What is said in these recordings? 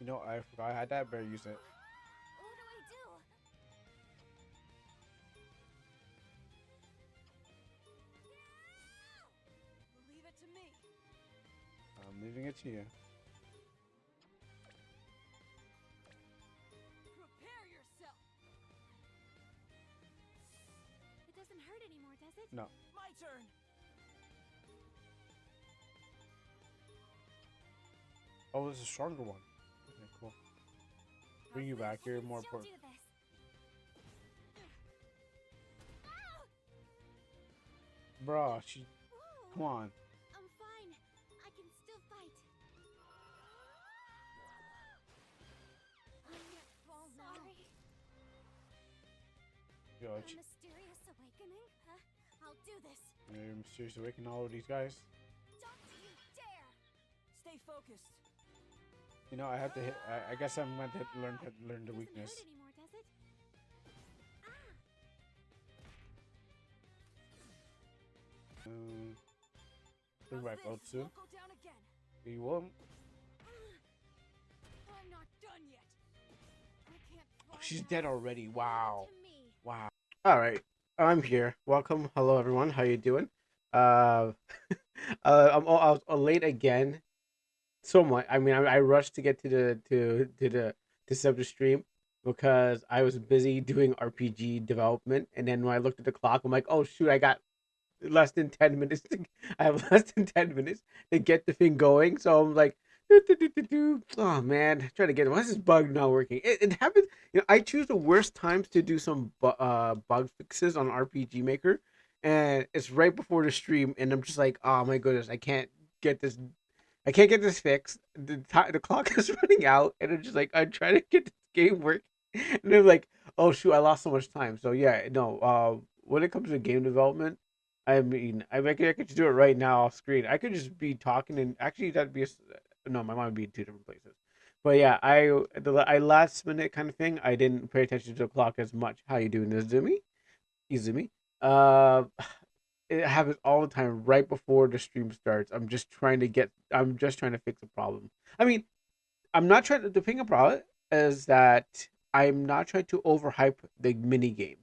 You know, I forgot I had that. Better use it. What do I do? Leave it to me. I'm leaving it to you. Prepare yourself. It doesn't hurt anymore, does it? No. My turn. Oh, this is a stronger one. Okay, cool. Bring you back here. More She'll important. do this. Bruh, she. Ooh, Come on. I'm fine. I can still fight. Sorry. Yo, A mysterious awakening? Huh? I'll do this. you're mysterious awakening all of these guys. Don't you dare! Stay focused. You know, I have to hit. I guess I'm meant to learn the It doesn't weakness. hurt anymore, does it? Bring back How's this? Otsu. Won't go down again. He won't. I'm not done yet. I can't fly She's now. dead already. Wow. To me. Wow. All right. I'm here. Welcome. Hello, everyone. How you doing? Uh, I was late again. So much. I mean, I rushed to get to the set up the stream because I was busy doing RPG development, and then when I looked at the clock, I'm like, oh shoot, I got less than 10 minutes. I have less than 10 minutes to get the thing going. So I'm like, do, do, do, do, do. Oh man, trying to get it. Why is this bug not working? It happens. You know, I choose the worst times to do some bug fixes on RPG Maker, and it's right before the stream, and I'm just like, oh my goodness, get this. I can't get this fixed. The clock is running out, and I'm just like, I'm trying to get this game working, and I'm like, oh shoot, I lost so much time. So yeah, no. When it comes to game development, I mean, I could just do it right now off screen. I could just be talking, and actually that'd be no, my mom would be in two different places. But yeah, I last minute kind of thing. I didn't pay attention to the clock as much. How you doing, Izumi? Izumi. Uh, it happens all the time right before the stream starts. I'm just trying to fix a problem. I mean, I'm not trying to. The thing about it is that I'm not trying to overhype the mini game.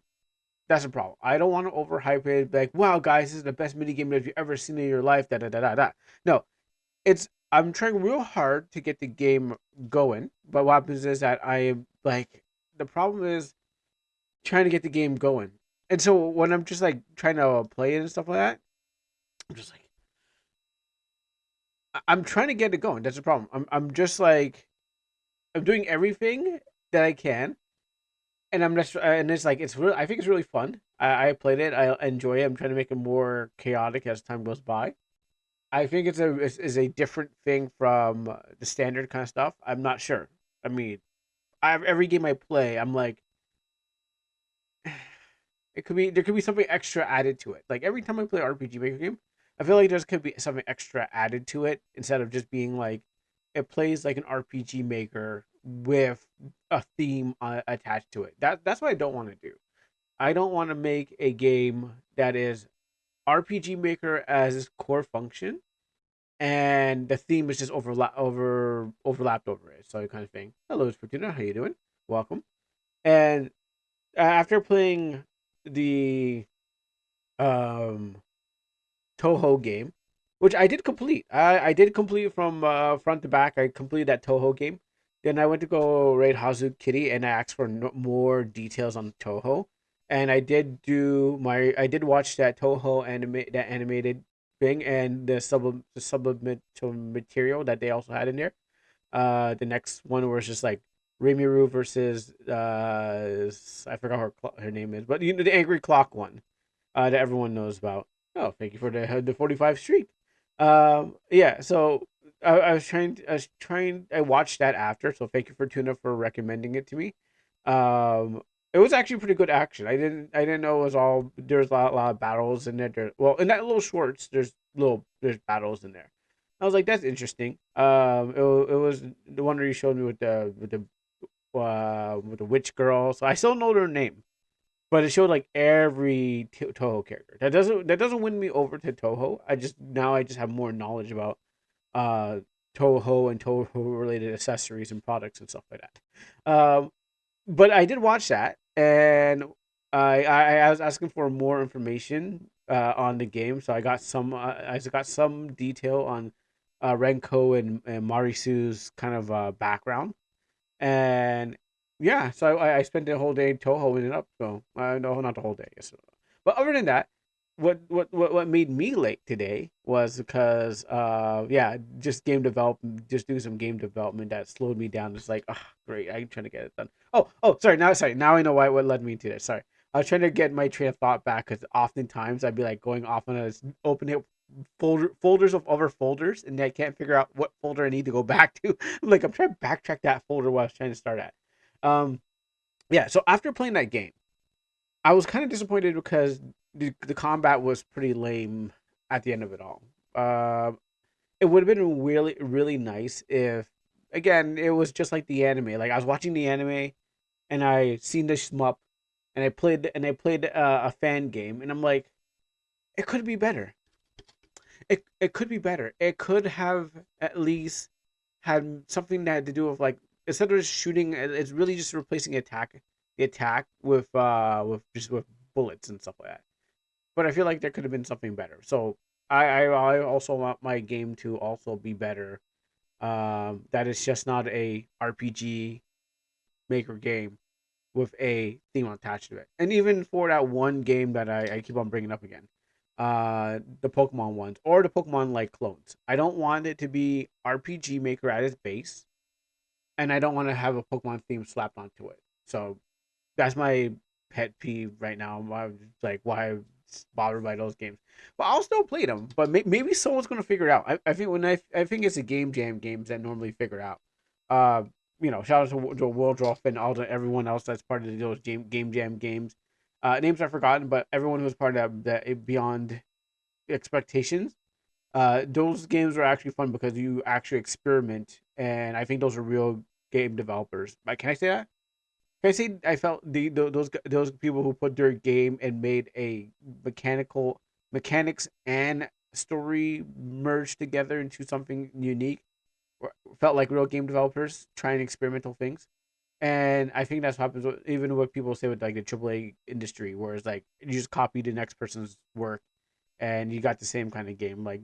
That's a problem. I don't want to overhype it. Be like, wow, guys, this is the best mini game that you've ever seen in your life. Da da da da da. No, it's I'm trying real hard to get the game going. But what happens is that I am like the problem is trying to get the game going. And so when I'm just like trying to play it and stuff like that, I'm just like I'm trying to get it going. That's the problem. I'm just like I'm doing everything that I can, and I'm just and it's like it's really I think it's really fun. I played it. I enjoy it. I'm trying to make it more chaotic as time goes by. I think is a different thing from the standard kind of stuff. I'm not sure. I mean, every game I play, I'm like, there could be something extra added to it. Like every time I play an RPG Maker game, I feel like there's could be something extra added to it instead of just being like it plays like an RPG Maker with a theme attached to it. That's what I don't want to do. I don't want to make a game that is RPG Maker as its core function, and the theme is just overlapped over it. So kind of thing. Hello, Fortuna. How you doing? Welcome. And after playing the um Toho game, which I did complete. I did complete from front to back. I completed that Toho game. Then I went to go raid Hazu Kitty, and I asked for more details on Toho. And I did watch that that animated thing, and the supplemental material that they also had in there. The next one was just like Rimuru versus I forgot her name is, but you know the Angry Clock one that everyone knows about. Oh, thank you for the 45 streak. Yeah, so I watched that after, so thank you for Tuna for recommending it to me. It was actually pretty good action. I didn't know it was all there's a lot of battles in there. Well, in that little shorts, there's battles in there. I was like, that's interesting. It was the one where you showed me with the witch girl. So I still know their name, but it showed like every Toho character. That doesn't win me over to Toho. I just have more knowledge about uh Toho and Toho related accessories and products and stuff like that. But I did watch that, and I was asking for more information on the game, so I got some detail on Renko and Marisu's kind of background, and yeah, so I spent the whole day Tohoing it up. So no, not the whole day, yes. But other than that, what made me late today was because yeah, just game development, just doing some game development that slowed me down. It's like, oh, great, I'm trying to get it done. Sorry, now I know why what led me to this. Sorry, I was trying to get my train of thought back because oftentimes I'd be like going off on a opening up folders of other folders, and I can't figure out what folder I need to go back to. Like I'm trying to backtrack that folder what I was trying to start at. Um, yeah. So after playing that game, I was kind of disappointed because the combat was pretty lame at the end of it all. It would have been really nice if, again, it was just like the anime. Like I was watching the anime and I seen the shmup, and I played a fan game, and I'm like, it could be better. It could be better. It could have at least had something that had to do with like, instead of just shooting, it's really just replacing the attack with just with bullets and stuff like that. But I feel like there could have been something better. So I also want my game to also be better. That is just not a RPG maker game with a theme attached to it. And even for that one game that I keep on bringing up again, the Pokemon ones or the Pokemon like clones. I don't want it to be RPG Maker at its base, and I don't want to have a Pokemon theme slapped onto it. So that's my pet peeve right now. Why I'm bothered by those games. But I'll still play them. But maybe someone's gonna figure it out. I think I think it's the Game Jam games that normally figure it out. Uh, shout out to Wildroff and everyone else that's part of those Game Jam games. Names I've forgotten, but everyone who was part of that beyond expectations. Those games are actually fun because you actually experiment, and I think those are real game developers. Can I say that? Can I say I felt those people who put their game and made a mechanics and story merged together into something unique felt like real game developers trying experimental things. And I think that's what happens even what people say with like the AAA industry, where it's like you just copy the next person's work and you got the same kind of game. Like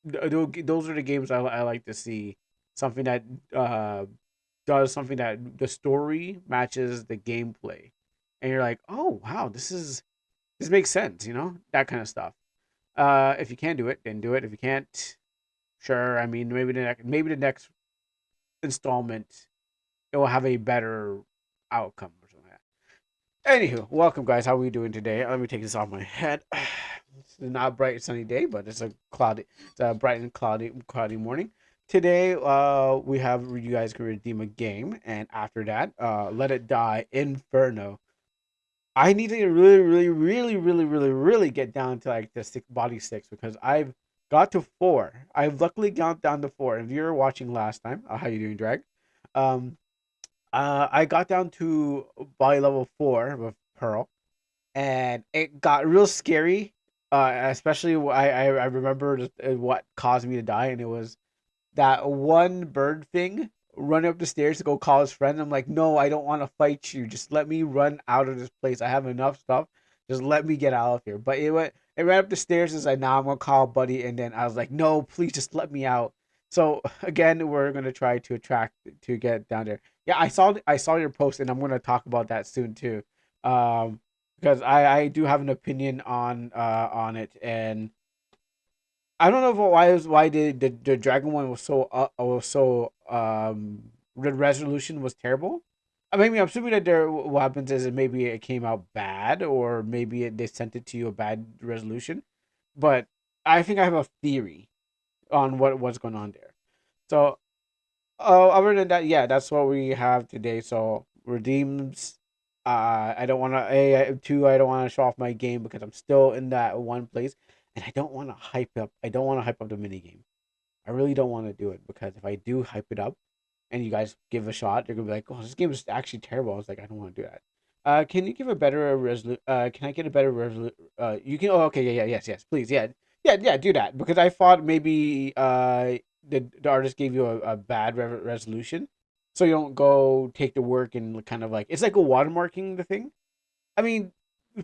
those are the games I like to see. Something that does something that the story matches the gameplay, and you're like, oh wow, this makes sense. That kind of stuff. If you can do it, then do it. If you can't, sure. I mean, maybe the next installment it will have a better outcome or something like that. Anywho, welcome guys. How are we doing today? Let me take this off my head. It's not a bright sunny day, but it's a bright and cloudy morning. Today, we have you guys can redeem a game, and after that, Let It Die Inferno. I need to really get down to like the body six because I've got to four. I've luckily got down to four. If you were watching last time, how you doing, Drag? Um, I got down to body level four with Pearl, and it got real scary. Especially I remember what caused me to die, and it was that one bird thing running up the stairs to go call his friend. I'm like, no, I don't want to fight you. Just let me run out of this place. I have enough stuff. Just let me get out of here. But it ran up the stairs and said, now I'm gonna call buddy. And then I was like, no, please just let me out. So again, we're gonna try to attract to get down there. Yeah, I saw your post, and I'm gonna talk about that soon too. Um, because I do have an opinion on it, and I don't know why the dragon one was so the resolution was terrible. I mean, I'm assuming that what happens is that maybe it came out bad, or maybe they sent it to you a bad resolution. But I think I have a theory on what's going on there. So, other than that, yeah, that's what we have today. So redeems. I don't want to. Two. I don't want to show off my game because I'm still in that one place, and I don't want to hype up. I don't want to hype up the mini game. I really don't want to do it because if I do hype it up, and you guys give a shot, you're gonna be like, "Oh, this game is actually terrible." I was like, "I don't want to do that." Can you give a better resolu? Can I get a better resolu? You can. Oh, okay, yeah, yes, please, yeah, yeah. Do that because I thought maybe the artist gave you a bad resolution, so you don't go take the work and kind of like it's like a watermarking the thing. I mean,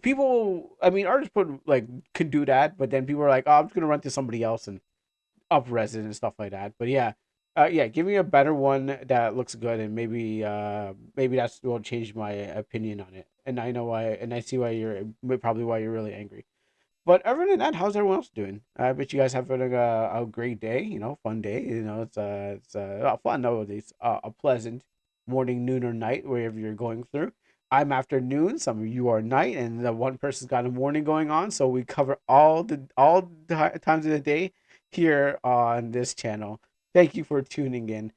people. I mean, artists put like could do that, but then people are like, oh, I'm just gonna run to somebody else and up res it and stuff like that. But yeah, yeah, give me a better one that looks good, and maybe that's will change my opinion on it. And I know why, and I see why you're probably why you're really angry. But other than that, how's everyone else doing? I bet you guys having a great day. You know, fun day. You know, it's fun nowadays. A pleasant morning, noon, or night, wherever you're going through. I'm afternoon. Some of you are night, and the one person's got a morning going on. So we cover all the times of the day here on this channel. Thank you for tuning in.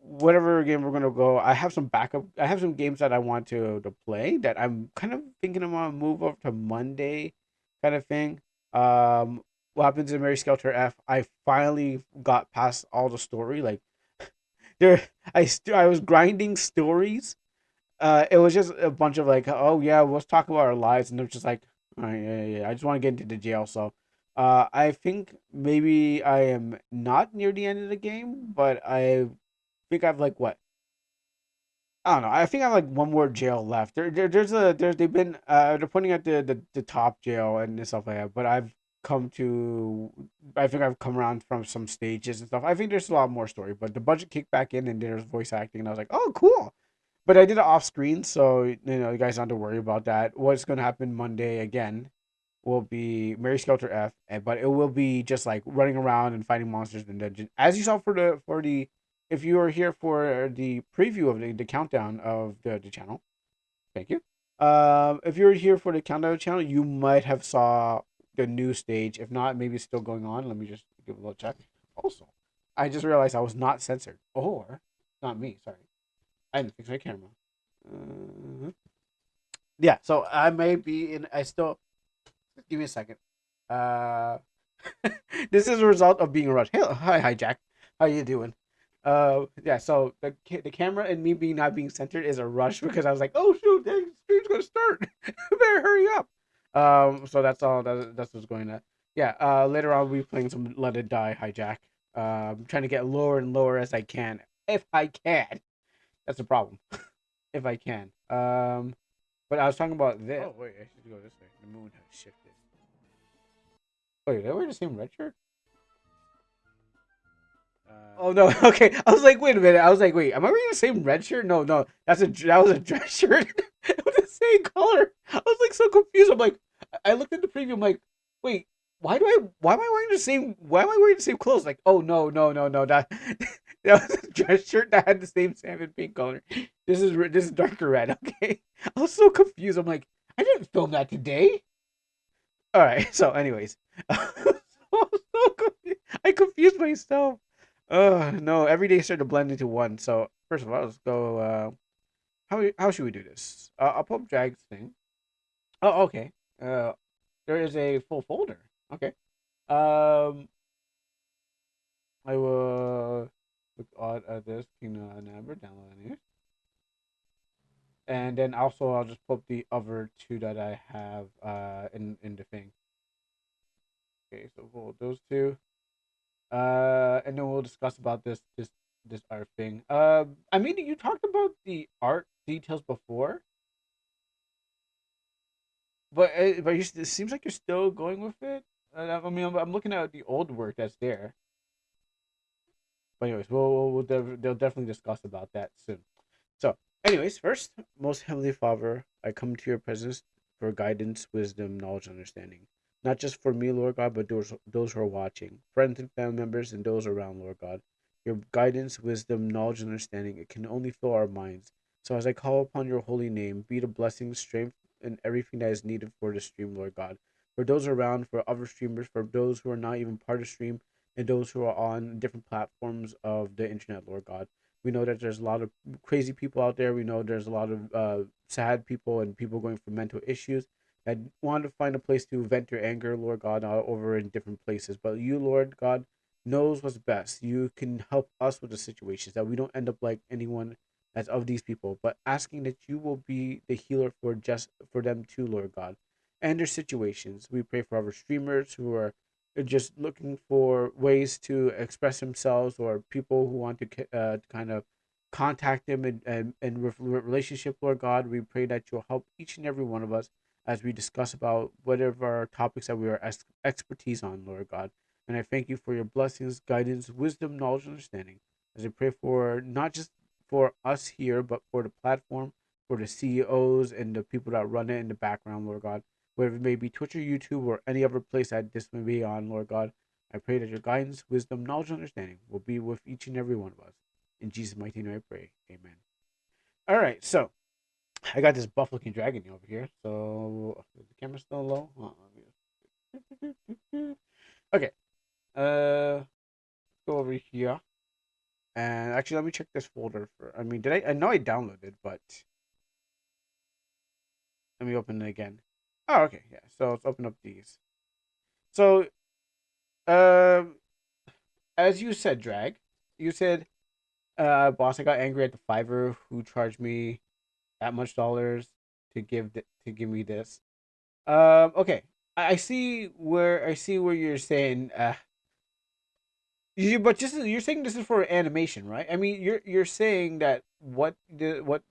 Whatever game we're gonna go, I have some backup. I have some games that I want to play that I'm kind of thinking I'm gonna move over to Monday kind of thing. What happens in Mary Skelter F? I finally got past all the story. Like there, I was grinding stories. It was just a bunch of like, oh yeah, let's talk about our lives, and they're just like, all right, yeah, yeah, yeah. I just want to get into the jail. So, I think maybe I am not near the end of the game, but I think I've like what I don't know. I think I have like one more jail left. They've been they're pointing at the top jail and stuff like that. But come to I think I've come around from some stages and stuff. I think there's a lot more story, but the budget kicked back in and there's voice acting and I was like, oh cool. But I did it off screen, so you guys don't have to worry about that. What's gonna happen Monday again will be Mary Skelter F, but it will be just like running around and fighting monsters in the dungeon, as you saw for the if you are here for the preview of the countdown of the channel. Thank you. If you're here for the countdown of the channel, you might have saw the new stage. If not, maybe it's still going on. Let me just give a little check. Also, I just realized I was not censored, or not me. Sorry, I didn't fix my camera. Uh, yeah, so I may be in. I still give me a second. Uh, this is a result of being rushed. Hey, hi Jack. How you doing? Yeah. So the camera and me being not being centered is a rush because I was like, oh shoot, the stream's gonna start. Better hurry up. So that's all. That's what's going on. Yeah. Later on we'll be playing some Let It Die hijack. I'm trying to get lower and lower as I can, if I can. That's the problem. If I can. But I was talking about this. Oh wait, I should go this way. The moon has shifted. Wait, they wear the same red shirt? Oh no, okay. I was like, wait a minute. I was like, wait, am I wearing the same red shirt? No, no, that was a dress shirt. It was the same color. I was like so confused. I'm like, I looked at the preview. I'm like, wait, why am I wearing the same? Why am I wearing the same clothes? Like, oh no, no, no, no, that that was a dress shirt that had the same salmon pink color. This is darker red. Okay, I was so confused. I'm like, I didn't film that today. All right. So, anyways, I confused myself. No, every day started to blend into one. So first of all, let's go. How should we do this? I'll pull up Drag's thing. Oh, okay. Uh, there is a full folder. Okay. Um, I will look at this. Number download here, and then also I'll just pull up the other two that I have in the thing. Okay, so we'll those two. And then we'll discuss about this art thing. I mean, you talked about the art details before, but it seems like you're still going with it. I mean, I'm looking at the old work that's there. But anyways, they'll definitely discuss about that soon. So, anyways, first, most heavenly Father, I come to your presence for guidance, wisdom, knowledge, and understanding. Not just for me, Lord God, but those who are watching, friends and family members, and those around, Lord God. Your guidance, wisdom, knowledge, and understanding, it can only fill our minds. So as I call upon your holy name, be the blessing, strength, and everything that is needed for the stream, Lord God. For those around, for other streamers, for those who are not even part of stream, and those who are on different platforms of the internet, Lord God. We know that there's a lot of crazy people out there. We know there's a lot of sad people and people going through mental issues that want to find a place to vent their anger, Lord God, over in different places. But you, Lord God, knows what's best. You can help us with the situations that we don't end up like anyone that's of these people, but asking that you will be the healer for them too, Lord God, and their situations. We pray for our streamers who are just looking for ways to express themselves, or people who want to kind of contact them and relationship, Lord God. We pray that you'll help each and every one of us as we discuss about whatever topics that we are expertise on, Lord God. And I thank you for your blessings, guidance, wisdom, knowledge, and understanding. As I pray for not just for us here, but for the platform, for the CEOs and the people that run it in the background, Lord God, whether it may be Twitch or YouTube or any other place that this may be on, Lord God. I pray that your guidance, wisdom, knowledge, and understanding will be with each and every one of us. In Jesus' mighty name I pray. Amen. All right, so I got this buff looking dragon over here. So is the camera still low? Okay. Go over here. And actually, let me check this folder for. I mean, did I? I know I downloaded, but let me open it again. Oh, okay, yeah. So let's open up these. So, um, as you said, drag. You said, boss, I got angry at the Fiverr who charged me that much dollars to give me this. Okay. I see where you're saying. But just you're saying this is for animation, right? I mean, you're saying that what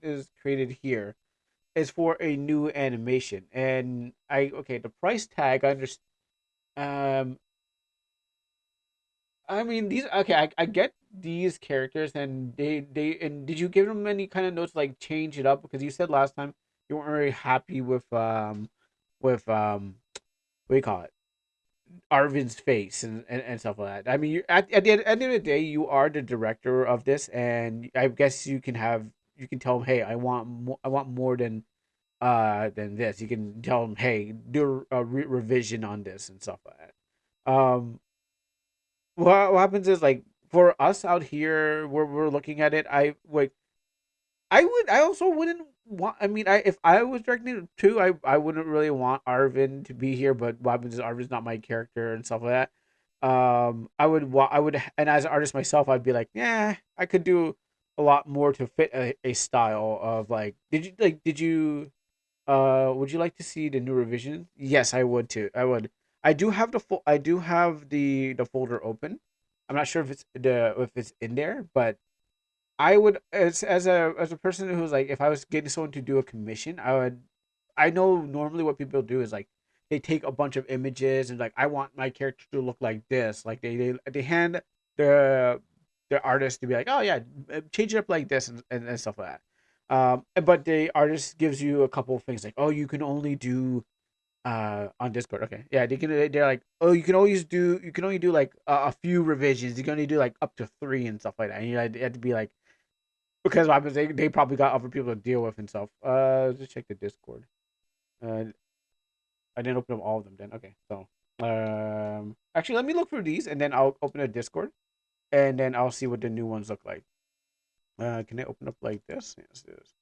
is created here is for a new animation, and I okay the price tag I understand. Um, I mean these okay I get these characters, and they and did you give them any kind of notes like change it up, because you said last time you weren't very happy with what do you call it, Arvin's face and stuff like that. I mean, at the end of the day, you are the director of this, and I guess you can tell him, hey, I want more than this. You can tell him, hey, do a revision on this and stuff like that. What happens is like for us out here, where we're looking at it, I also wouldn't want. I mean, I if I was directing it too, I wouldn't really want Arvin to be here. But what happens is Arvin's not my character and stuff like that. I would, and as an artist myself, I'd be like, yeah, I could do a lot more to fit a style of like. Did you would you like to see the new revision? Yes, I would too. I would. I do have the folder open. I'm not sure if it's in there, but I would as a person who's like, if I was getting someone to do a commission, I know normally what people do is like they take a bunch of images and like I want my character to look like this. Like they hand the the artist to be like, oh yeah, change it up like this and stuff like that. But the artist gives you a couple of things like, oh, you can only do on Discord. Okay, yeah, they're like, oh, you can only do like a few revisions. You can only do like up to three and stuff like that. And you had to be like, because what happens, they probably got other people to deal with and stuff. Just check the Discord. Uh, I didn't open up all of them then. Okay, so actually, let me look through these and then I'll open a Discord and then I'll see what the new ones look like. Can I open up like this? Yes, this.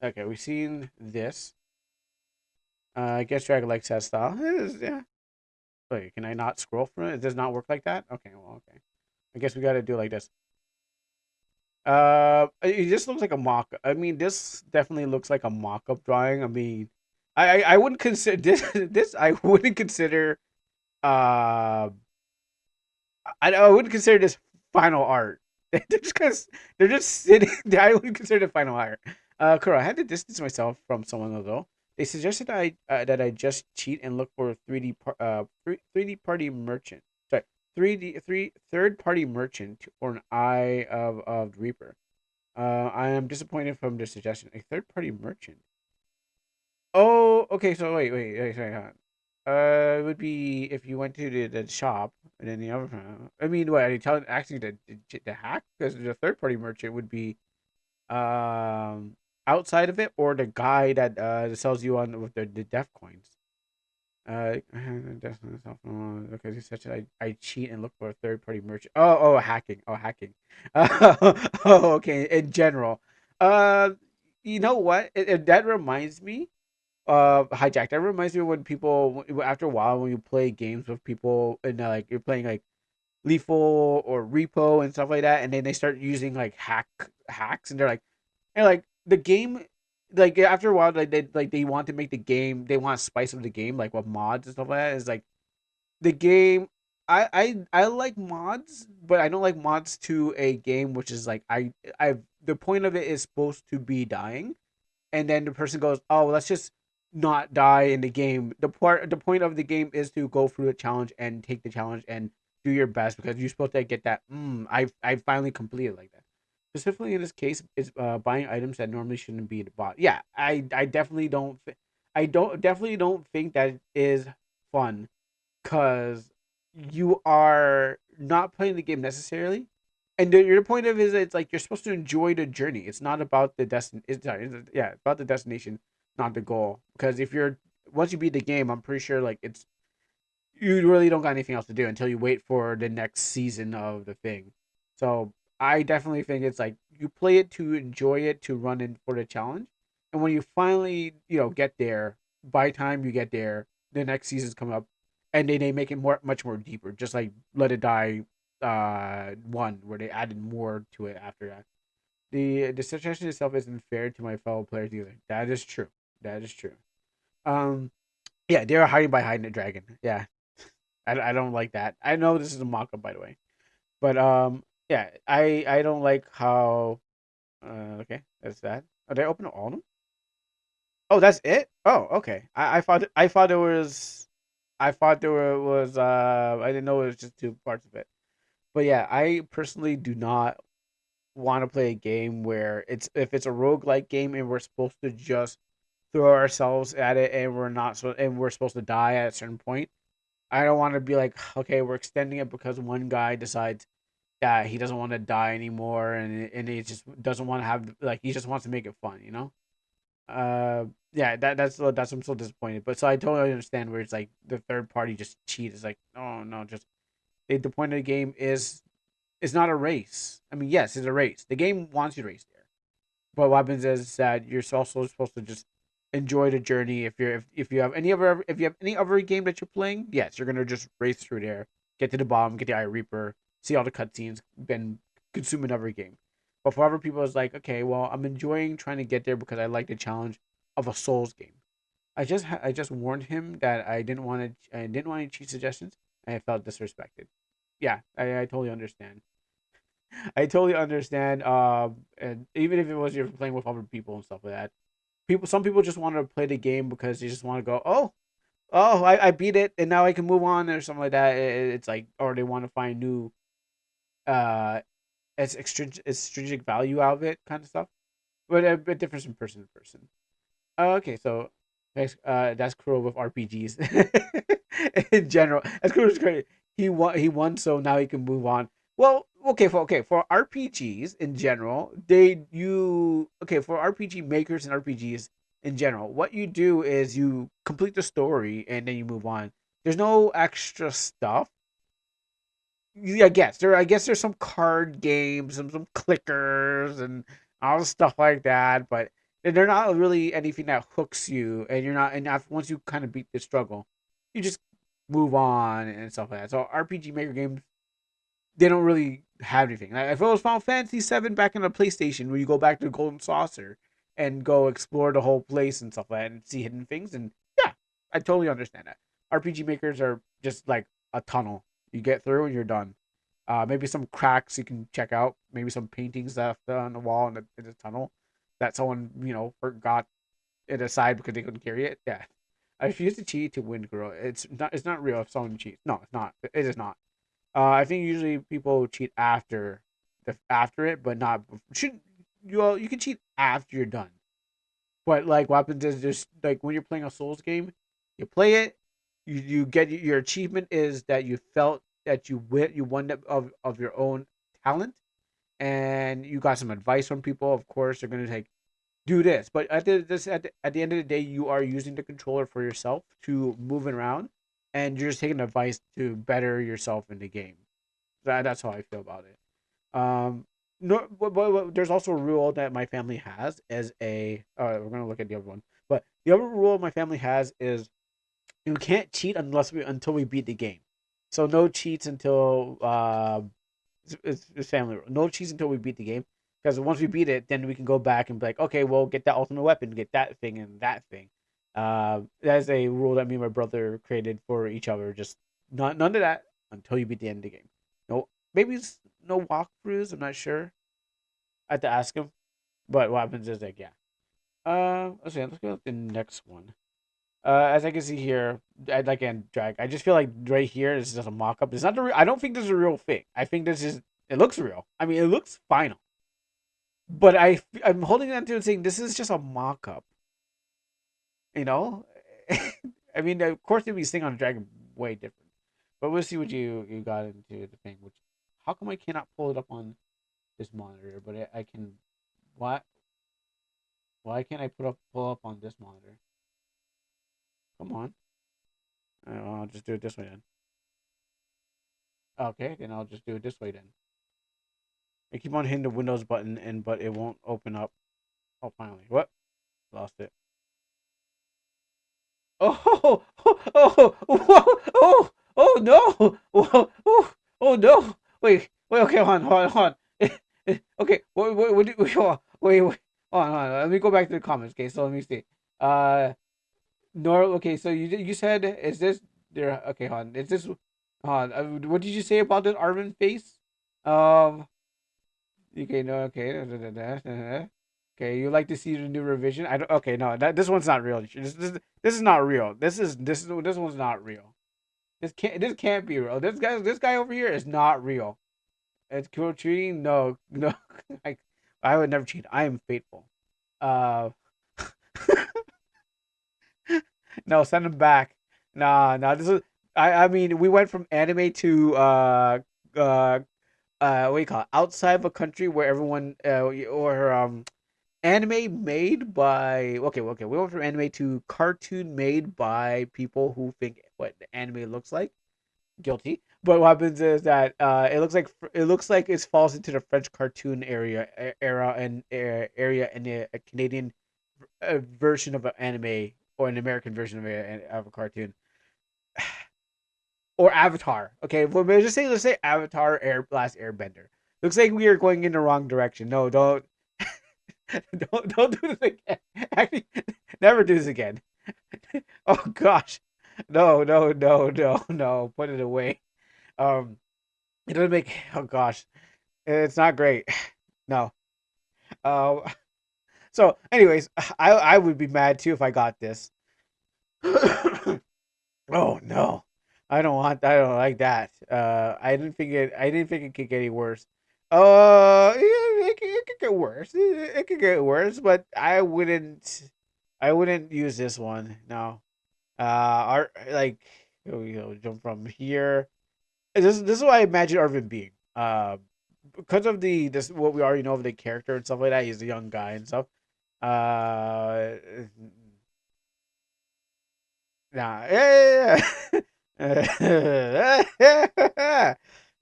Okay, we've seen this. I guess Dragon like that style. Yeah. Wait, can I not scroll from it? It does not work like that. Okay, well, okay. I guess we got to do it like this. It just looks like a mock. I mean, this definitely looks like a mock-up drawing. I mean, I wouldn't consider this. This I wouldn't consider. Uh, I wouldn't consider this final art. They're just sitting. I wouldn't consider it final art. Kuro, I had to distance myself from someone though. They suggested that I just cheat and look for 3D party merchant. Sorry, 3D third party merchant or an Eye of the Reaper. I am disappointed from the suggestion. A third party merchant. Oh, okay. So wait, sorry. Hold on. It would be if you went to the shop and then the other. I mean, what are you telling asking the hack? Because the third party merchant would be um outside of it, or the guy that sells you on with the death coins. Okay, this such I cheat and look for a third party merchant. Hacking. Oh, hacking. Oh, okay. In general, uh, you know what? That reminds me hijack. That reminds me of when people after a while when you play games with people and like you're playing like lethal or repo and stuff like that, and then they start using like hacks, and they're like the game like after a while, they want to make the game. They want to spice up the game, like with mods and stuff like that. Is like the game. I like mods, but I don't like mods to a game which is like I the point of it is supposed to be dying, and then the person goes, "Oh, let's just not die in the game." The point of the game is to go through the challenge and take the challenge and do your best because you're supposed to get that. I finally completed like that. Specifically in this case, is buying items that normally shouldn't be bought. Yeah, I definitely don't. I don't definitely don't think that is fun because you are not playing the game necessarily. And your point of it is it's like you're supposed to enjoy the journey. It's not about the destin. It's sorry, yeah, it's about the destination, not the goal. Because if you're once you beat the game, I'm pretty sure like it's you really don't got anything else to do until you wait for the next season of the thing. So I definitely think it's like you play it to enjoy it, to run in for the challenge, and when you finally get there, by the time you get there, the next season's come up, and they make it much more deeper, just like Let It Die, one where they added more to it after that. The situation itself isn't fair to my fellow players either. That is true. That is true. Um, yeah, they were hiding by hiding a dragon. Yeah, I don't like that. I know this is a mock up by the way, but yeah, I don't like how okay, that's that. Oh, did I open all of them? Oh, that's it. Oh, okay. I thought there was I didn't know it was just two parts of it. But yeah, I personally do not want to play a game where it's if it's a roguelike game and we're supposed to just throw ourselves at it and we're supposed to die at a certain point. I don't want to be like, okay, we're extending it because one guy decides that he doesn't want to die anymore and he just doesn't want to have like he just wants to make it fun, you know? Yeah, that's I'm so disappointed. But so I totally understand where it's like the third party just cheat. It's like, oh no, just the point of the game is it's not a race. I mean, yes, it's a race. The game wants you to race there. But what happens is that you're also supposed to just enjoy the journey. If you have any other game that you're playing, yes, you're gonna just race through there, get to the bottom, get the Eye Reaper, see all the cutscenes, then consume another game. But for other people, it's like, okay, well, I'm enjoying trying to get there because I like the challenge of a Souls game. I just warned him that I didn't want any cheat suggestions, and I felt disrespected. Yeah, I totally understand. I totally understand. And even if it was you're playing with other people and stuff like that, some people just want to play the game because they just want to go, I beat it and now I can move on or something like that. It's like, or they want to find new, uh, extrinsic value out of it, kind of stuff. But a bit different from person to person. Okay, so next, that's cruel with RPGs in general. That's cruel is great. He won, so now he can move on. Well, for RPGs in general, for RPG makers and RPGs in general, what you do is you complete the story and then you move on. There's no extra stuff. I guess there's some card games and some clickers and all the stuff like that, but they're not really anything that hooks you, and you're not. And after, once you kind of beat the struggle, you just move on and stuff like that. So RPG Maker games, they don't really have anything. Like if it was Final Fantasy VII back in the PlayStation, where you go back to the Golden Saucer and go explore the whole place and stuff like that, and see hidden things, and yeah, I totally understand that. RPG makers are just like a tunnel. You get through and you're done. Maybe some cracks you can check out. Maybe some paintings left on the wall in the tunnel that someone forgot it aside because they couldn't carry it. Yeah, I refuse to cheat to win, girl. It's not real if someone cheats. No, it's not. It is not. I think usually people cheat after it, but not should you can cheat after you're done. But like what happens is just like when you're playing a Souls game, you play it, you get your achievement is that you felt that you won of your own talent, and you got some advice from people. Of course, they're gonna take do this, but at the end of the day, you are using the controller for yourself to move around, and you're just taking advice to better yourself in the game. That's how I feel about it. No, there's also a rule that my family has as a. We're gonna look at the other one, but the other rule my family has is you can't cheat until we beat the game. So no cheats until it's family rule. No cheats until we beat the game Because once we beat it, then we can go back and be like, okay, well, get that ultimate weapon, get that thing and that thing. That is a rule that me and my brother created for each other. Just none of that until you beat the end of the game. No, maybe it's no walkthroughs. I'm not sure. I have to ask him. But what happens is like, yeah. Let's see. Let's go with the next one. As I can see here, I'd like and drag. I just feel like right here is just a mock-up. It's not the. I don't think this is a real thing. I think this is. It looks real. I mean, it looks final. But I'm holding on to it and saying this is just a mock-up. You know, I mean, of course, if you sing on a dragon, way different. But we'll see what you got into the thing. Which, how come I cannot pull it up on this monitor? But I can. Why? Why can't I pull up on this monitor? Come on. I'll just do it this way then. Okay, then I'll just do it this way then. I keep on hitting the Windows button but it won't open up. Oh, finally. What? Lost it. Oh, oh, oh, oh, oh no! Oh, oh, oh no! Wait, okay, hold on. Okay, wait, hold on. Let me go back to the comments. Okay, so let me see. Uh, okay, so you said is this there? Okay, hold on. Is this? Hold on. What did you say about the Armin face? Um. Okay, no, okay. Okay, you like to see the new revision? I don't. Okay, no, this one's not real. This is not real. This one's not real. This can't be real. This guy over here is not real. It's cool cheating. No, no. I I would never cheat. I am faithful. Uh, no, send him back. Nah, nah. This is. I mean, we went from anime to uh what do you call it? Outside of a country where everyone or anime made by okay, we went from anime to cartoon made by people who think what the anime looks like. Guilty. But what happens is that it looks like it falls into the French cartoon era and area and a Canadian version of an anime or an American version of a cartoon or Avatar. Okay, well, let's say Avatar Air Last Airbender. Looks like we are going in the wrong direction. No, don't don't do this again. Actually, never do this again. Oh gosh, no. Put it away. Um, it doesn't make. Oh gosh, it's not great. No. Um. So, anyways, I would be mad too if I got this. Oh no, I don't want. I don't like that. I didn't think it. I didn't think it could get any worse. It could get worse. It could get worse, but I wouldn't. I wouldn't use this one. No. Our like jump from here. This is what I imagine Arvin being. Because of the this what we already know of the character and stuff like that. He's a young guy and stuff. Uh, nah. Yeah.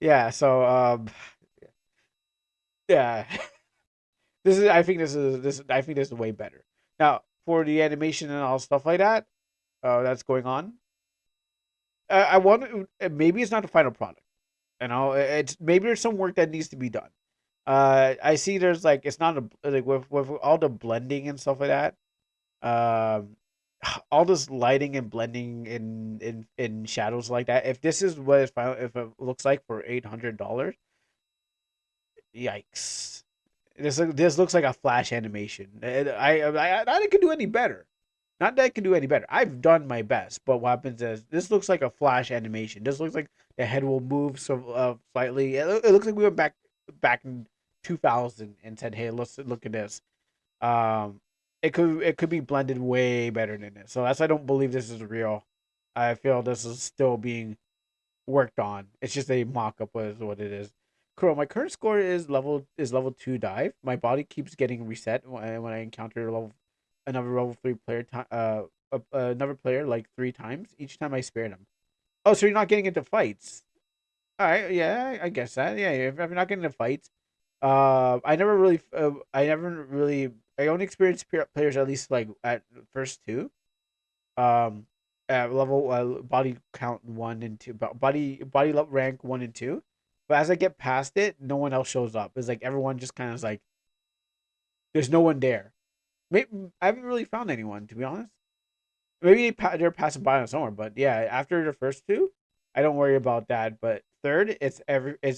Yeah. So yeah. This is. I think this is this. I think this is way better. Now for the animation and all stuff like that. That's going on. I want maybe it's not the final product. You know, it's maybe there's some work that needs to be done. I see there's like it's not a like with all the blending and stuff like that. Um, all this lighting and blending in shadows like that. If this is what it's final, if it looks like for $800, yikes! This looks like a flash animation. I it could do any better. Not that it can do any better. I've done my best, but what happens is this looks like a flash animation. This looks like the head will move so slightly. It looks like we went back in 2000 and said, "Hey, let's look at this." Um, it could be blended way better than this. So that's why I don't believe this is real. I feel this is still being worked on. It's just a mock up is what it is. Cool. My current score is level 2 dive. My body keeps getting reset when I encounter another level 3 player another player like 3 times each time I spare them. Oh, so you're not getting into fights. All right, yeah, I guess that. Yeah, if you're not getting into fights, I never really, I only experienced players at least like at first two. Um, at level body count 1 and 2, rank 1 and 2. But as I get past it, no one else shows up. It's like everyone just kind of like There's no one there. Maybe I haven't really found anyone, to be honest. Maybe they're passing by on somewhere, but yeah, after the first two, I don't worry about that. But third, it's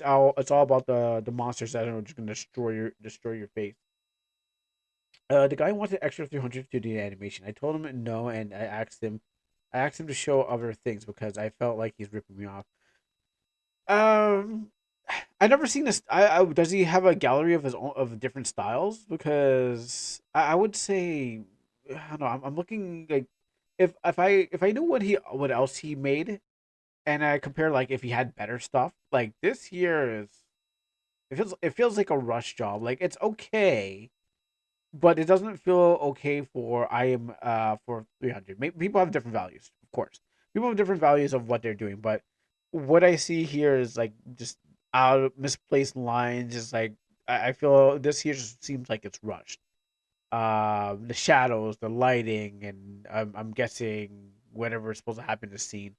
all about the monsters that are just gonna destroy your face. The guy wanted extra 300 to do the animation. I told him no, and I asked him to show other things because I felt like he's ripping me off. Um, I never seen this. Does he have a gallery of his own of different styles? Because I would say, I don't know. I'm looking like if I knew what else he made, and I compare like if he had better stuff. Like this year is it feels like a rush job. Like it's okay, but it doesn't feel okay for I am for 300. Maybe people have different values, of course. People have different values of what they're doing, but what I see here is like just out misplaced lines. Just like I feel this here just seems like it's rushed. The shadows, the lighting, and I'm guessing whatever is supposed to happen in the scene.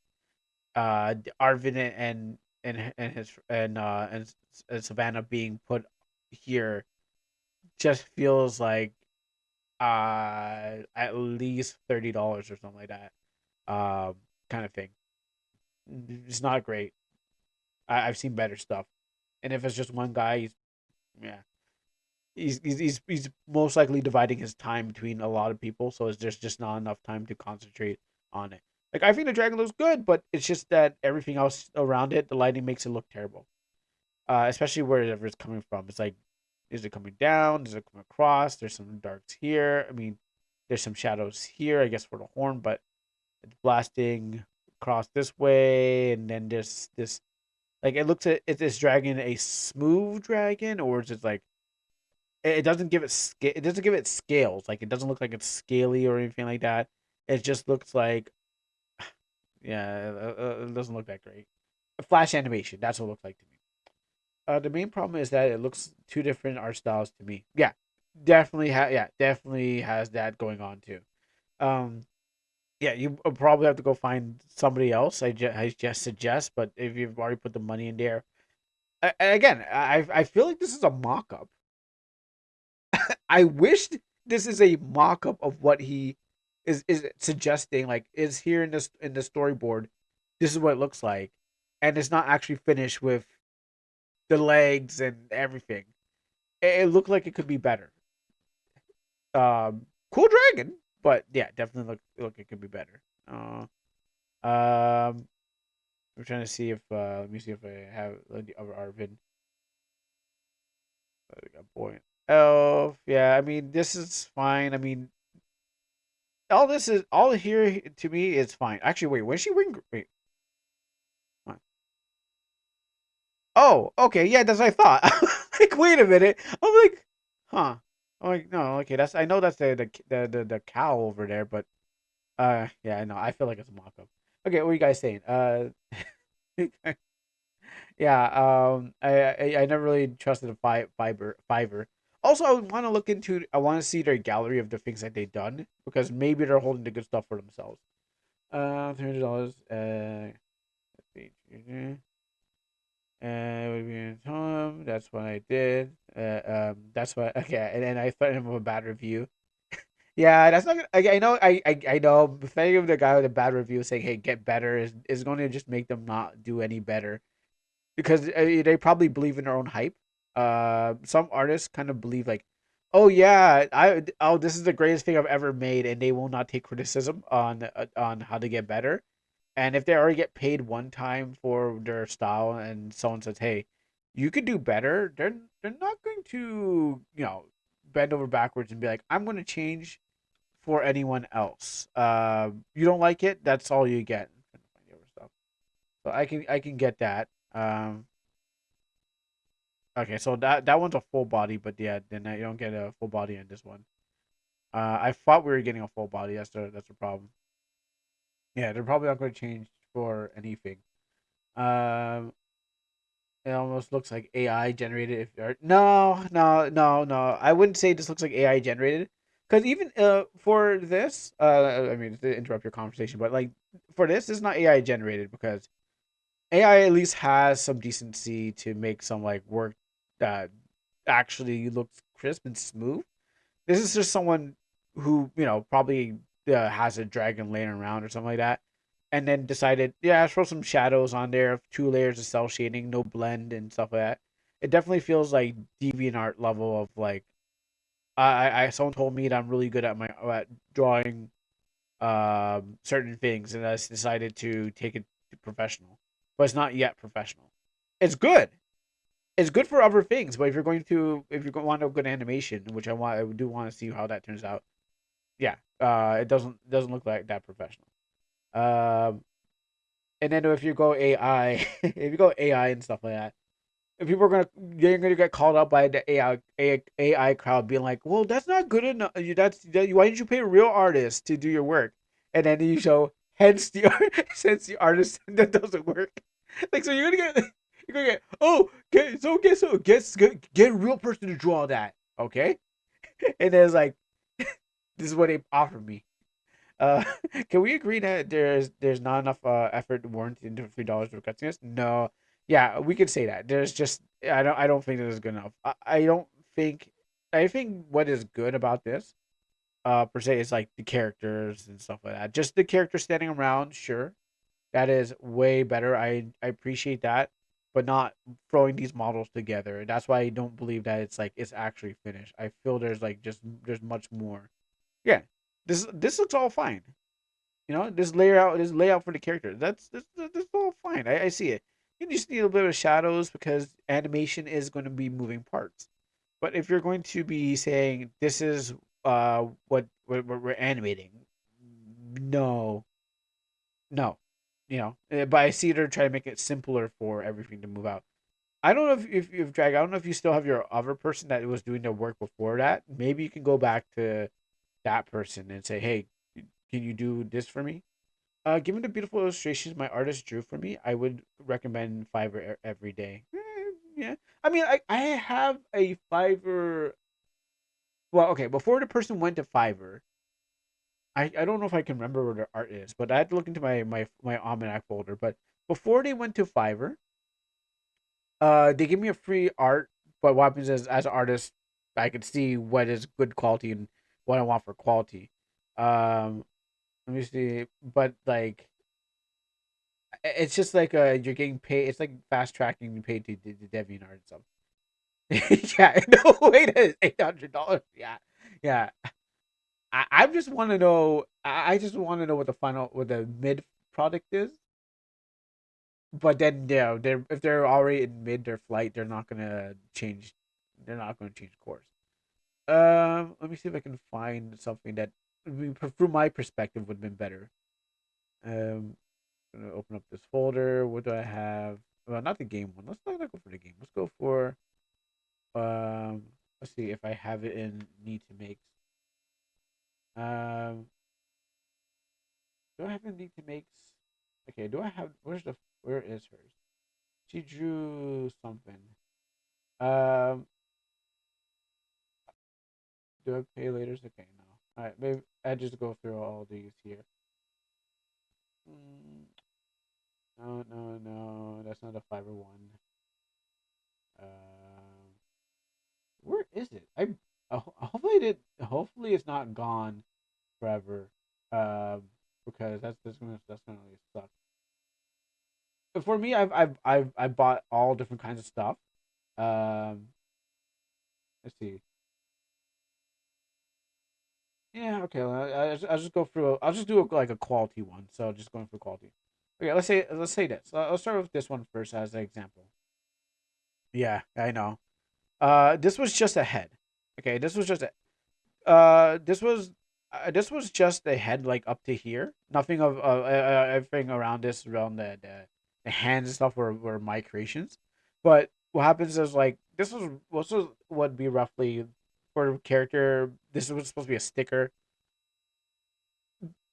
Arvin and his and Savannah being put here just feels like at least $30 or something like that. Kind of thing. It's not great. I've seen better stuff. And if it's just one guy, yeah, he's most likely dividing his time between a lot of people, so it's just not enough time to concentrate on it. Like I think the dragon looks good, but it's just that everything else around it, the lighting makes it look terrible. Especially wherever it's coming from. It's like, is it coming down? Is it coming across? There's some darks here. I mean, there's some shadows here, I guess, for the horn, but it's blasting across this way, and then this like it looks at is this dragon a smooth dragon, or is it like it doesn't give it doesn't give it scales. Like it doesn't look like it's scaly or anything like that. It just looks like yeah, it doesn't look that great. A flash animation, that's what it looks like to me. The main problem is that it looks two different art styles to me. Yeah, definitely has that going on too. Um, yeah, you probably have to go find somebody else. I just suggest, but if you've already put the money in there, again, I feel like this is a mock up. I wished this is a mock up of what he is suggesting. Like, is here in the storyboard. This is what it looks like, and it's not actually finished with the legs and everything. It looked like it could be better. Cool dragon, but yeah, definitely look it could be better. I'm trying to see if let me see if I have the other Arvin. Boy, elf. Yeah, I mean this is fine. I mean all here to me is fine. Actually, wait, when she wearing? Wait, what? Oh, okay, yeah, that's what I thought. Like, wait a minute. I'm like, huh? I'm like, no, okay, that's I know that's the cow over there, but yeah, I know. I feel like it's a mock up. Okay, what are you guys saying? Yeah, I never really trusted a Fiverr. Also, I want to look into. I want to see their gallery of the things that they've done because maybe they're holding the good stuff for themselves. $300. Let's see. Would be in time. That's what I did. That's what. Okay, and then I thought him of a bad review. Yeah, that's not. I know. I know. Thinking of the guy with a bad review saying, "Hey, get better," is going to just make them not do any better because they probably believe in their own hype. Some artists kind of believe like, oh yeah, this is the greatest thing I've ever made, and they will not take criticism on how to get better. And if they already get paid one time for their style, and someone says, hey, you could do better, they're not going to bend over backwards and be like, I'm going to change for anyone else. You don't like it, that's all you get. So I can get that. Okay, so that one's a full body, but yeah, then you don't get a full body in this one. I thought we were getting a full body. That's the problem. Yeah, they're probably not going to change for anything. Um, it almost looks like AI generated. If no, I wouldn't say this looks like AI generated, because even for this, I mean to interrupt your conversation, but like for this is not AI generated because AI at least has some decency to make some like work that actually looks crisp and smooth. This is just someone who probably has a dragon laying around or something like that, and then decided, yeah, throw some shadows on there, 2 layers of cell shading, no blend and stuff like that. It definitely feels like DeviantArt level of like I someone told me that I'm really good at my at drawing certain things, and I decided to take it to professional, but it's not yet professional. It's good. It's good for other things, but if you want a good animation, which I do want to see how that turns out. Yeah, it doesn't look like that professional. Um, and then if you go AI, if you go AI and stuff like that, if people are you're gonna get called up by the AI crowd, being like, "Well, that's not good enough. Why didn't you pay a real artist to do your work?" And then you show, hence the since the artist that doesn't work. Like, so you're gonna get, oh, get a real person to draw that, okay? And then it's like, this is what they offered me. Uh, can we agree that there's not enough effort warranted into $3 for cutscenes? No. Yeah, we could say that. There's just I don't think this is good enough. I don't think I think what is good about this per se is like the characters and stuff like that. Just the characters standing around, sure. That is way better. I appreciate that, but not throwing these models together. That's why I don't believe that it's actually finished. I feel there's much more. Yeah. This looks all fine. This layout for the character. That's all fine. I see it. You just need a bit of shadows because animation is going to be moving parts. But if you're going to be saying this is what we're animating, no, no, but I see they're trying to make it simpler for everything to move out. I don't know if you've drag. I don't know if you still have your other person that was doing the work before that. Maybe you can go back to that person and say, hey, can you do this for me? Given the beautiful illustrations my artist drew for me, I would recommend Fiverr every day. Yeah, I mean, I have a Fiverr. Well, okay, before the person went to Fiverr, I don't know if I can remember where their art is, but I had to look into my almanac folder. But before they went to Fiverr, they give me a free art. But what happens is, as an artist, I can see what is good quality and what I want for quality. Um, Let me see, but like it's just like you're getting paid. It's like fast tracking you paid to DeviantArt and stuff. Yeah, no wait, it's $800. Yeah, yeah. I just want to know. I just want to know what the mid product is. But then, yeah, they're if they're already in mid their flight, they're not gonna change. They're not gonna change course. Let me see if I can find something that, I mean, from my perspective, would have been better. Um, gonna open up this folder. What do I have? Well, not the game one. Let's not go for the game. Let's go for um. Let's see if I have it in need to make. Um, do I have it in need to make? Okay. Do I have? Where is hers? She drew something. Um, do I pay later? Okay, no. All right, maybe I just go through all these here. Mm, no, no, no. That's not a Fiverr one. Um, where is it? Hopefully hopefully it's not gone forever. Um, because that's gonna really suck. But for me, I bought all different kinds of stuff. Um, let's see. Yeah, okay. I'll just go through. I'll just do like a quality one. So just going for quality. Okay, let's say this. Let's start with this one first as an example. Yeah, I know. This was just a head. Okay, this was just the head, like up to here. Nothing of everything around this, around the hands and stuff were my creations. But what happens is, like, this was would be roughly for the character. This was supposed to be a sticker.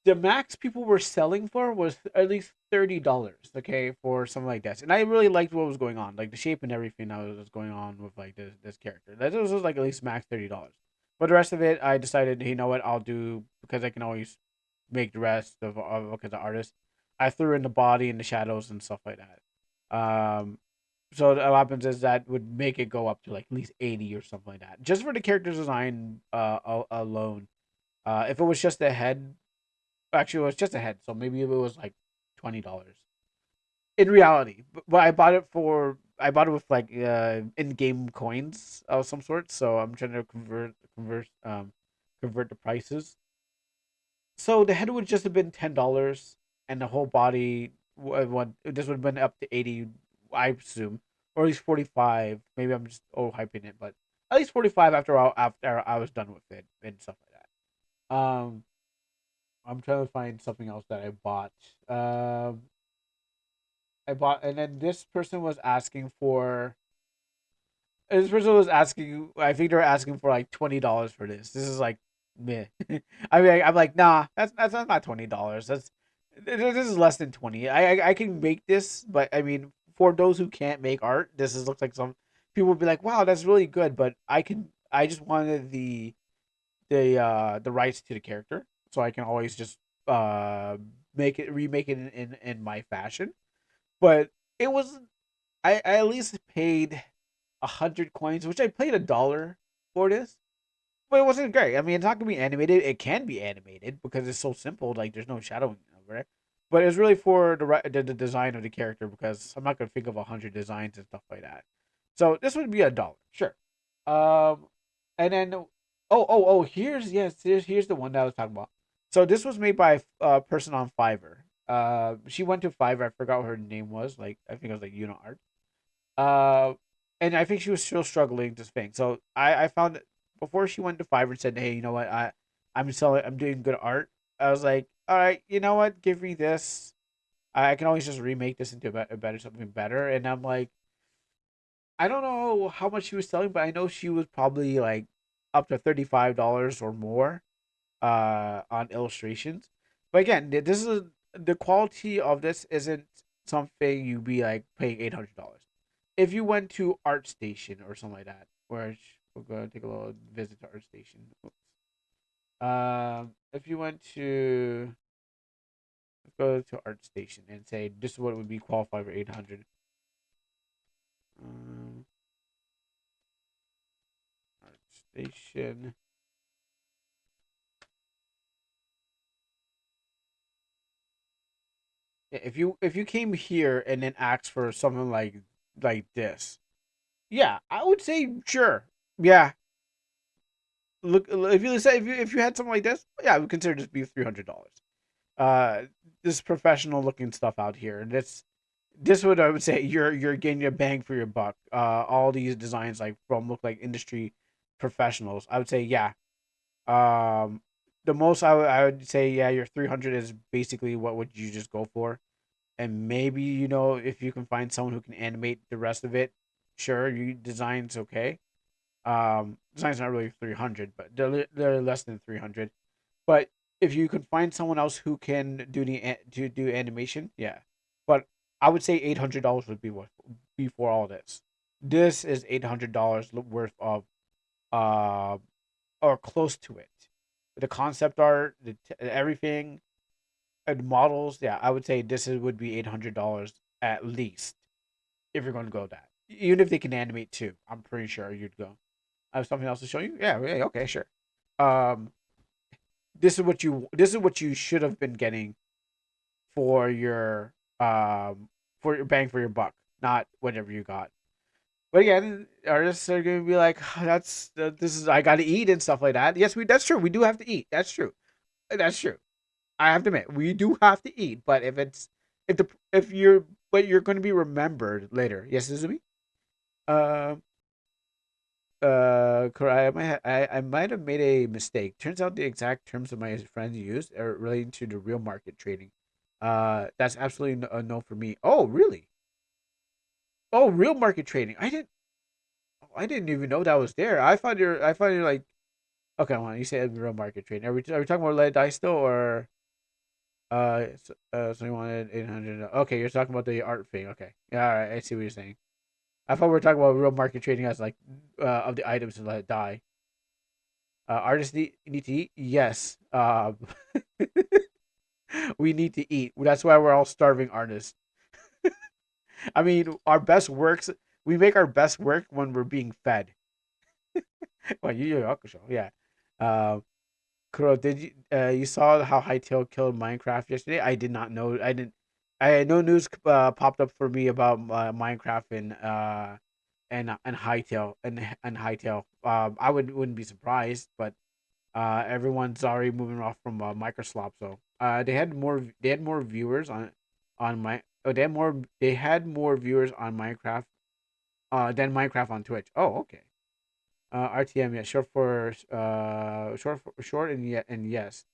The max people were selling for was at least $30. Okay, for something like this, and I really liked what was going on, like the shape and everything that was going on with like this character. That was like at least max $30. But the rest of it, I decided, you know what, I'll do because I can always make the rest of because the artist. I threw in the body and the shadows and stuff like that. So what happens is that would make it go up to like at least 80 or something like that, just for the character design alone. If it was just a head, actually it was just a head, so maybe if it was like $20 in reality. But I bought it with like in-game coins of some sort, so I'm trying to convert the prices. So the head would just have been $10, and the whole body this would have been up to 80, I assume, or at least 45. Maybe I'm just hyping it, but at least 45 after I was done with it and stuff like that. I'm trying to find something else that I bought. I bought, and then this person was asking for. This person was asking. I think they're asking for like $20 for this. This is like, meh. I mean, I'm like, nah, that's not $20. This is less than 20. I can make this, but I mean, for those who can't make art, this is looks like some people would be like, wow, that's really good. But I can. I just wanted the rights to the character, so I can always just make it remake it in my fashion. But it was I at least paid 100 coins, which I paid $1 for this, but it wasn't great. I mean, it's not gonna be animated. It can be animated because it's so simple. Like there's no shadowing over it. But it's really for the design of the character because I'm not gonna think of 100 designs and stuff like that. So this would be $1, sure. Um, and then here's yes, here's the one that I was talking about. So this was made by a person on Fiverr. She went to Fiverr. I forgot what her name was. Like I think it was like Art. Uh, and I think she was still struggling to think. So I found it before she went to Fiverr and said, "Hey, you know what? I'm doing good art." I was like, "All right, you know what? Give me this. I can always just remake this into a better something better." And I'm like, I don't know how much she was selling, but I know she was probably like up to $35 or more on illustrations. But again, this is the quality of this isn't something you'd be like paying $800. If you went to ArtStation or something like that, where we're gonna take a little visit to ArtStation. If you went to let's go to ArtStation and say this is what would be qualified for 800. Um, ArtStation. Yeah, if you came here and then asked for something like this, yeah, I would say sure. Yeah, look if you say if you had something like this, yeah, I would consider this be $300. Uh, this professional looking stuff out here, and this would I would say you're getting a bang for your buck. All these designs like from look like industry professionals. I would say yeah. Um, the most I would say yeah, your 300 is basically what would you just go for, and maybe if you can find someone who can animate the rest of it, sure, you design's okay. Design's not really 300, but they're less than 300. But if you can find someone else who can to do animation, yeah. But I would say $800 would be worth before all this. This is $800 worth of uh or close to it. The concept art, everything, and models. Yeah, I would say would be $800 at least if you're going to go that. Even if they can animate too, I'm pretty sure you'd go. I have something else to show you. Yeah, yeah, okay, sure. Um, this is what you should have been getting for your bang for your buck, not whatever you got. But again, artists are gonna be like, "Oh, this is I got to eat and stuff like that." Yes, that's true. We do have to eat. That's true. That's true. I have to admit, we do have to eat. But if you're but you're going to be remembered later. Yes, Izumi. Um, I might have made a mistake. Turns out the exact terms that my friends used are relating to the real market trading. That's absolutely a no for me. Oh, really? Oh, real market trading. I didn't even know that was there. I thought you're like, okay, well, you said real market trading. Are we talking about let dice still or so you wanted 800? Okay, you're talking about the art thing. Okay, yeah, all right, I see what you're saying. I thought we were talking about real market trading as like of the items to let it die. Artists need to eat. Yes. We need to eat. That's why we're all starving artists. I mean, our best works. we make our best work when we're being fed. Well, Yu Yu Hakusho, yeah. Uh, Kuro, did you saw how Hytale killed Minecraft yesterday? I did not know. I didn't. I had no news popped up for me about Minecraft and Hytale and Hytale. I wouldn't be surprised, but everyone's already moving off from Microsoft. So they had more viewers on my oh they had more viewers on Minecraft than Minecraft on Twitch. Oh, okay. RTM, yeah, short and yet and yes.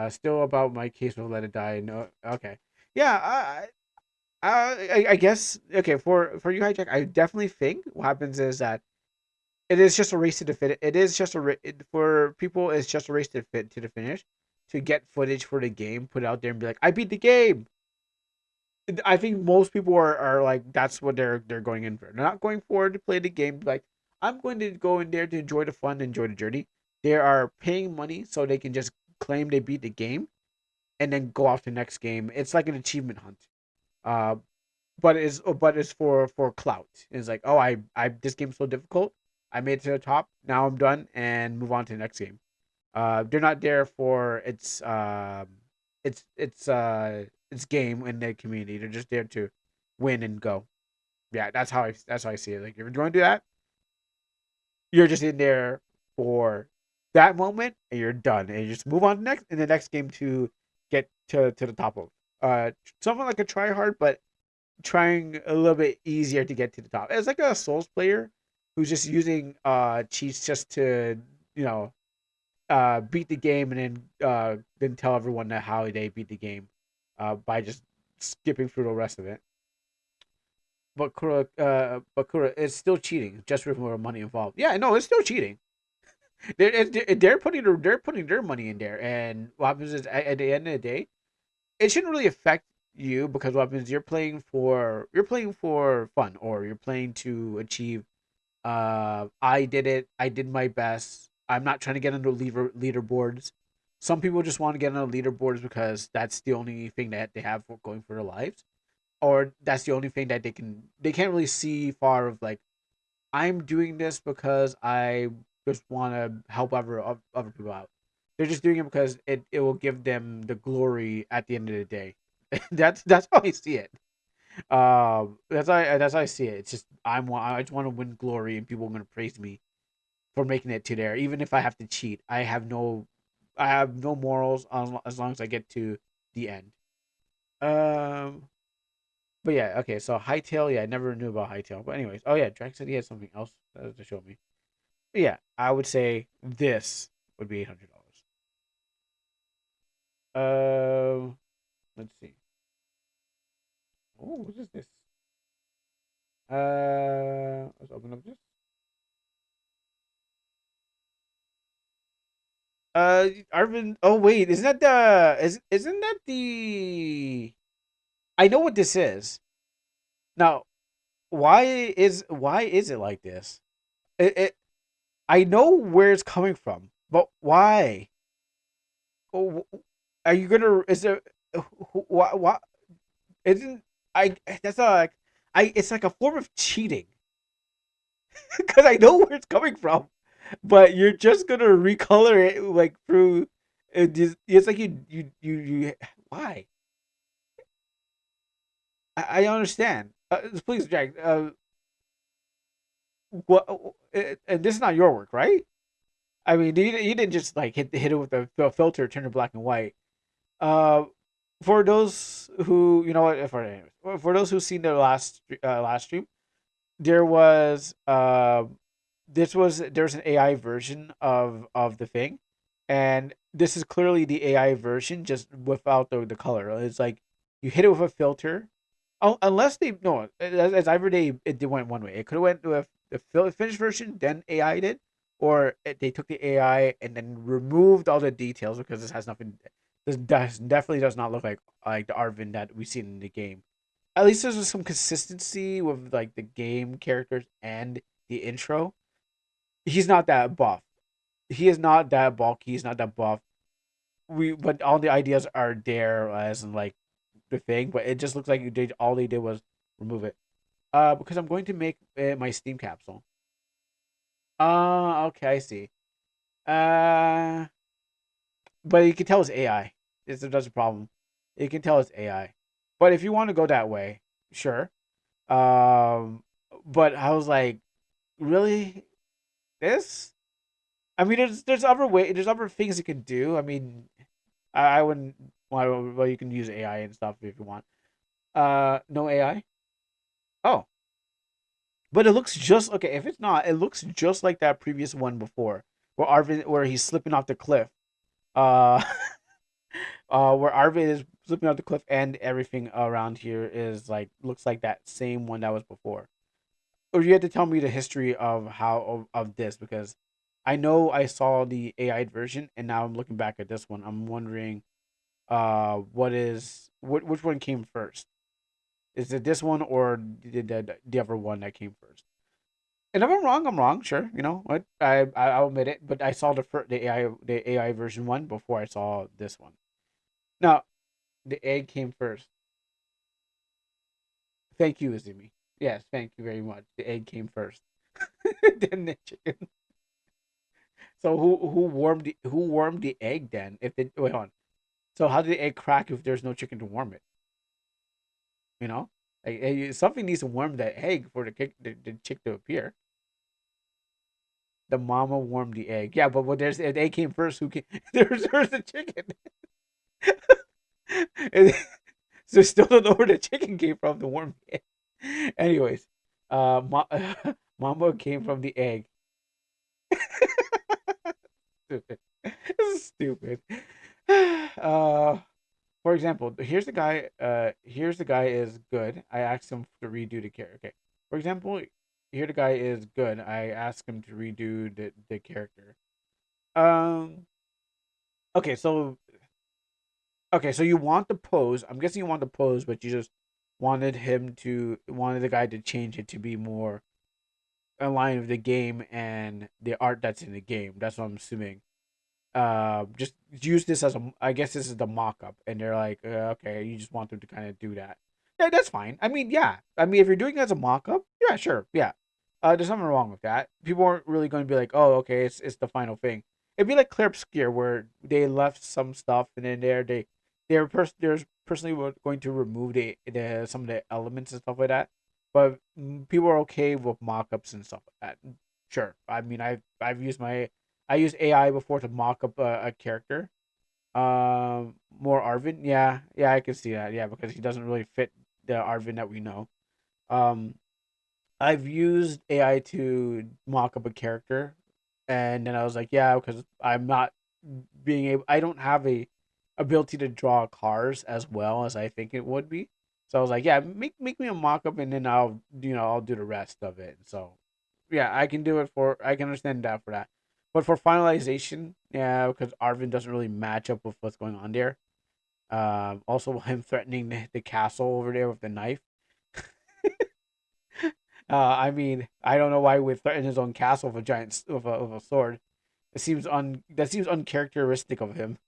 Still about my case with Let It Die. No, okay, yeah. I guess okay for you hijack. I definitely think what happens is that it is just a race to the fit. It is just for people. It's just a race to the finish to get footage for the game, put it out there, and be like, I beat the game. I think most people are like that's what they're going in for. They're not going for to play the game. Like I'm going to go in there to enjoy the fun, enjoy the journey. They are paying money so they can just claim they beat the game and then go off to the next game. It's like an achievement hunt. Uh, but it's for clout. It's like oh I this game's so difficult. I made it to the top. Now I'm done and move on to the next game. They're not there for its game in the community. They're just there to win and go. Yeah, that's how I see it. Like if you're going to do that, you're just in there for that moment and you're done, and you just move on to next in the next game to get to the top of. Something like a try hard, but trying a little bit easier to get to the top. It's like a Souls player who's just using cheats just to you know beat the game and then tell everyone that how they beat the game by just skipping through the rest of it. But Kura is still cheating, just with more money involved. Yeah, no, it's still cheating. They're putting their money in there, and what happens is at the end of the day, it shouldn't really affect you because what happens you're playing for fun or you're playing to achieve I did it. I did my best. I'm not trying to get into leaderboards. Some people just want to get on the leaderboards because that's the only thing that they have for going for their lives, or that's the only thing that they can't really see far of like I'm doing this because I just want to help other people out. They're just doing it because it will give them the glory at the end of the day. That's how I see it. That's how I see it. It's just I just want to win glory and people are gonna praise me for making it to there, even if I have to cheat. I have no morals as long as I get to the end. Um, but yeah, okay. So Hightail, yeah, I never knew about Hightail. But anyways, oh yeah, Drax said he had something else to show me. But yeah, I would say this would be $800. Let's see. Oh, what is this? Let's open up this. Arvin. Oh wait, isn't that the? I know what this is. Now, why is it like this? It I know where it's coming from, but why? Oh, are you gonna? Is there? What? Isn't I? That's not like I. It's like a form of cheating because I know where it's coming from, but you're just gonna recolor it like through. It's like you. Why? I understand. Please, Jack. What? And this is not your work, right? I mean, you didn't just like hit it with the filter, turn it black and white. Uh, for those who you know what, for those who seen the last stream, there was there's an AI version of the thing, and this is clearly the AI version just without the color. It's like you hit it with a filter. Oh, unless they no, as either it went one way. It could have went with the finished version, then AI did, or they took the AI and then removed all the details because this has nothing. This definitely does not look like the Arvin that we've seen in the game. At least there's some consistency with like the game characters and the intro. He's not that buff. He is not that bulky. He's not that buff. But all the ideas are there as in like the thing, but it just looks like all they did was remove it. Because I'm going to make my Steam capsule. Okay, I see. Uh, but you can tell it's AI. That's a problem. You can tell it's AI. But if you want to go that way, sure. Um, but I was like, really, this? I mean, there's other things you can do. I mean, I wouldn't. Well, you can use AI and stuff if you want. No AI. Oh, but it looks just okay. If it's not, it looks just like that previous one before, where he's slipping off the cliff. Uh, where Arvid is slipping off the cliff, and everything around here is like looks like that same one that was before. Or you have to tell me the history of of this because I know I saw the AI version, and now I'm looking back at this one. I'm wondering, which one came first? Is it this one or the other one that came first? And if I'm wrong, I'm wrong. Sure, you know what? I'll admit it. But I saw the AI version one before I saw this one. Now the egg came first. Thank you, Izumi. Yes, thank you very much. The egg came first, then the chicken. So who warmed the egg then? If it wait on. So how did the egg crack if there's no chicken to warm it? You know, like, something needs to warm that egg for the chick to appear. The mama warmed the egg. Yeah, but there's the egg came first. Who came? There's the chicken. And so still don't know where the chicken came from to warm the egg. Anyways, mama came from the egg. Stupid. This is stupid. For example, here's the guy is good. I asked him to redo the character. Okay. For example, here the guy is good. I asked him to redo the character. Um. Okay. So you want the pose? I'm guessing you want the pose, but you just wanted the guy to change it to be more aligned with the game and the art that's in the game. That's what I'm assuming. Just use this as a. I guess this is the mock-up, and they're like, okay, you just want them to kind of do that. Yeah, that's fine. I mean, yeah. I mean, if you're doing it as a mock-up, yeah, sure, yeah. There's nothing wrong with that. People aren't really going to be like, oh, okay, it's the final thing. It'd be like Clear Obscure, where they left some stuff, and then there's personally going to remove the some of the elements and stuff like that. But people are okay with mock-ups and stuff like that. Sure. I mean, I used AI before to mock up a character. More Arvin. Yeah, yeah, I can see that. Yeah, because he doesn't really fit the Arvin that we know. Um, I've used AI to mock up a character, and then I was like, yeah, because I'm not being able. I don't have a ability to draw cars as well as I think it would be. So I was like, yeah, make me a mock up, and then I'll do the rest of it. So yeah, I can do it for. I can understand that for that. But for finalization, yeah, because Arvin doesn't really match up with what's going on there. Also him threatening the castle over there with the knife. I mean, I don't know why he would threaten his own castle with a with a sword. That seems uncharacteristic of him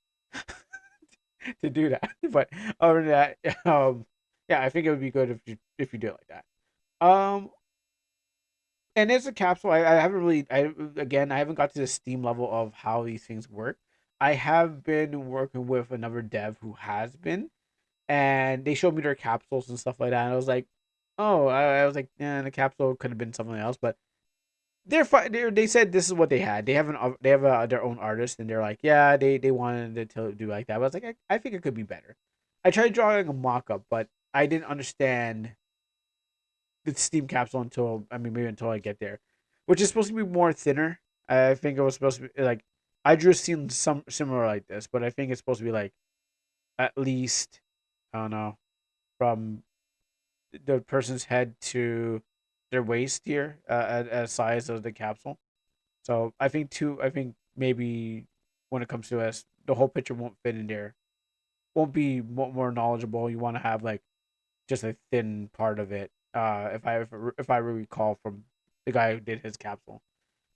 to do that. But other than that, yeah, I think it would be good if you do it like that. And it's a capsule. I haven't really. I haven't got to the Steam level of how these things work. I have been working with another dev who has been, and they showed me their capsules and stuff like that. And I was like, oh, I was like, the capsule could have been something else, but they're fine. They said this is what they had. They have their own artist, and they're like, yeah, they wanted it to do like that. But I was like, I think it could be better. I tried drawing a mock up, but I didn't understand the Steam capsule until I mean maybe until I get there, which is supposed to be more thinner. I think it was supposed to be like I drew a scene some similar like this, but I think it's supposed to be like at least I don't know from the person's head to their waist here at size of the capsule. So I think two. I think maybe when it comes to us, the whole picture won't fit in there. Won't be more knowledgeable. You want to have like just a thin part of it. If I recall from the guy who did his capsule,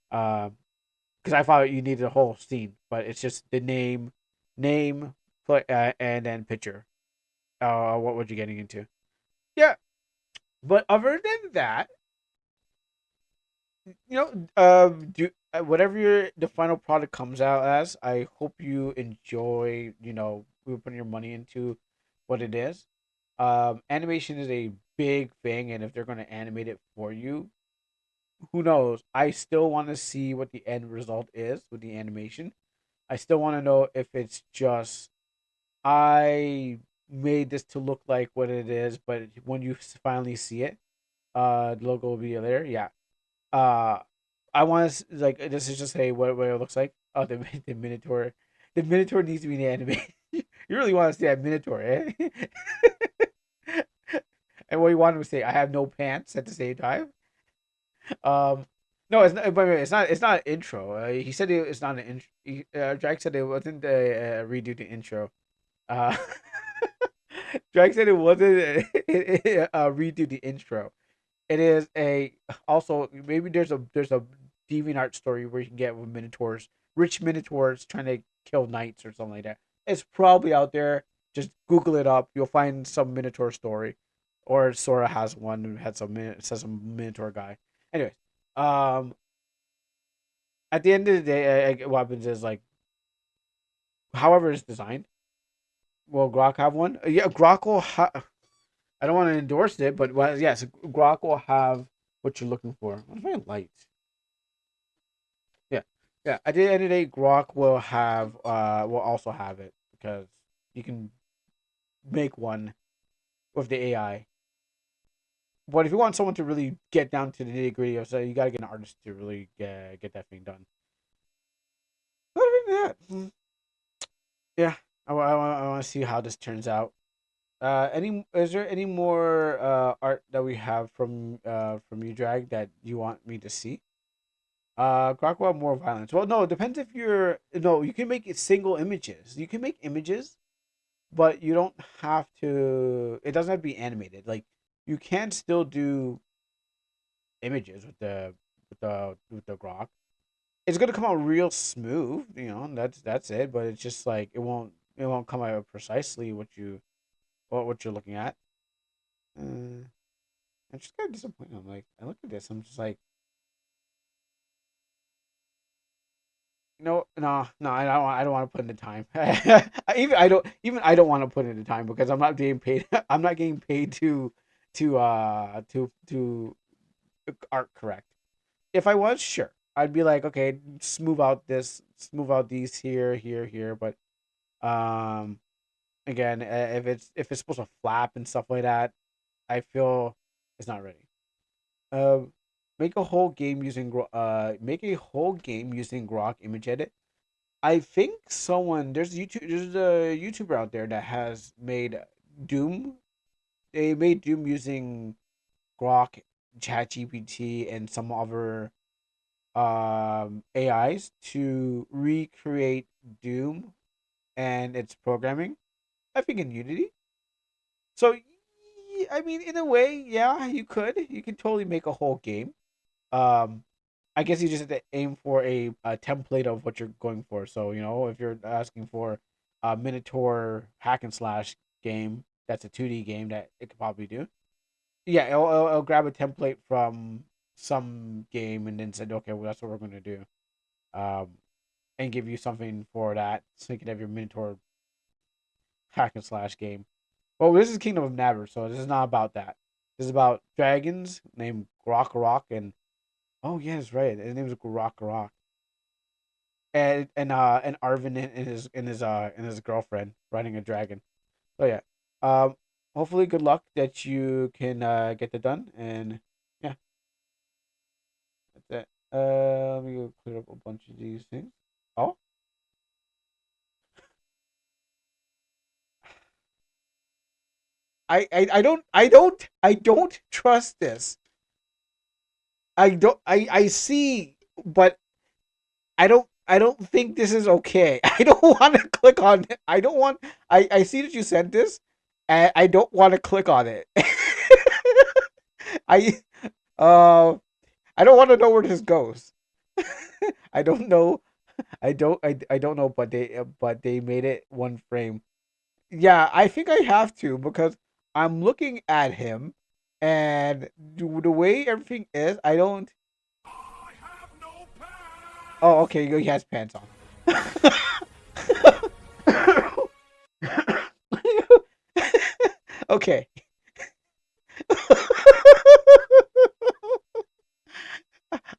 because I thought you needed a whole scene, but it's just the name, and then picture. What were you getting into? Yeah, But other than that, do whatever the final product comes out as. I hope you enjoy. We putting your money into what it is. Animation is a big thing, and if they're going to animate it for you, who knows? I still want to see what the end result is with the animation. I still want to know if it's just I made this to look like what it is, but when you finally see it, the logo will be there. Yeah. Uh, I want to like this is just say what it looks like. Oh, the Minotaur, the Minotaur needs to be in the anime. You really want to see that Minotaur, eh? And what you want him to say? I have no pants at the same time. Um, no, it's not. By the way, it's not. It's not an intro. He said it's not an intro. Drake said it wasn't a redo the intro. Uh, Drake said it wasn't a redo the intro. It is a also maybe there's a DeviantArt story where you can get with minotaurs, rich minotaurs trying to kill knights or something like that. It's probably out there. Just Google it up. You'll find some minotaur story, or Sora has one who had says some minotaur guy. Anyways, um, at the end of the day, what happens is like, however it's designed, will Grok have one? Yeah, Grok will have. I don't want to endorse it, but well, yes, Grok will have what you're looking for. It's very light. Yeah, yeah. At the end of the day, Grok will also have it because you can make one with the AI. But if you want someone to really get down to the nitty gritty of so you gotta get an artist to really get that thing done. Other than that, yeah, I want to see how this turns out. Any is there any more art that we have from you, Drag, that you want me to see? Crocodile more violence. Well, no, it depends if you're no. You can make it single images. You can make images, but you don't have to. It doesn't have to be animated. Like you can still do images with the grok. It's gonna come out real smooth. That's it. But it's just like it won't come out precisely what you're looking at. Uh, I'm just kind of disappointed. I'm like, I look at this. I'm just like, no, no, no. I don't. I don't want to put in the time. I don't want to put in the time because I'm not getting paid. I'm not getting paid to art correct. If I was, sure, I'd be like, okay, smooth out this, smooth out these here, here, here. But um, again, if it's supposed to flap and stuff like that, I feel it's not ready. Um, make a whole game using make a whole game using Grok image edit. I think there's a YouTuber out there that has made Doom. They made Doom using Grok, ChatGPT, and some other AIs to recreate Doom and its programming. I think in Unity. So I mean, in a way, yeah, you could totally make a whole game. Um, I guess you just have to aim for a template of what you're going for. So if you're asking for a Minotaur hack and slash game, that's a 2D game that it could probably do. Yeah, it'll grab a template from some game and then said, okay, well that's what we're gonna do. Um, and give you something for that, so you can have your Minotaur hack and slash game. Well, this is Kingdom of Navarre, so this is not about that. This is about dragons named Grok Rock and oh yeah, that's right. His name is Grok Rock. And Arvin and his girlfriend riding a dragon. So yeah. Um hopefully good luck that you can get that done and yeah, that's it. Let me go clear up a bunch of these things. Oh, I don't trust this. I see, but I don't think this is okay. I don't want to click on it. I don't want I see that you sent this and I don't want to click on it. I uh I don't want to know where this goes. I don't know. I don't know but they made it one frame. Yeah, I think I have to because I'm looking at him And the way everything is, I don't. Oh, okay, he has pants on. Okay.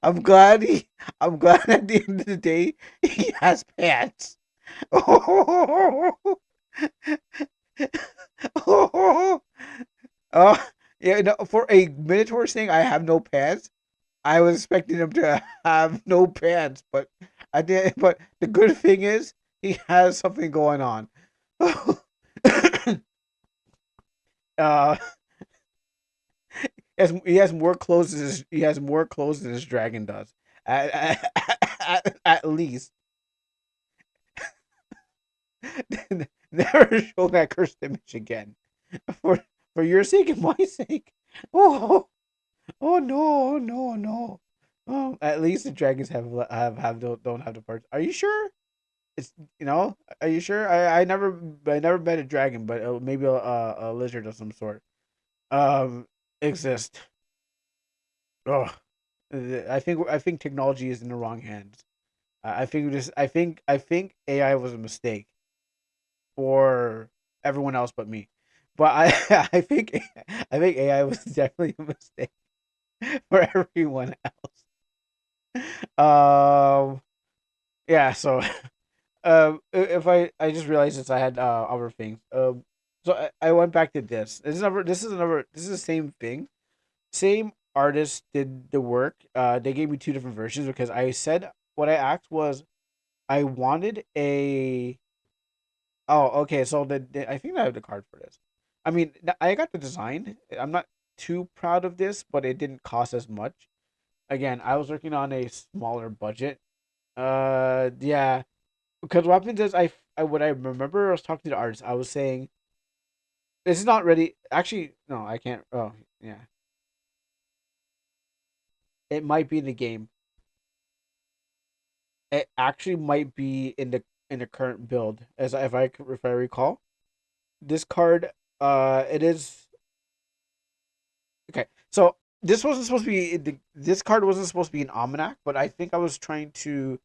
I'm glad he. I'm glad at the end of the day he has pants. Oh, oh, yeah. No, for a Minotaur saying I have no pants, I was expecting him to have no pants, but I did. But the good thing is he has something going on. uh, he has more clothes than his dragon does. At least. Never show that cursed image again. For for your sake and my sake. Oh, oh no, no, no. At least the dragons have don't have the parts. Are you sure? It's Are you sure? I never met a dragon, but maybe a lizard of some sort. Um, exist. Oh, I think technology is in the wrong hands. I think AI was a mistake for everyone else but me. But I think AI was definitely a mistake for everyone else. Yeah. So if I just realized this, I had other things. So I went back to this. This is the same thing. Same artist did the work. They gave me two different versions because I said what I asked was I wanted a. Oh, okay. So I think I have the card for this. I mean, I got the design. I'm not too proud of this, but it didn't cost as much. Again, I was working on a smaller budget. Yeah, because what happens is what I remember I was talking to the artist. I was saying this is not ready. Actually, no, I can't. Oh, yeah, it might be in the game. It actually might be in the current build, as if I recall. This card, it is okay. So this wasn't supposed to be this card wasn't supposed to be an almanac, but I think I was trying to.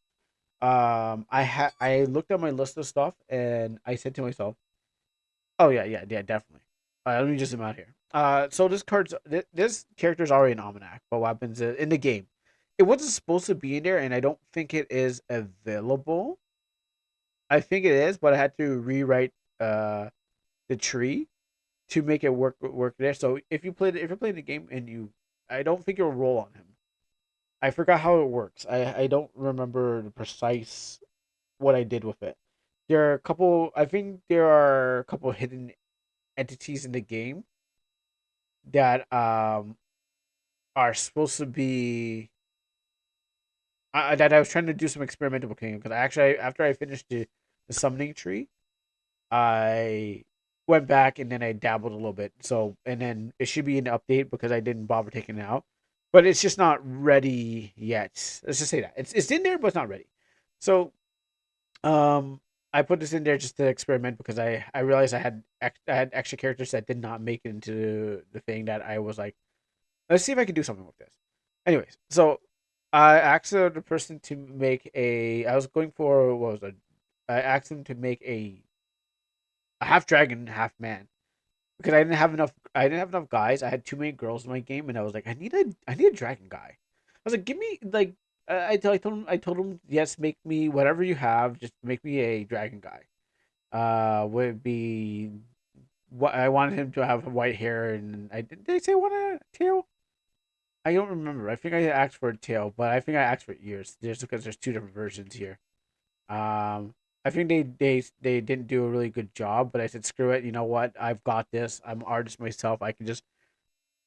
I looked at my list of stuff and I said to myself, "Oh yeah, yeah, yeah, definitely." Let me just zoom out here. So this character is already an almanac, but what happens in the game? It wasn't supposed to be in there, and I don't think it is available. I think it is, but I had to rewrite uh the tree to make it work there. So if you're playing the game and I don't think it'll roll on him. I forgot how it works. I don't remember the precise what I did with it. There are a couple. I think there are a couple hidden entities in the game that are supposed to be. That I was trying to do some experimental cooking because after I finished the summoning tree, I went back and then I dabbled a little bit. So and then it should be an update because I didn't bother taking it out, but it's just not ready yet. Let's just say that it's in there, but it's not ready. So I put this in there just to experiment because I realized I had extra characters that did not make it into the thing that I was like, let's see if I can do something with this. Anyways, so I asked the person to make a. I was going for what was it? I asked him to make a half dragon, half man because I didn't have enough. I didn't have enough guys. I had too many girls in my game, and I was like, I need a dragon guy. I was like, give me like. I told him yes, make me whatever you have, just make me a dragon guy. Would be what I wanted him to have white hair, and did they say I want a tail? I don't remember. I think I asked for a tail, but I think I asked for ears just because there's two different versions here. I think they didn't do a really good job, but I said screw it. You know what? I've got this. I'm an artist myself. I can just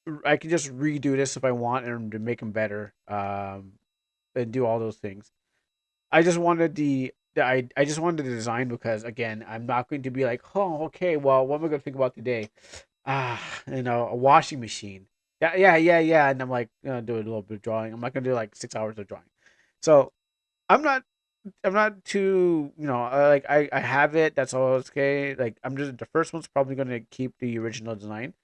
redo this if I want and to make them better. And do all those things. I just wanted I just wanted the design because again, I'm not going to be like, oh, okay, well, what am I going to think about today? A washing machine. Yeah, yeah, yeah, yeah. And I'm like, gonna do a little bit of drawing. I'm not gonna do like 6 hours of drawing. So I'm not I'm not too, like I have it. That's all okay. Like I'm just the first one's probably gonna keep the original design.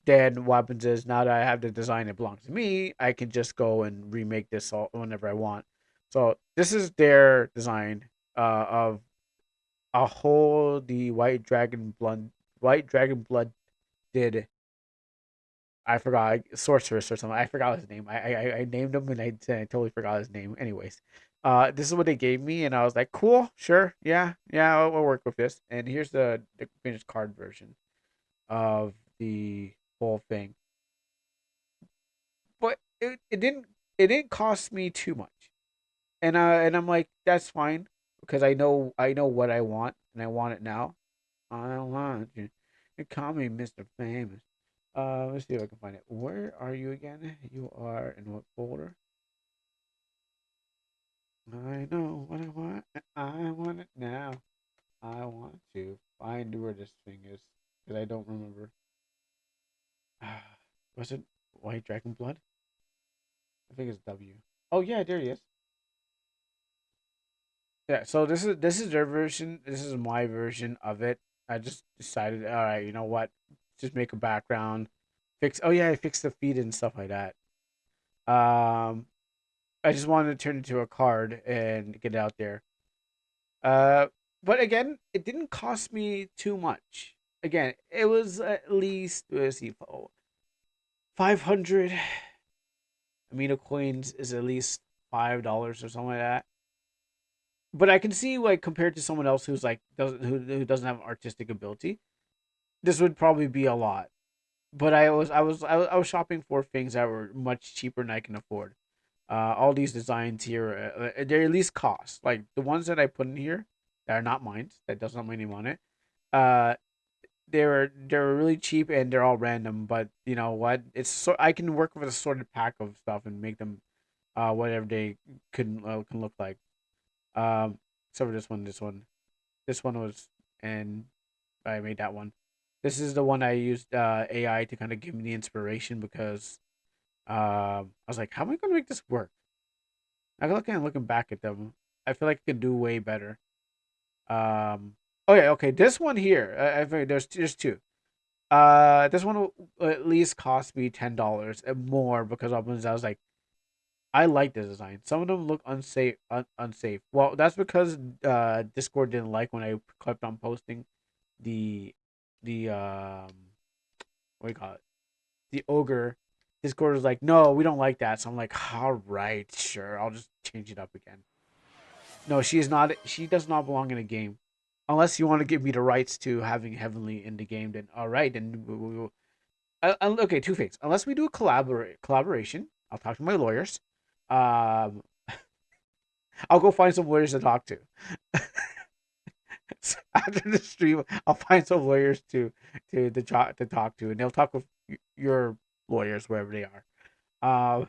then what happens is now that I have the design that belongs to me, I can just go and remake this all whenever I want. So this is their design of a whole the White Dragon Blood did. I forgot sorceress or something. I forgot his name. I named him and I totally forgot his name. Anyways, this is what they gave me, and I was like, cool, sure, yeah, yeah, I'll work with this. And here's the finished card version of the whole thing. But it didn't cost me too much, and I'm like, that's fine because I know what I want and I want it now. I want you. You call me Mr. Famous. Let's see if I can find it. Where are you again? You are in what folder? I know what I want. I want it now. I want to find where this thing is because I don't remember. Was it White Dragon Blood? I think it's W. Oh yeah, there he is. Yeah. So this is their version. This is my version of it. I just decided, all right, you know what? Just make a background. Fix. Oh yeah, I fixed the feed and stuff like that. Um, I just wanted to turn it into a card and get it out there. Uh, but again, it didn't cost me too much. Again, it was at least let's see, 500 Amino coins is at least $5 or something like that. But I can see like compared to someone else who's like who doesn't have artistic ability, this would probably be a lot. But I was shopping for things that were much cheaper than I can afford. All these designs here, they're at least cost. Like the ones that I put in here that are not mine, that does not have my name on it. Uh, they're really cheap and they're all random. But you know what? It's so I can work with a sorted pack of stuff and make them whatever they can look like. Um, except for this one was, and I made that one. This is the one I used AI to kind of give me the inspiration because I was like, how am I gonna make this work? I look and looking back at them, I feel like I can do way better. Oh yeah, okay. This one here, I think there's two. This one will at least cost me $10 and more because I was like, I like the design. Some of them look unsafe. Well, that's because Discord didn't like when I kept on posting the the what do you call it? The ogre. Discord was like, no, we don't like that. So I'm like, all right, sure, I'll just change it up again. No, she is not. She does not belong in a game, unless you want to give me the rights to having Heavenly in the game. Then all right, then we will. Okay, two things. Unless we do a collaboration, I'll talk to my lawyers. Um, I'll go find some lawyers to talk to. So after the stream, I'll find some lawyers to talk to, and they'll talk with your lawyers wherever they are.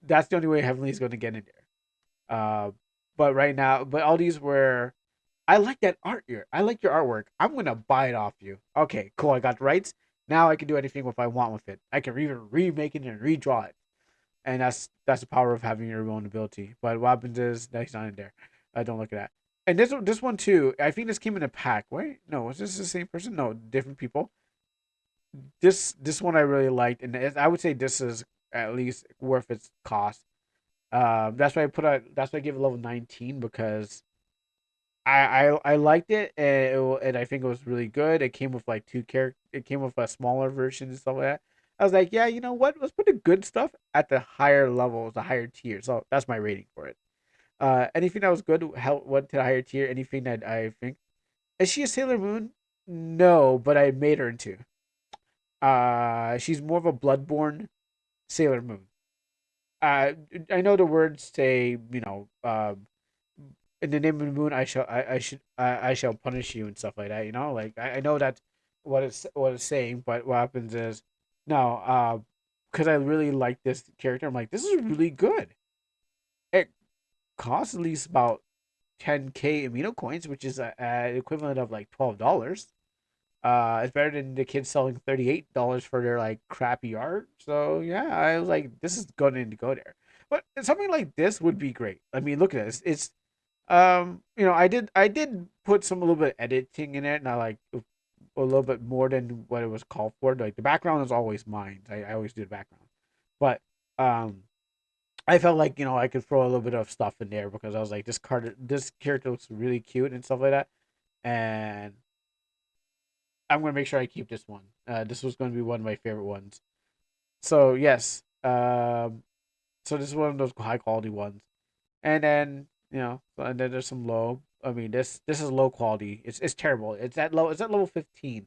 That's the only way Heavenly is going to get in there. But right now, but all these were. I like that art here. I like your artwork. I'm gonna buy it off you. Okay, cool. I got the rights. Now I can do anything if I want with it. I can even remake it and redraw it, and that's the power of having your own ability. But what happens is that's not in there. I don't look at that. And this one too. I think this came in a pack. Wait, no, was this the same person? No, different people. This one I really liked, and I would say this is at least worth its cost. That's why I put out. That's why I gave it level 19 because I liked it and and I think it was really good. It came with like two character. It came with a smaller version and stuff like that. I was like, yeah, you know what? Let's put the good stuff at the higher levels, the higher tier. So that's my rating for it. Anything that was good went to the higher tier. Anything that I think is she a Sailor Moon? No, but I made her into. She's more of a Bloodborne Sailor Moon. Uh, I know the words say, in the name of the moon, I shall punish you and stuff like that. Like I know that's what it's saying, but what happens is, no, because I really like this character, I'm like, this is really good. It costs at least about 10k amino coins, which is a equivalent of like $12. It's better than the kids selling $38 for their like crappy art. So yeah, I was like, this is going to go there. But something like this would be great. I mean, look at this. I did put some a little bit of editing in it, and I like a little bit more than what it was called for. Like the background is always mine. I always do the background, but um, I felt like I could throw a little bit of stuff in there because I was like this character looks really cute and stuff like that, and I'm gonna make sure I keep this one. This was going to be one of my favorite ones. So yes, so this is one of those high quality ones, and then and then there's some low. I mean, this is low quality. It's terrible. It's at low. It's at level 15.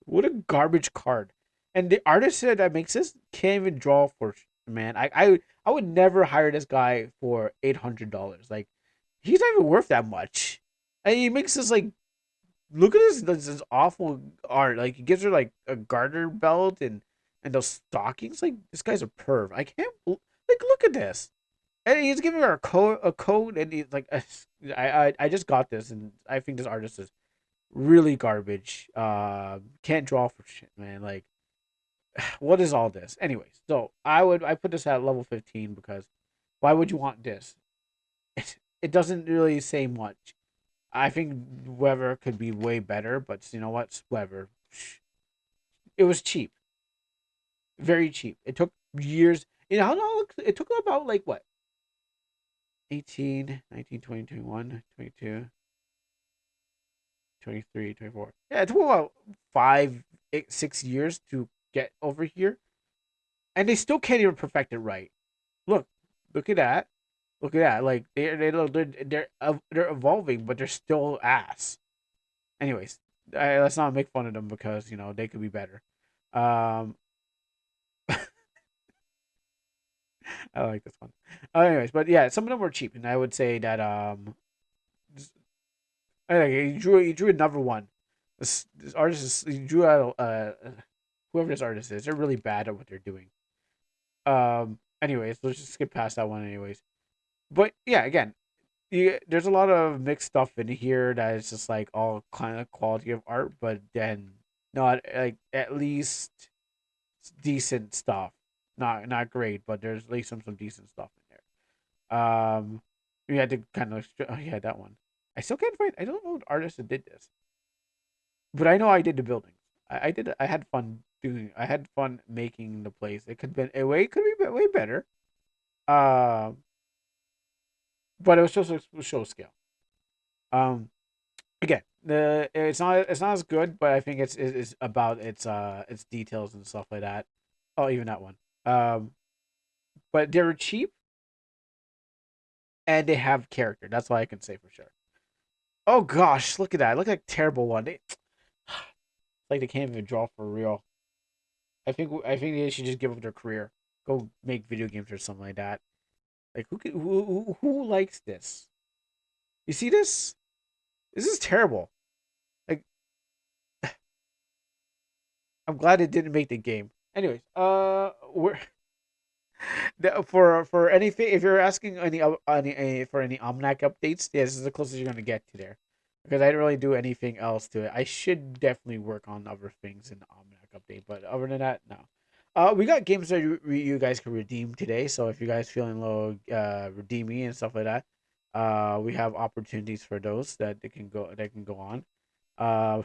What a garbage card. And the artist that makes this can't even draw for man. I would never hire this guy for $800. Like he's not even worth that much. And he makes this like look at this awful art. Like he gives her like a garter belt and those stockings. Like this guy's a perv. I can't like look at this. And he's giving her a coat, and he's like, I just got this, and I think this artist is really garbage. Can't draw for shit, man. Like, what is all this? Anyways, so I put this at level 15 because why would you want this? It doesn't really say much. I think Weather could be way better, but you know what? Weather. It was cheap, very cheap. It took years. You know how long it took about like what 18, 19, 20, 21, 22, 23, 24. Yeah, it took about 6 years to get over here. And they still can't even perfect it right. Look, look at that. Look at that. Like they're evolving, but they're still ass. Anyways, let's not make fun of them because they could be better. Um, I like this one. Anyways, but yeah, some of them were cheap, and I would say that he drew another one. This artist he drew out whoever this artist is. They're really bad at what they're doing. Anyways, let's just skip past that one. Anyways, but yeah, again, there's a lot of mixed stuff in here that is just like all kind of quality of art, but then not like at least decent stuff. Not great, but there's at least some decent stuff in there. We had to kind of oh yeah that one. I still can't find. I don't know what artist that did this, but I know I did the buildings. I did. I had fun doing. I had fun making the place. It could been a way. Could be way better. Um, but it was just a show scale. Um, again, the it's not as good, but I think it's about its details and stuff like that. Oh, even that one. Um, but they were cheap and they have character. That's all I can say for sure. Oh gosh, look at that! Look like a terrible one. Like they can't even draw for real. I think they should just give up their career, go make video games or something like that. Like who likes this? You see this? This is terrible. Like I'm glad it didn't make the game. Anyways, we're for anything. If you're asking for any Omnac updates, yeah, this is the closest you're gonna get to there, because I didn't really do anything else to it. I should definitely work on other things in the Omnac update, but other than that, no. We got games that you guys can redeem today. So if you guys feeling low, redeeming and stuff like that, we have opportunities for those that can go on. Uh,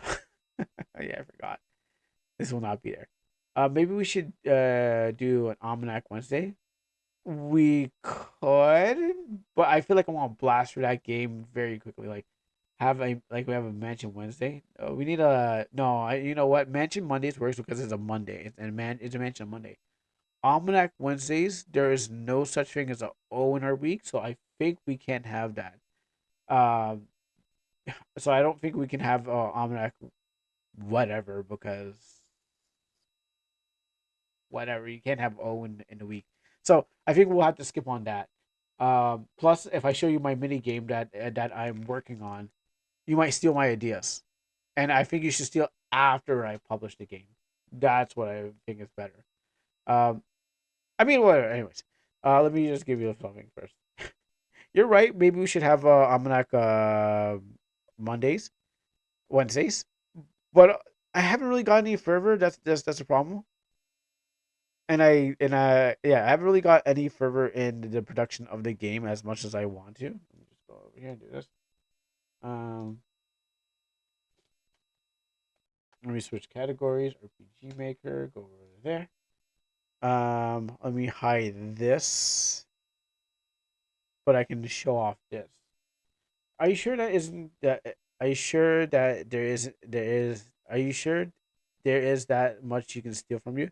yeah, I forgot. This will not be there. Maybe we should do an Almanac Wednesday. We could, but I feel like I want to blast through that game very quickly. Like we have a Mansion Wednesday. We need a no. You know what? Mansion Mondays works because it's a Monday. It's a Mansion Monday. Almanac Wednesdays. There is no such thing as a O in our week, so I think we can't have that. Um, so I don't think we can have Almanac whatever because whatever you can't have O in the week. So I think we'll have to skip on that. Plus, if I show you my mini game that I'm working on, you might steal my ideas, and I think you should steal after I publish the game. That's what I think is better. Um, I mean, whatever. Anyways, let me just give you something first. You're right. Maybe we should have Almanac Mondays, Wednesdays, but I haven't really got any further. That's a problem. And yeah, I haven't really got any further in the production of the game as much as I want to. Let me just go over here and do this. Um, Let me switch categories. RPG Maker. Go over there. Let me hide this, but I can show off this. Are you sure that isn't that? Are you sure that there isn't? There is. Are you sure there is that much you can steal from you?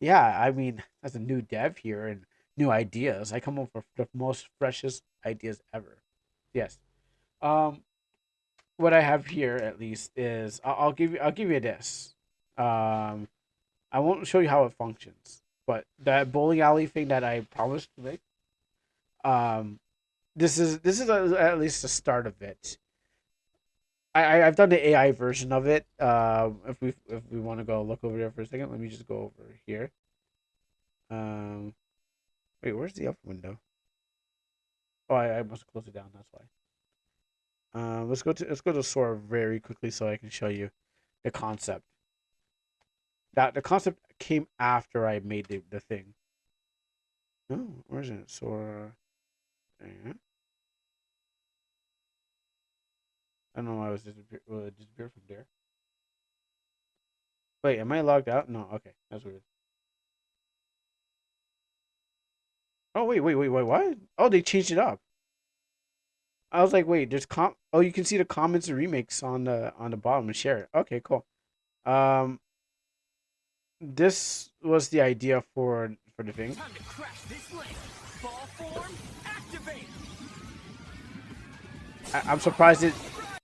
Yeah, I mean, as a new dev here and new ideas, I come up with the most freshest ideas ever. Yes. Um, what I have here at least is I'll give you this. Um, I won't show you how it functions, but that bowling alley thing that I promised to make. Um, this is at least the start of it. I've done the AI version of it. If we want to go look over there for a second, let me just go over here. Um, wait, where's the up window? Oh, I must close it down. That's why. Let's go to Sora very quickly so I can show you the concept. That the concept came after I made the thing. Oh, where's it? Sora. Yeah. I don't know why I was disappear from there. Wait, am I logged out? No. Okay, that's weird. Oh wait. What? Oh, they changed it up. I was like, wait, there's com. Oh, you can see the comments and remakes on the bottom and share it. Okay, cool. Um, this was the idea for the thing. Time to crash this lane. Ball form, activate. I'm surprised it.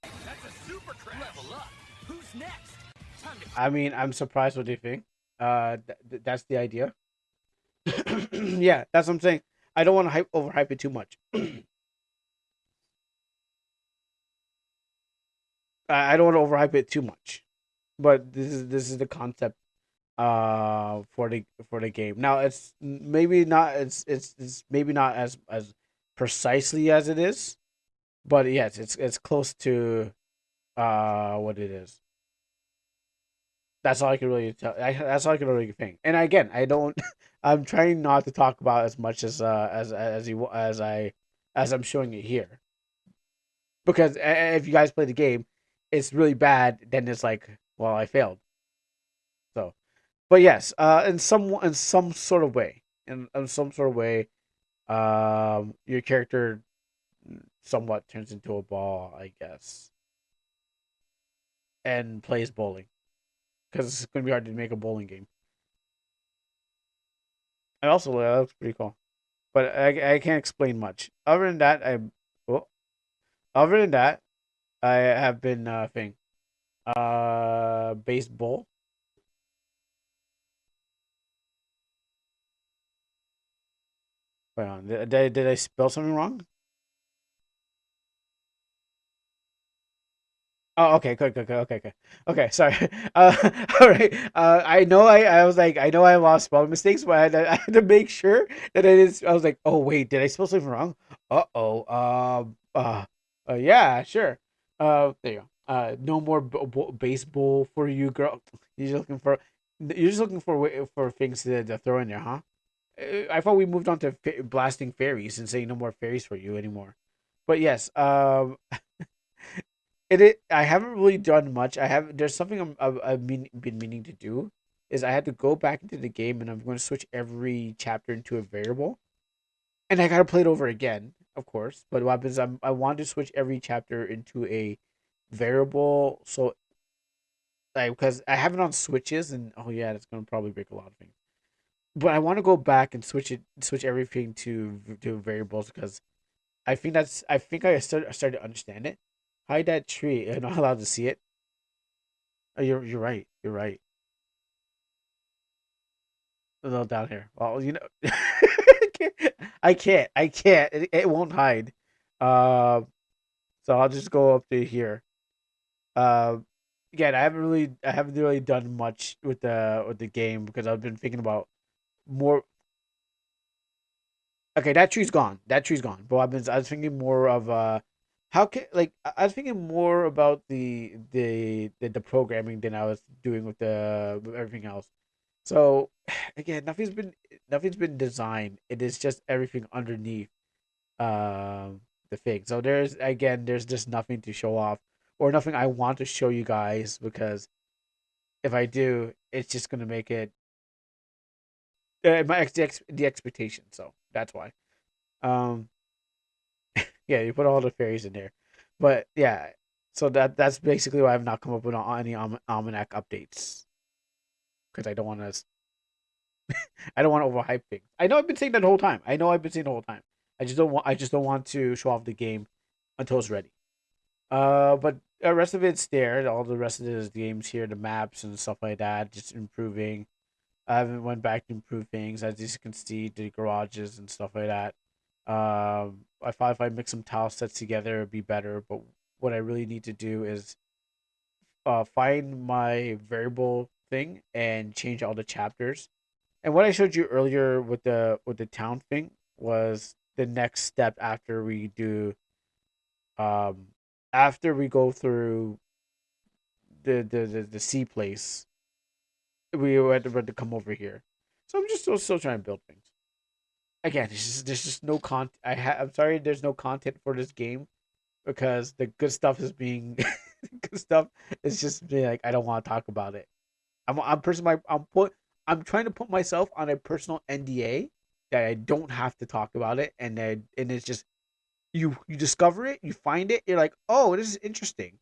That's a super crash. Level up. Who's next? Time to I mean, I'm surprised what they think. That's the idea. Yeah, that's what I'm saying. I don't want to overhype it too much. I don't want to overhype it too much. But this is the concept for the game. Now it's maybe not it's maybe not as precisely as it is, but yes, it's close to what it is. That's all I can really tell. That's all I can really think. And again, I don't. I'm trying not to talk about as much as I'm showing it here because if you guys play the game, it's really bad. Then it's like, well, I failed. So, but yes, in some sort of way, in some sort of way, your character somewhat turns into a ball, I guess, and plays bowling because it's gonna be hard to make a bowling game. And also, that looks pretty cool. But I can't explain much. Other than that, well, other than that, I have been thing baseball. Wait on, did I spell something wrong? Oh, okay, good, okay. Okay, sorry. All right. I was like, I know I lost spelling mistakes, but I had to make sure that I didn't. I was like, oh wait, did I spell something wrong? Uh-oh. Yeah, sure. There you go. No more baseball for you, girl. You're just looking for, you're just looking for for things to throw in there, huh? I thought we moved on to blasting fairies and saying no more fairies for you anymore. But yes, I haven't really done much. I have There's something been meaning to do is I had to go back into the game and I'm going to switch every chapter into a variable, and I gotta play it over again, of course. But what happens? I want to switch every chapter into a variable, so like because I have it on switches, and oh yeah, that's gonna probably break a lot of things. But I want to go back and switch everything to variables because I think I started to understand it. Hide that tree. You're not allowed to see it. Oh, you're right. You're right. A little down here. Well, you know, I can't. It won't hide. Uh, so I'll just go up to here. Uh, Again, I haven't really done much with the game because I've been thinking about more. Okay, that tree's gone. That tree's gone. But I was thinking more of how can like I was thinking more about the programming than I was doing with everything else. So again, nothing's been designed. It is just everything underneath the thing. So there's just nothing to show off or nothing I want to show you guys because if I do, it's just gonna make it the expectation. So that's why. Um, yeah, you put all the fairies in there, but yeah. So that's basically why I've not come up with any almanac updates because I don't want to overhype things. I know I've been saying that the whole time. I know I've been saying the whole time. I just don't want to show off the game until it's ready. But the rest of it's there. All the rest of it is games here, the maps and stuff like that, just improving. I haven't went back to improve things, as you can see, the garages and stuff like that. I thought if I mix some tile sets together, it'd be better. But what I really need to do is find my variable thing and change all the chapters. And what I showed you earlier with the town thing was the next step um after we go through the sea place. We had to come over here. So I'm just still trying to build things. Again, there's just no content. I'm sorry, there's no content for this game because the good stuff is being good stuff is just being like I don't want to talk about it. I'm trying to put myself on a personal NDA that I don't have to talk about it, and it's just you discover it, you find it, you're like, oh, this is interesting.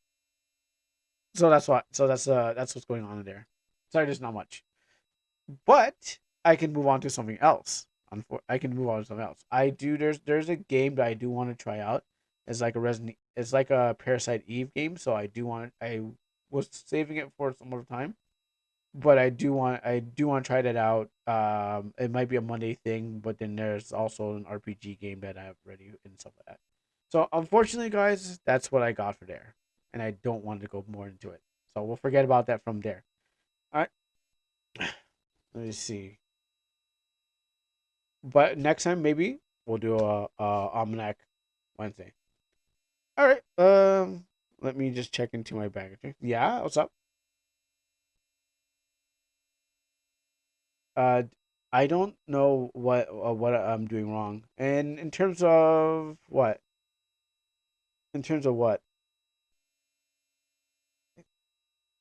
So that's what. So that's what's going on in there. Sorry, there's not much, but I can move on to something else. I can move on to something else. I do. There's a game that I do want to try out. It's like a Resident. It's like a Parasite Eve game. So I do want. I was saving it for some other time, but I do want to try that out. It might be a Monday thing, but then there's also an RPG game that I have ready and stuff like that. So unfortunately, guys, that's what I got for there, and I don't want to go more into it. So we'll forget about that from there. All right. Let me see. But next time maybe we'll do a almanac Wednesday. All right. Let me just check into my bag. Okay? Yeah. What's up? Uh, I don't know what I'm doing wrong. And in terms of what? In terms of what?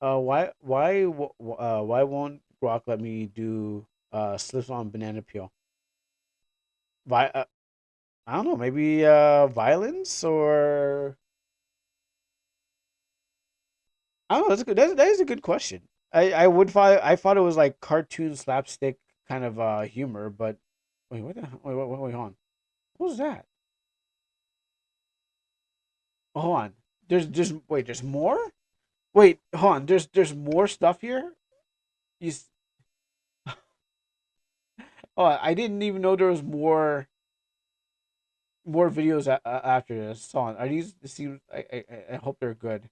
Why won't Rock let me do slips on banana peel? Vi- uh, I don't know. Maybe violence or I don't know. That's a good. That is a good question. I thought it was like cartoon slapstick kind of humor, but wait, what the wait, hold on. What was that? Oh, hold on. There's more. Wait, hold on. There's more stuff here. You s- oh, I didn't even know there was more videos after this. Hold on. Are these? See, I hope they're good.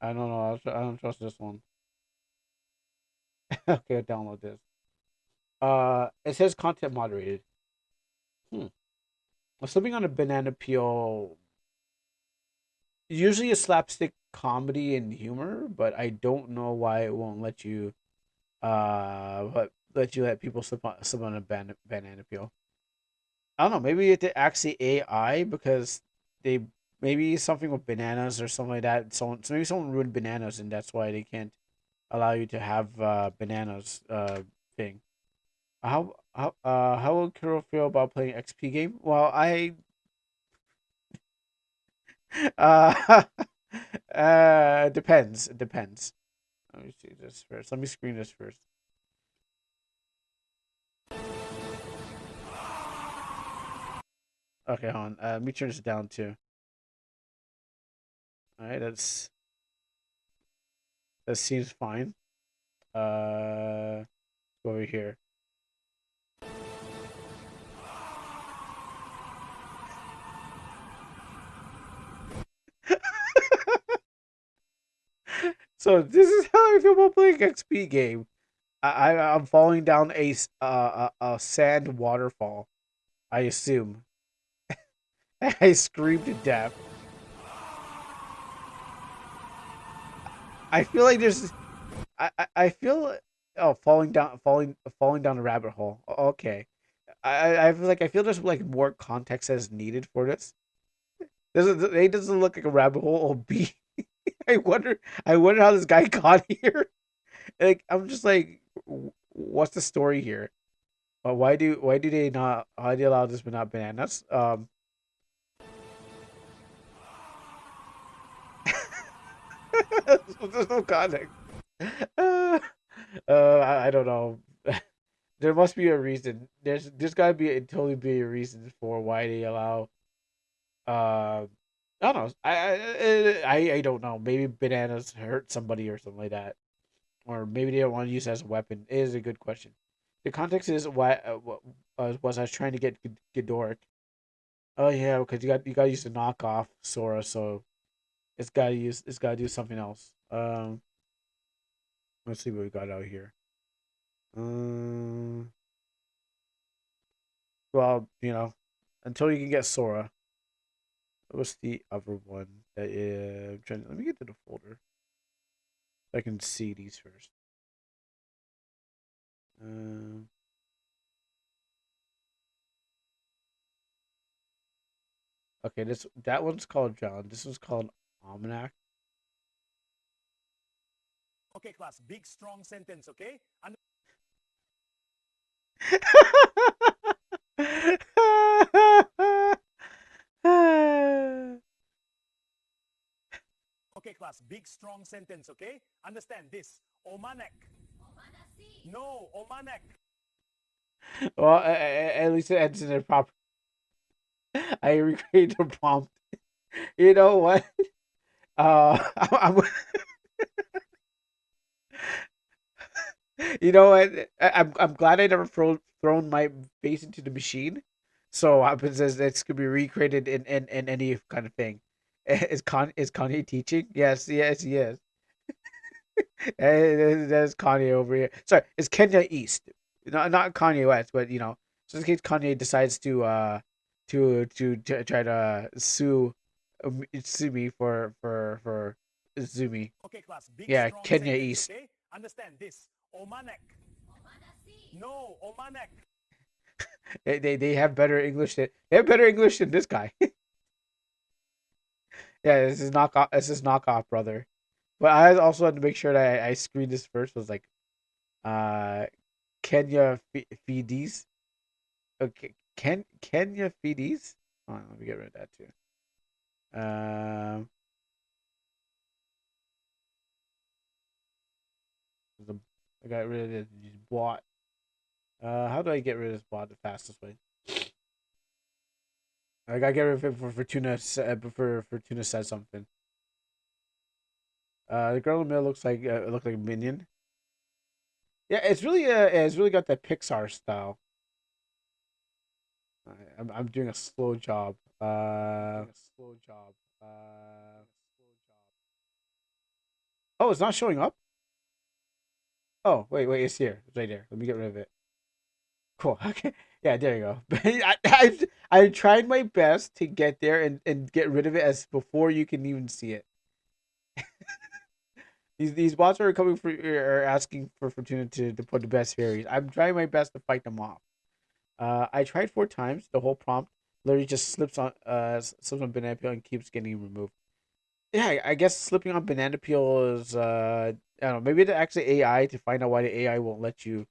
I don't know. I don't trust this one. Okay, I'll download this. It says content moderated. Hmm. Slipping on a banana peel. Usually a slapstick comedy and humor, but I don't know why it won't let you let you let people slip on a banana peel. I don't know. Maybe it's actually AI because they maybe something with bananas or something like that. So maybe someone ruined bananas and that's why they can't allow you to have bananas thing. How would Kiro feel about playing XP game? Well, I uh depends. It depends. Let me see this first. Let me screen this first. Okay, hold on. Let me turn this down too. All right, that seems fine. Go over here. So this is how I feel about playing XP game. I'm falling down a sand waterfall. I assume. I scream to death. I feel like there's. I feel. Oh, falling down a rabbit hole. Okay. I feel like there's like more context as needed for this. It doesn't look like a rabbit hole or be. I wonder. I wonder how this guy got here. Like, I'm just like, what's the story here? Why do they not? Why do they allow this but not bananas? There's no context. Uh, I don't know. There must be a reason. There's got to be totally be a reason for why they allow. Uh, I don't know. I don't know. Maybe bananas hurt somebody or something like that, or maybe they don't want to use it as a weapon. It is a good question. The context is why was I was trying to get Ghidorah. Oh yeah, because you got to use the knockoff Sora, so it's got to do something else. Let's see what we got out here. Um, well, until you can get Sora. What's the other one that I'm trying? Let me get to the folder so I can see these first. Um, okay, that one's called John. This one's called Almanac. Okay, class. Big, strong sentence, okay? Okay, class. Big, strong sentence, okay? Understand this. Omanek. No, Omanek. Well, at least it ends in a proper. I recreated the prompt. You know what? I'm you know what? I'm glad I never thrown my face into the machine. So happens as this could be recreated in any kind of thing. Is Kanye teaching? Yes, yes, yes. That's Kanye over here. Sorry, it's Kenya East. Not Kanye West, but just in case Kanye decides to try to sue me for Zumi. Okay, class. Big, Yeah, strong Kenya sentence, East. okay? Understand this. Omanek. No, Omanek. They have better English than this guy. Yeah, this is knockoff. This is knockoff, brother. But I also had to make sure that I screened this first. Was like, uh, Kenya Fides. Okay, Kenya Fides. Hold on, let me get rid of that too. Um, I got rid of this bot. How do I get rid of this bot the fastest way? I gotta get rid of it for Tuna. For Tuna said something. The girl in the middle looks like a minion. Yeah, it's really got that Pixar style. I'm doing a slow job. Oh, it's not showing up. Oh, wait, it's here. It's right there. Let me get rid of it. Cool. Okay. Yeah, there you go. I tried my best to get there and get rid of it as before you can even see it. These bots are coming for are asking for Fortuna to put the best fairies. I'm trying my best to fight them off. I tried 4 times. The whole prompt literally just slips on banana peel and keeps getting removed. Yeah, I guess slipping on banana peel is I don't know. Maybe it's actually AI to find out why the AI won't let you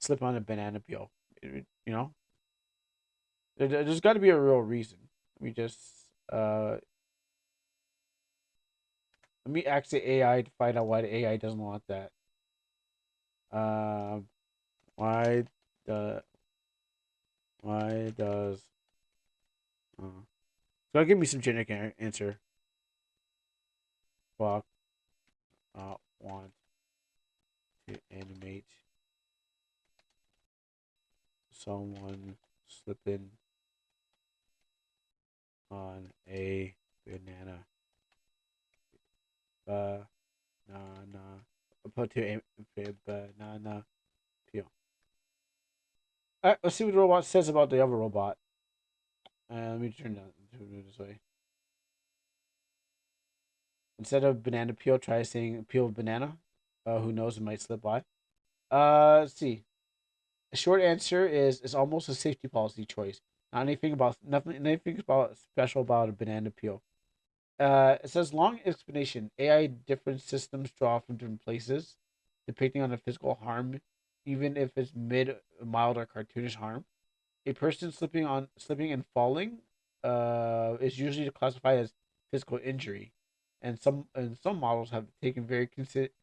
slip on a banana peel. You know, there's got to be a real reason. Let me just uh let me ask the AI to find out why the AI doesn't want that. Um, why the why does so give me some generic answer. Fuck, want to animate someone slipping on a banana. Banana. Put to a banana peel. Alright, let's see what the robot says about the other robot. Let me turn it this way. Instead of banana peel, try saying peel banana. Who knows? It might slip by. Let's see. The short answer is it's almost a safety policy choice. Not anything about nothing. Anything about special about a banana peel. It says long explanation. AI different systems draw from different places, depicting on the physical harm, even if it's mid, mild, or cartoonish harm. A person slipping and falling, is usually classified as physical injury, and some models have taken very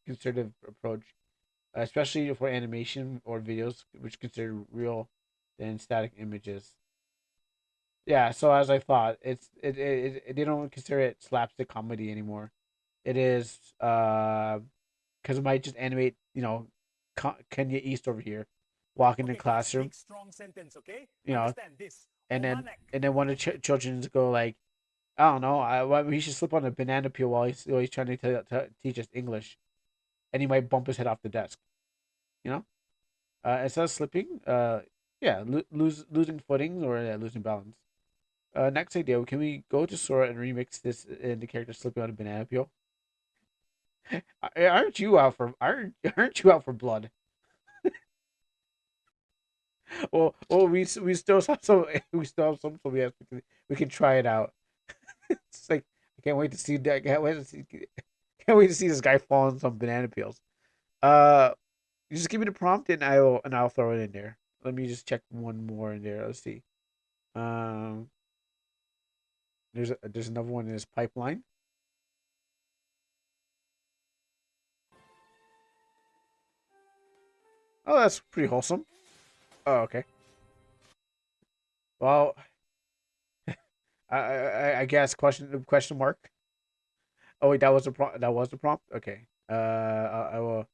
conservative approach, especially for animation or videos, which consider real than static images. Yeah, so as I thought, they don't consider it slapstick comedy anymore. It is because it might just animate, Kenya East over here, walking in the Okay, kids, classroom, big strong sentence, okay? you know, Understand this. and then Omanek. one of the children go like, I don't know, he should slip on a banana peel while he's trying to teach us English, and he might bump his head off the desk. You know, instead of slipping, yeah, losing footing or losing balance. Next idea, can we go to Sora and remix this in the character slipping on a banana peel? Aren't you out for blood? Well, we still have some so we can try it out. It's like I can't wait to see that. Can't wait to see this guy fall on some banana peels. Uh, you just give me the prompt and I'll throw it in there. Let me just check one more in there. Let's see. Um, there's another one in this pipeline. Oh, that's pretty wholesome. Oh, okay. Well, I guess question mark. Oh wait, that was the prompt. Okay. I will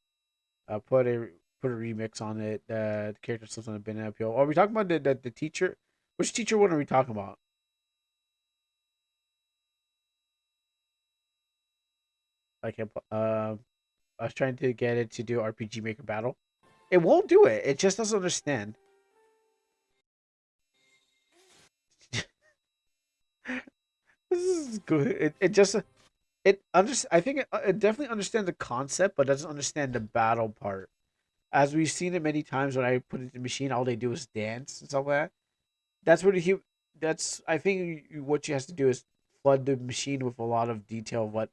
put a remix on it. The character slips on a banana peel. Are we talking about the teacher? Which teacher one are we talking about? Like, I was trying to get it to do RPG Maker Battle. It won't do it. It just doesn't understand. This is good. It just I think it definitely understands the concept, but doesn't understand the battle part. As we've seen it many times when I put it in the machine, all they do is dance and stuff like that. That's what he. That's I think what you has to do is flood the machine with a lot of detail of what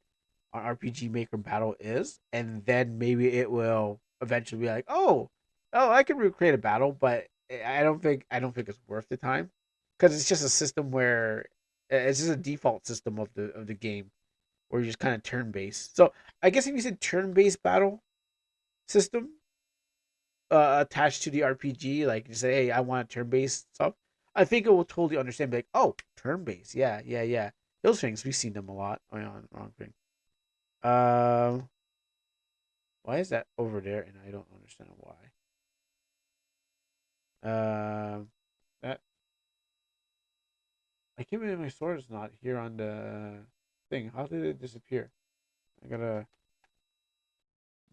an RPG Maker battle is, and then maybe it will eventually be like, oh, I can recreate a battle, but I don't think it's worth the time because it's just a system where it's just a default system of the game where you're just kind of turn based. So I guess if you said turn based battle system, attached to the RPG, like you say, hey, I want turn based stuff, I think it will totally understand. Be like, oh, turn based, yeah, yeah, yeah. Those things we've seen them a lot. Oh, yeah, wrong thing. Um, why is that over there? And I don't understand why. That I can't believe my sword is not here on the thing. How did it disappear? I gotta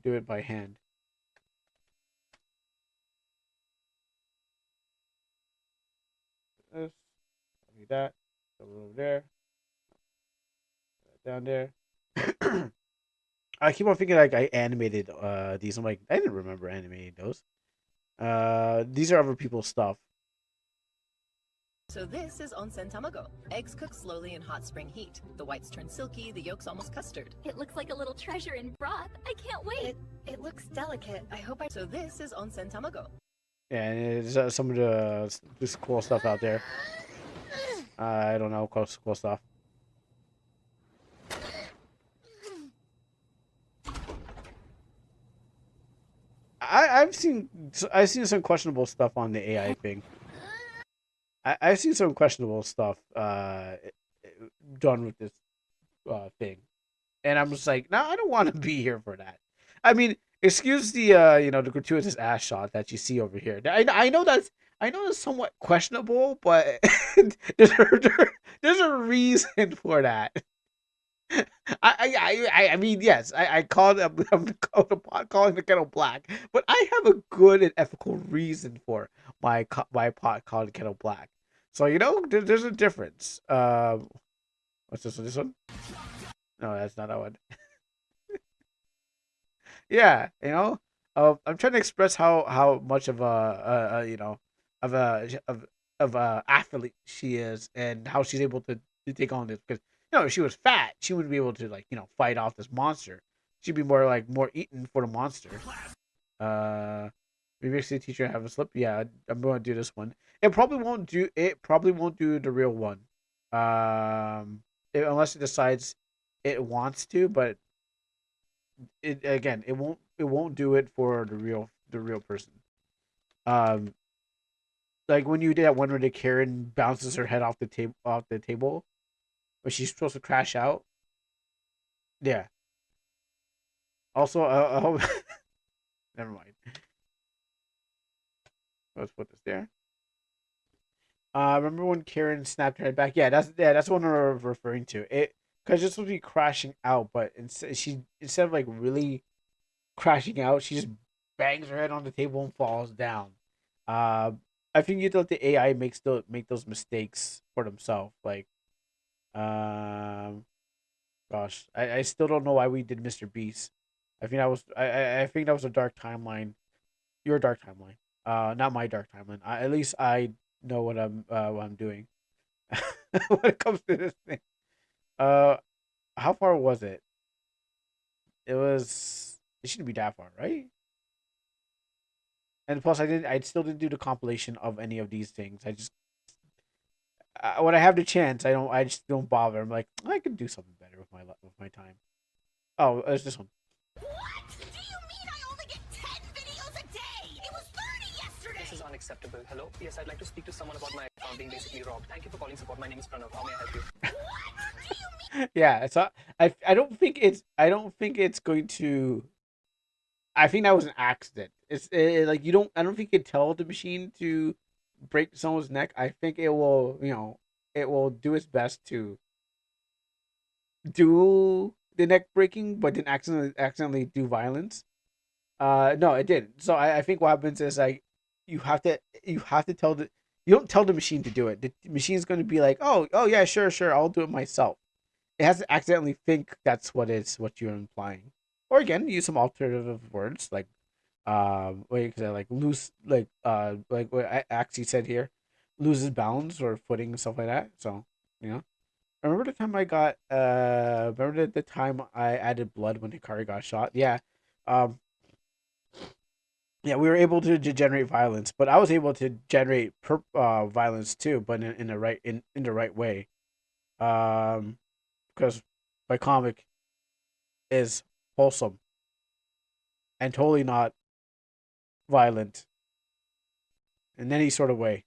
do it by hand. This, like that, over there, down there. I keep on thinking like I animated these. I'm like, I didn't remember animating those. These are other people's stuff. So this is onsen tamago. Eggs cook slowly in hot spring heat. The whites turn silky, the yolk's almost custard. It looks like a little treasure in broth. I can't wait. It looks delicate. I hope I... So this is onsen tamago. Yeah, and it's, some of the this cool stuff out there. I don't know, cool stuff. I've seen some questionable stuff on the AI thing. I've seen some questionable stuff done with this thing, and I'm just like, no, I don't want to be here for that. I mean, excuse the the gratuitous ass shot that you see over here. I know that's somewhat questionable, but there's a reason for that. I mean, yes, I called I'm called the pot calling the kettle black, but I have a good and ethical reason for my pot calling the kettle black. So there's a difference. What's this one? This one? No, that's not that one. Yeah, I'm trying to express how much of of a athlete she is and how she's able to take on this because if she was fat, she wouldn't be able to like fight off this monster. She'd be more eaten for the monster. Uh, maybe the teacher have a slip. Yeah, I'm going to do this one. It probably won't do. It probably won't do the real one. Unless it decides it wants to, but it again, it won't. It won't do it for the real person. Um, like when you did that one where the Karen bounces her head off the table, but she's supposed to crash out. Yeah. Also, never mind. Let's put this there. Remember when Karen snapped her head back? Yeah, that's what I'm referring to. It because it's supposed to be crashing out, but instead of like really crashing out, she just bangs her head on the table and falls down. Uh, I think you have to let the AI make those mistakes for themselves. Like, um, gosh, I still don't know why we did Mr. Beast. I think that was a dark timeline. Your dark timeline. Not my dark timeline. At least I know what I'm doing when it comes to this thing. Uh, how far was it? It was. It shouldn't be that far, right? And plus, I still didn't do the compilation of any of these things. I just when I have the chance, I just don't bother. I'm like, I could do something better with my time. Oh, it's this one. What? Do you mean I only get 10 videos a day? It was 30 yesterday! This is unacceptable. Hello? Yes, I'd like to speak to someone about my account being basically robbed. Thank you for calling support. My name is Pranav. How may I help you? What? Do you mean? Yeah, so I don't think it's going to. I think that was an accident. Like you don't. I don't think you can tell the machine to break someone's neck. I think it will do its best to do the neck breaking, but then accidentally do violence. No, it didn't. So I think what happens is like you have to tell the you don't tell the machine to do it. The machine's going to be like, oh yeah, sure, I'll do it myself. It has to accidentally think that's what you're implying. Or again, use some alternative words like what you say, like loose, like what I actually said here, loses balance or footing and stuff like that. So you know, remember the time I got remember the time I added blood when Hikari got shot? Um, yeah, we were able to generate violence, but I was able to generate violence too, but in the right way. Um, because my comic is wholesome and totally not violent in any sort of way.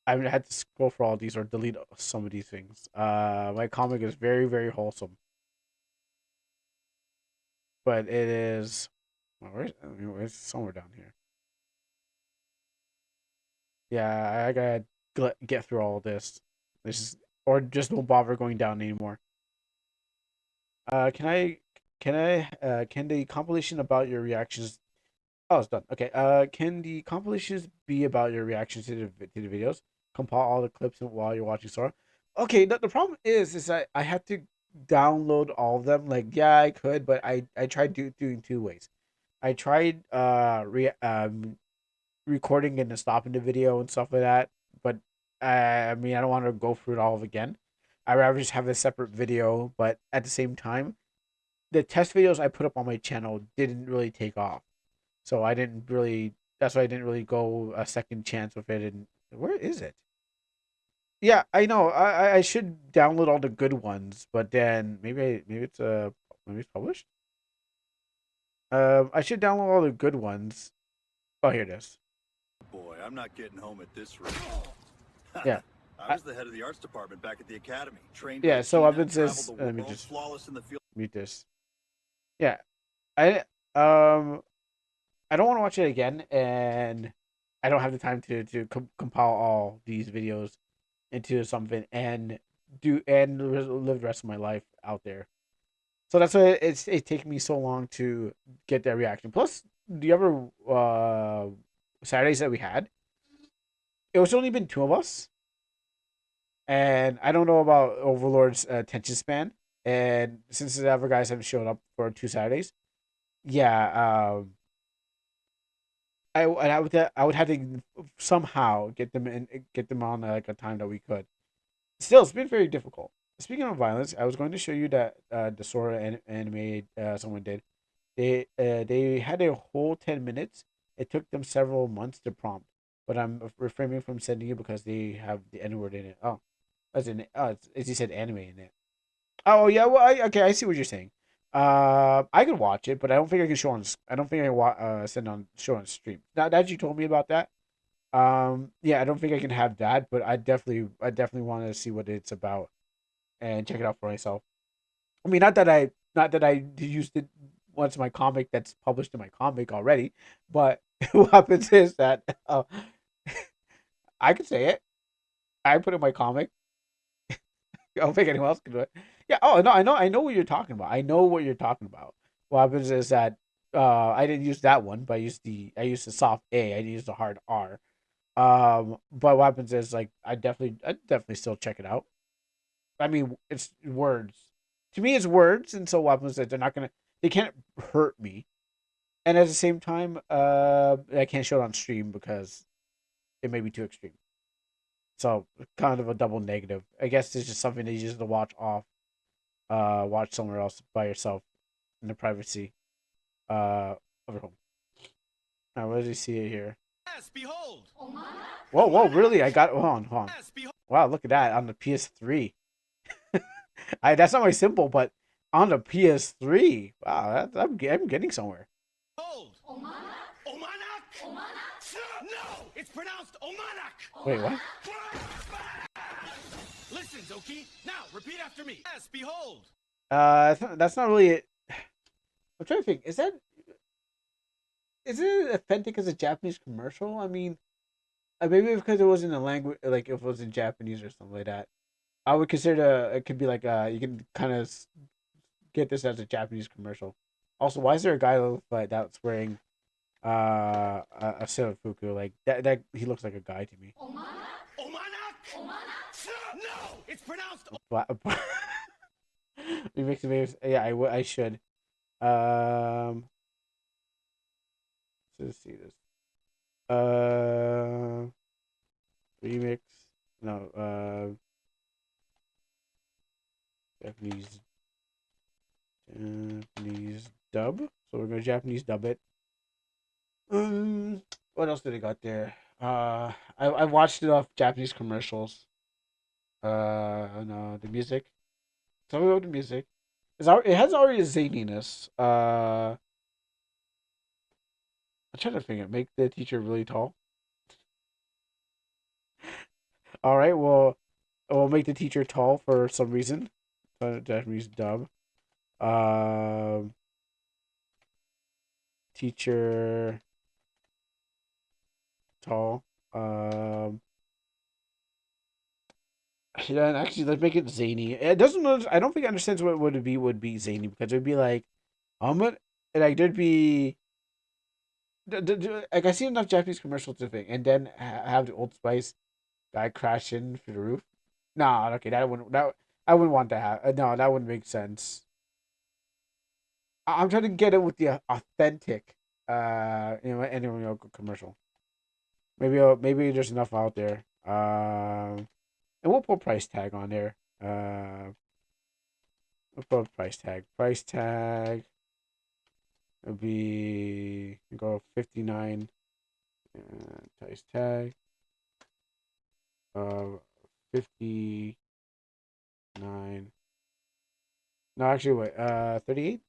I mean, I had to scroll for all these or delete some of these things. My comic is very, very wholesome, but it is. Well, where's somewhere down here? Yeah, I gotta get through all this. This is, or just don't bother going down anymore. Can can the compilation about your reactions? Oh, it's done. Okay. Can the compilations be about your reactions to the videos? Compile all the clips while you're watching Sora. Okay. The problem is I had to download all of them. Like, yeah, I could, but I tried doing two ways. I tried recording and then stopping the video and stuff like that. But I mean, I don't want to go through it all again. I'd rather just have a separate video. But at the same time, the test videos I put up on my channel didn't really take off. So I didn't really. That's why I didn't really go a second chance with it. And where is it? Yeah, I know. I should download all the good ones, but then maybe it's published. I should download all the good ones. Oh, here it is. Boy, I'm not getting home at this rate. Yeah. I was the head of the arts department back at the academy. Trained Yeah. with So I've Tina, been traveled this. the Let me world, just flawless in the field. mute this. Yeah. I um I don't want to watch it again, and I don't have the time to compile all these videos into something and live the rest of my life out there. So that's why it taking me so long to get that reaction. Plus, the other Saturdays that we had, it was only been two of us, and I don't know about Overlord's attention span. And since the other guys haven't showed up for two Saturdays, yeah, I would have to somehow get them on like a time that we could. Still, it's been very difficult. Speaking of violence, I was going to show you that the Sora anime someone did. They had a whole 10 minutes. It took them several months to prompt, but I'm refraining from sending you because they have the N word in it. Oh, that's in it. Oh, it's, as you said, anime in it. Oh yeah, well, okay, I see what you're saying. I can watch it, but I don't think I can show on. I don't think I can send on show on stream. Now that you told me about that, yeah, I don't think I can have that, but I definitely want to see what it's about and check it out for myself. I mean, not that I used it once my comic that's published in my comic already, but what happens is that I can say it. I put it in my comic. I don't think anyone else can do it. Yeah. Oh no, I know what you're talking about. I know what you're talking about. What happens is that I didn't use that one, but I used the soft A. I didn't use the hard R. But what happens is like I definitely still check it out. I mean, it's words. To me, it's words, and so what happens is they can't hurt me, and at the same time, I can't show it on stream because it may be too extreme. So kind of a double negative. I guess it's just something that you just to watch off, watch somewhere else by yourself in the privacy, of your home. Now, where does he see it here? Yes, behold. Whoa, really? I got hold on. Yes, behold. Wow, look at that on the PS3. That's not my symbol, but on the PS3. Wow, I'm getting somewhere. Omanak? No, it's pronounced Omanak. Wait, what? Listen, Zoki. Now, repeat after me. Yes, behold. That's not really it. I'm trying to think. Is it authentic as a Japanese commercial? I mean, maybe because it was in a language, like if it was in Japanese or something like that. I would consider it could be like you can kind of get this as a Japanese commercial. Also, why is there a guy like that's wearing a Fuku like that he looks like a guy to me. Omanak? No, it's pronounced. But remix waves. Yeah, I should. Let's see this. Remix. No. Japanese dub. So we're gonna Japanese dub it. What else did I got there? I watched it off Japanese commercials. No, the music. Tell me about the music. It has already a zaniness. I'm trying to think. Make the teacher really tall. All right. Well, we'll make the teacher tall for some reason. Japanese dub. Teacher tall. Yeah, and actually, let's make it zany. It doesn't. I don't think it understands what would be zany because it'd be like, but like there'd be. Like I see enough Japanese commercials to think, and then have the Old Spice guy crash in through the roof. Nah, okay, that I wouldn't want to have. No, that wouldn't make sense. I'm trying to get it with the authentic, commercial. Maybe there's enough out there. And we'll put price tag on there. We'll put price tag. Price tag would be go 59. Price tag. 59. No, actually, wait. 38.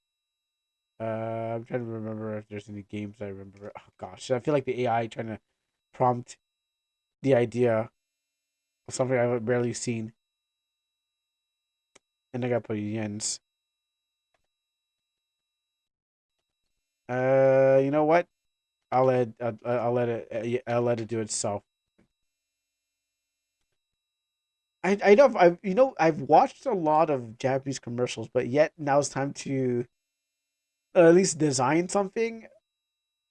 I'm trying to remember if there's any games I remember. Oh gosh, I feel like the AI trying to prompt the idea of something I've barely seen, and I gotta put yens. You know what? I'll let it do itself. I know I've watched a lot of Japanese commercials, but yet now it's time to at least design something.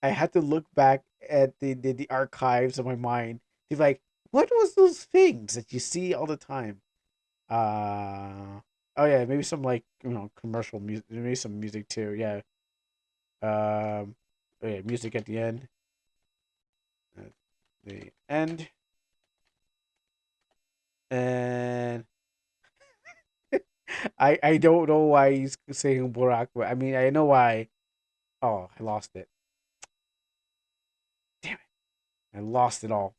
I had to look back at the archives of my mind to be like, what was those things that you see all the time? Oh yeah, maybe some like commercial music, maybe some music too. Yeah. Oh yeah, music at the end. At the end, and I don't know why he's saying Burak, but I mean I know why. Oh, I lost it. Damn it! I lost it all.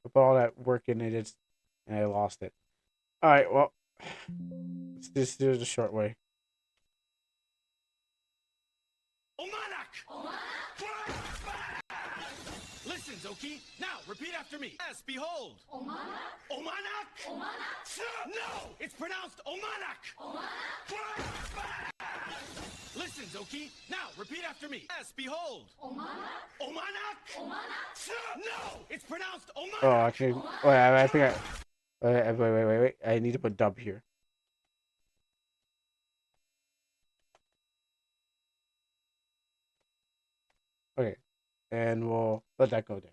I put all that work in it, and I lost it. All right, well, let's just do it the short way. Omanak! Listen, Zoki. Now, repeat after me. Yes, behold. Omanak? Omanak? Omanak? No! It's pronounced Omanak! Omanak? Listen, Zoki. Now, repeat after me. Yes, behold. Omanak? Omanak? Omanak? No! It's pronounced Omanak! Oh, actually, wait, I think wait. I need to put dub here. Okay, and we'll let that go there.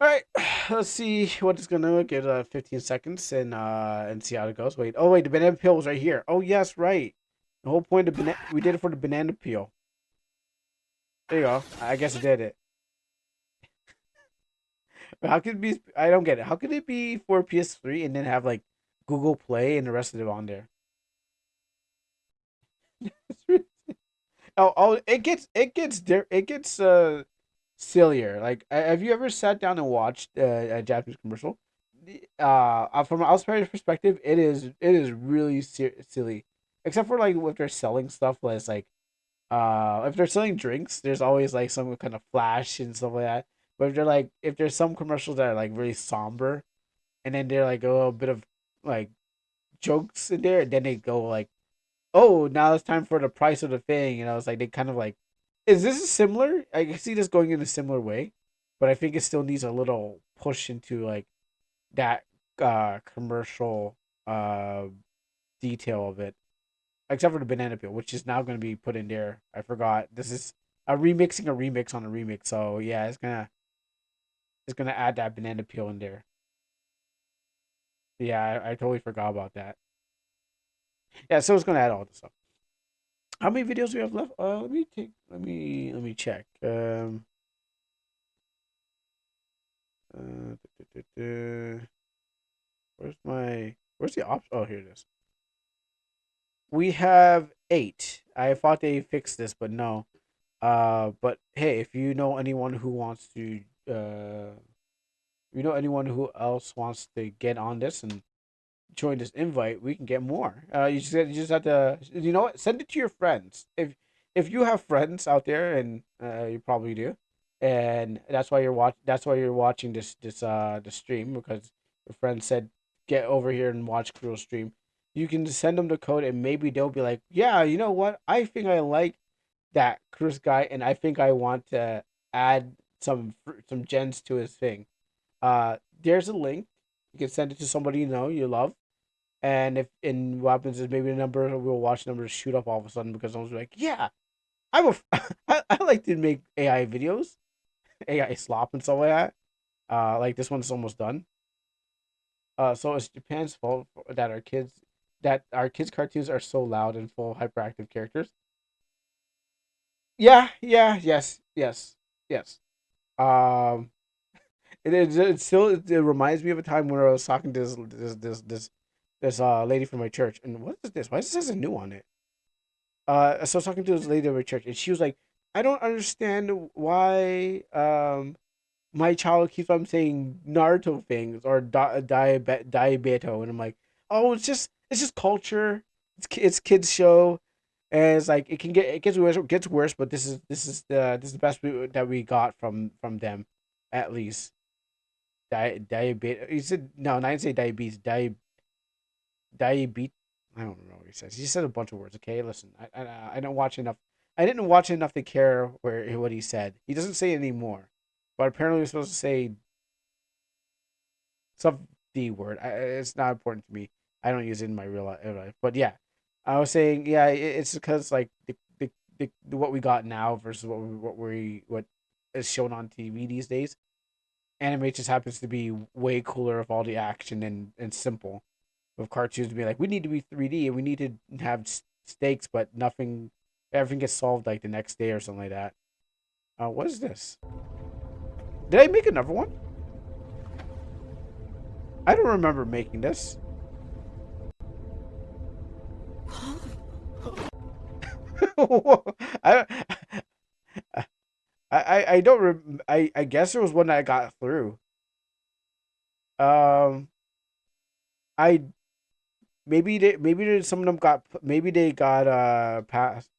All right, let's see what it's gonna get. 15 seconds and see how it goes. Wait, oh wait, the banana peel was right here. Oh yes, right. The whole point of we did it for the banana peel. There you go. I guess I did it. But how could it be? I don't get it. How could it be for PS3 and then have like Google Play and the rest of it on there? Oh, it gets sillier. Like, have you ever sat down and watched a Japanese commercial? From an outsider's perspective, it is really silly, except for like if they're selling stuff that's like, if they're selling drinks, there's always like some kind of flash and stuff like that. But if there's some commercials that are like really somber, and then they're like a little bit of like jokes in there, and then they go like, oh, now it's time for the price of the thing. And I was like, they kind of like, is this similar? I can see this going in a similar way, but I think it still needs a little push into like that commercial detail of it, except for the banana peel, which is now going to be put in there. I forgot. This is a remix on a remix. So yeah, it's gonna add that banana peel in there. Yeah, I totally forgot about that. Yeah, so it's gonna add all this stuff. How many videos do we have left? Let me check. Uh, where's the option? Oh, here it is. We have 8. I thought they fixed this, but no. But hey, if you know anyone who wants to, you know anyone who else wants to get on this and join this invite, we can get more. You just have to, you know what? Send it to your friends. If you have friends out there, and you probably do, and That's why you're watching the stream, because your friend said get over here and watch Cruel stream. You can send them the code, and maybe they'll be like, yeah, you know what? I think I like that Chris guy, and I think I want to add some gens to his thing. There's a link. You can send it to somebody you love, and if and what happens is maybe the number we'll watch numbers shoot up all of a sudden because someone's like, yeah, I like to make AI videos, AI slop and stuff like that. Like this one's almost done. So it's Japan's fault that our kids cartoons are so loud and full of hyperactive characters. Yeah, yeah, yes. Um, it reminds me of a time when I was talking to this lady from my church, and what is this? Why does this has a new on it? So I was talking to this lady at my church, and she was like, "I don't understand why my child keeps on saying Naruto things or Diabeto," and I'm like, "Oh, it's just culture. It's kids show." And it's like it gets worse, but this is the best that we got from them, at least. Diabetes. He said no, not say diabetes. Diabetes. I don't know what he says. He said a bunch of words. Okay, listen. I don't watch enough. I didn't watch enough to care what he said. He doesn't say it anymore, but apparently we're supposed to say some D word. It's not important to me. I don't use it in my real life. But yeah, I was saying yeah. It's because like what we got now versus what is shown on TV these days. Anime just happens to be way cooler of all the action and simple. With cartoons to be like, we need to be 3D and we need to have stakes, but everything gets solved like the next day or something like that. What is this? Did I make another one? I don't remember making this. I I don't I guess there was one that I got through. Um, I maybe some of them got maybe they got passed.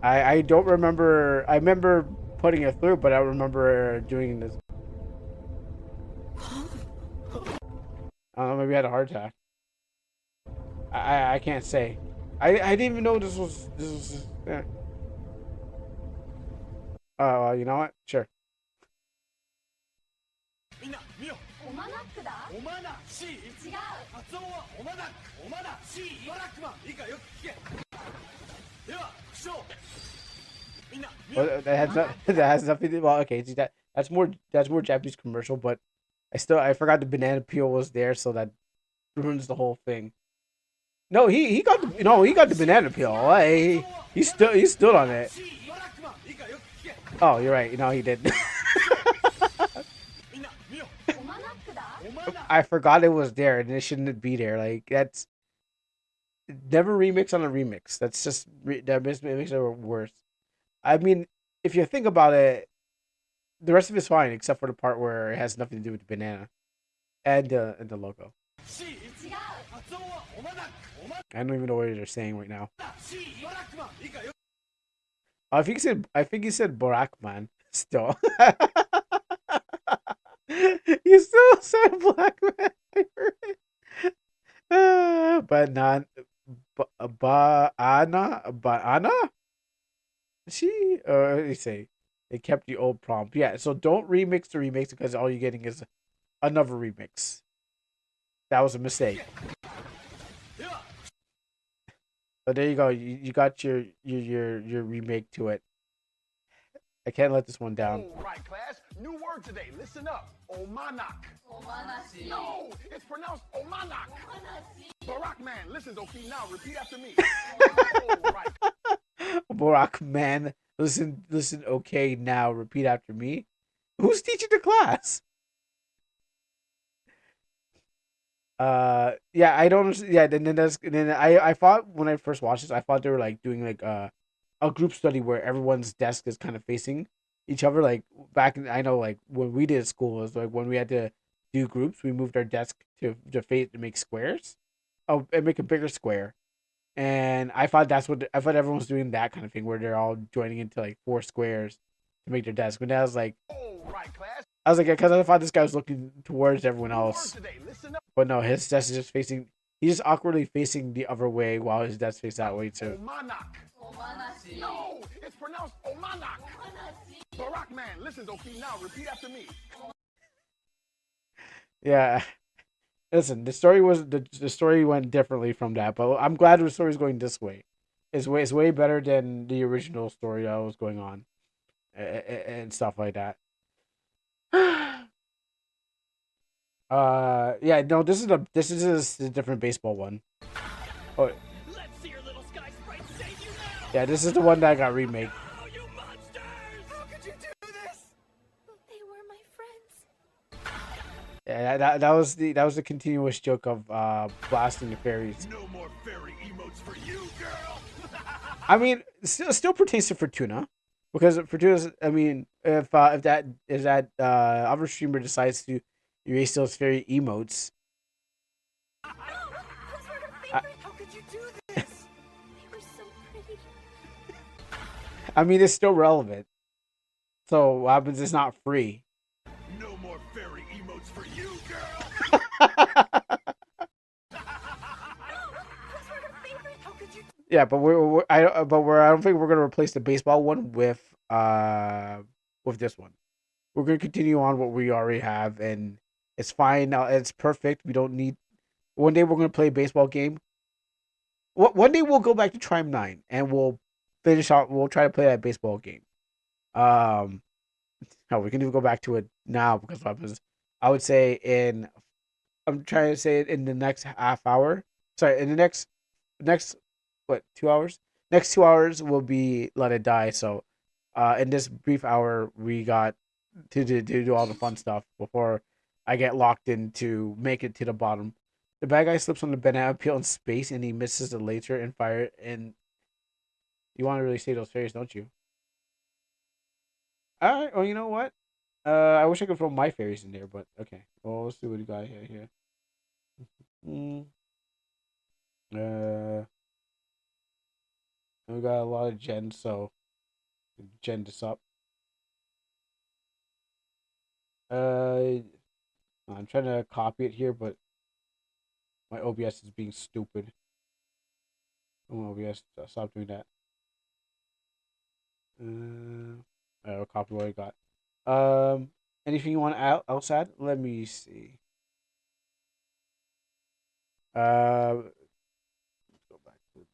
I don't remember. I remember putting it through, but I don't remember doing this. I don't know. Maybe I had a heart attack. I can't say. I didn't even know this was. Yeah. Oh, you know what? Sure. みんな見よオマナックだ。オマナ C 違う。発音はオマナオマナ C バラックマンいいかよく聞けでは副将みんな見よ Well, that has not, that has nothing. Well, okay, see, that's more Japanese commercial, but I forgot the banana peel was there, so that ruins the whole thing. No, he got the no he got the banana peel. He stood on it. C バラックマンいいかよく聞け Oh, you're right. No, he did. みんな見よオマナックだ。オマナ I forgot it was there, and it shouldn't be there. Like that's never remix on a remix. That's just makes it worse. I mean, if you think about it, the rest of it's fine except for the part where it has nothing to do with the banana and the logo. C 違う。発音はオマナオマ I don't even know what they're saying right now. ナ C バラックマンいいかよ I think he said Borakman still. He still said black man. I heard it. But not Anna? She let me say they kept the old prompt. Yeah, so don't remix the remix because all you're getting is another remix. That was a mistake. では But there you go. You got your remake to it. I can't let this one down. All right, class. New word today. Listen up. Omanak. オマナシ。 No, it's pronounced Omanak. Barack man, listen, Doki. Now repeat after me. All right. Borak man, listen, okay, now repeat after me. Who's teaching the class? Yeah, I don't understand. Yeah, then I thought when I first watched this, I thought they were like doing like a group study where everyone's desk is kind of facing each other. Like back in, I know like when we did school, it was like when we had to do groups, we moved our desk to face to make squares. Oh, and make a bigger square. And I thought I thought everyone was doing that kind of thing where they're all joining into like four squares to make their desk. But I was like, All right, class. I was like, because I thought this guy was looking towards everyone New word else. today. Listen up. But no, his desk is just facing. He's just awkwardly facing the other way while his desk faces that way too. Omanak. オマナシ。 No, it's pronounced Omanak. Barack man, listen, Doki. Now repeat after me. Yeah. Listen, the story went differently from that, but I'm glad the story's going this way. It's way better than the original story that was going on, and stuff like that. Yeah, no, this is a different baseball one. Oh, Let's see your little sky sprite save you now yeah, this is the one that got remade. Oh, you monsters how could you do this They were my friends. Yeah, that was the continuous joke of blasting the fairies. no more fairy emotes for you girl I mean, still pertains to Fortuna, because Fortuna's. I mean, if that other streamer decides to erase those fairy emotes, Those were her I- favorite. How could you do this? They were so pretty. I mean, it's still relevant. So what happens? It's not free. no more fairy emotes for you girl Those were her favorite. How could you? Yeah, but I don't think we're gonna replace the baseball one with this one. We're gonna continue on what we already have, and it's fine now. It's perfect. We don't need. One day we're gonna play a baseball game. One day we'll go back to Trime 9 and we'll finish out. We'll try to play that baseball game. No, we can even go back to it now because what happens? I would say I'm trying to say it in the next half hour. Sorry, in the next what 2 hours? Next 2 hours will be Let It Die. So, in this brief hour, we got to do all the fun stuff before I get locked in to make it to the bottom. The bad guy slips on the banana peel in space and he misses the laser and fire. And you want to really say those fairies, don't you? All right. Well, you know what? I wish I could throw my fairies in there, but okay. Well, let's see what we got here. Mm, uh, we got a lot of gens, so gen this up. Uh, I'm trying to copy it here, but my OBS is being stupid. Oh, OBS, stop doing that. I'll copy what I got. Anything you want to else add? Let me see. Let's go back to the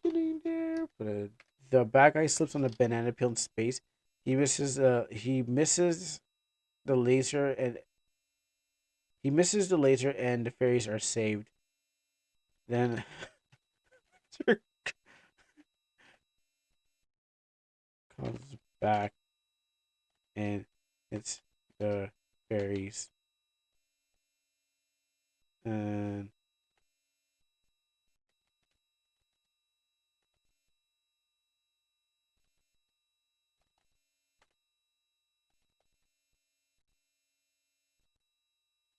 beginning there. But the bad guy slips on a banana peel in space. He misses the laser and the fairies are saved. Then comes back and it's the fairies. And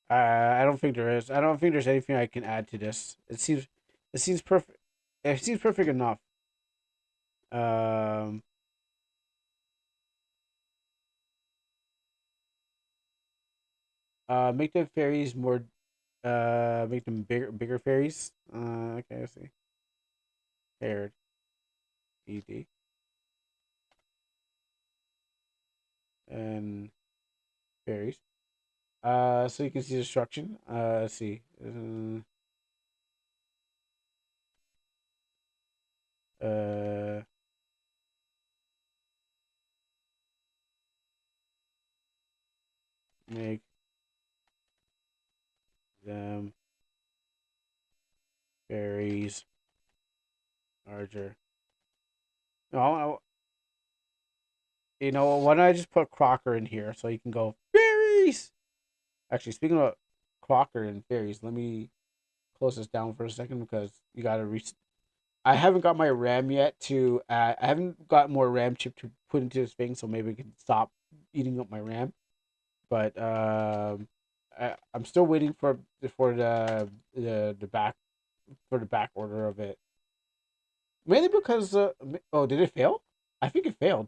I don't think there is. I don't think there's anything I can add to this. It seems perfect. It seems perfect enough. Um, make the fairies more. Make them bigger fairies. Okay, I see. Paired. ED. And fairies. So you can see destruction. Let's see. Uh, make them fairies larger. No, you know, why don't I just put Crocker in here so you can go fairies? Actually, speaking of Crocker and fairies, let me close this down for a second because you gotta reach. I haven't got my RAM yet to. I haven't got more RAM chip to put into this thing, so maybe I can stop eating up my RAM. But I'm still waiting for the back for the back order of it. Mainly because oh, did it fail? I think it failed.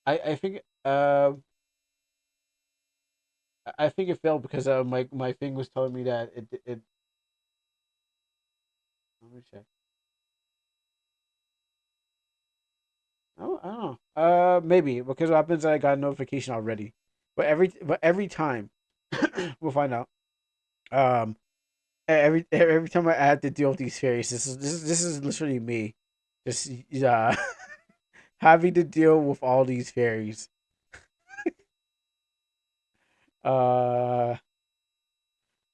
I think I think it failed because my thing was telling me that it. Let me check. I don't know. Maybe because what happens is I got a notification already, but every time we'll find out. Um, every time I have to deal with these fairies, this is literally me, just having to deal with all these fairies. Uh,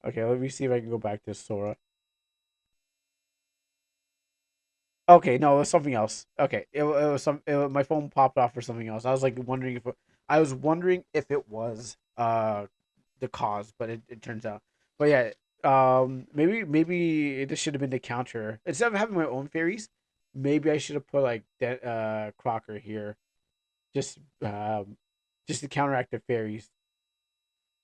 okay, let me see if I can go back to Sora. Okay, no, it was something else. Okay, it was my phone popped off for something else. I was like wondering if I was wondering if it was the cause, but it turns out. But yeah, maybe this should have been the counter instead of having my own fairies. Maybe I should have put like that Crocker here, just just to counteract the fairies.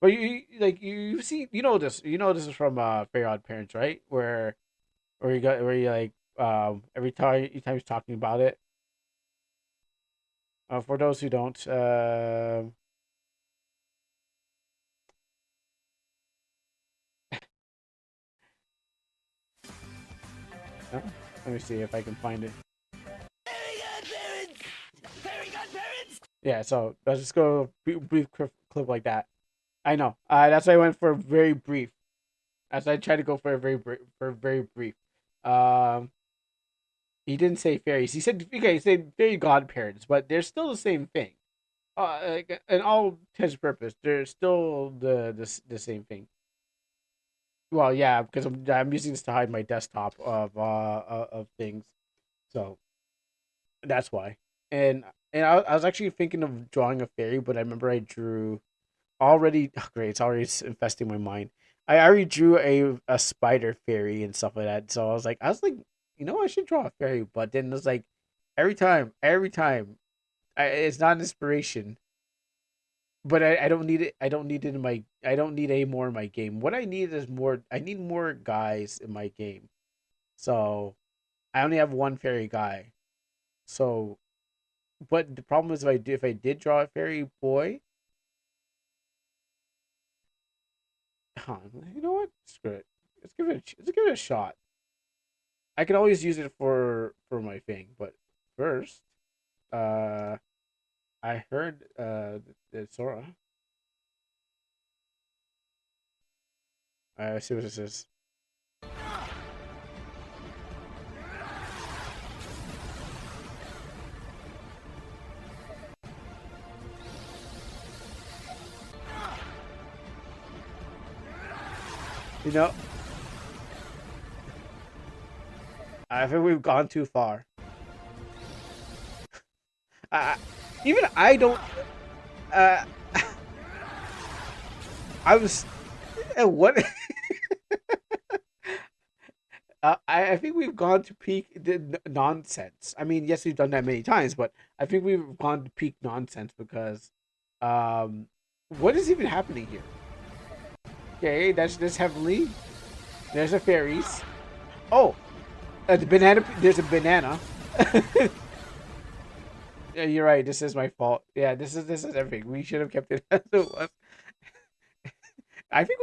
But you see you know this is from Fairy Odd Parents, right? Where you got where you like every time he's talking about it. For those who don't, let me see if I can find it. Fairy godparents! Fairy godparents! Yeah, so let's just go brief clip like that. I know. That's why I went for very brief. As I tried to go for a very brief. Um, he didn't say fairies. He said okay. He said fairy godparents, but they're still the same thing. Like, in all intents and purpose, they're still the same thing. Well, yeah, because I'm using this to hide my desktop of things, so that's why. And I was actually thinking of drawing a fairy, but I remember I drew already great. It's already infesting my mind. I already drew a spider fairy and stuff like that. So I was like, you know, I should draw a fairy. But then it's like, every time, it's not an inspiration. But I don't need it. I don't need it in my. I don't need any more in my game. What I need is more. I need more guys in my game. So I only have one fairy guy. So, but the problem is if I did draw a fairy boy, huh, you know what? Screw it. Let's give it a shot. I can always use it for my thing, but first, uh, I heard that Sora. I see what this is. You know, I think we've gone too far. I, even I don't. Uh, I was. What? I think we've gone to peak nonsense. I mean, yes, we've done that many times, but I think we've gone to peak nonsense because, what is even happening here? Okay, that's heavenly. There's a fairies. Oh, the banana. There's a banana. Yeah, you're right. This is my fault. Yeah, this is everything. We should have kept it as it was. I think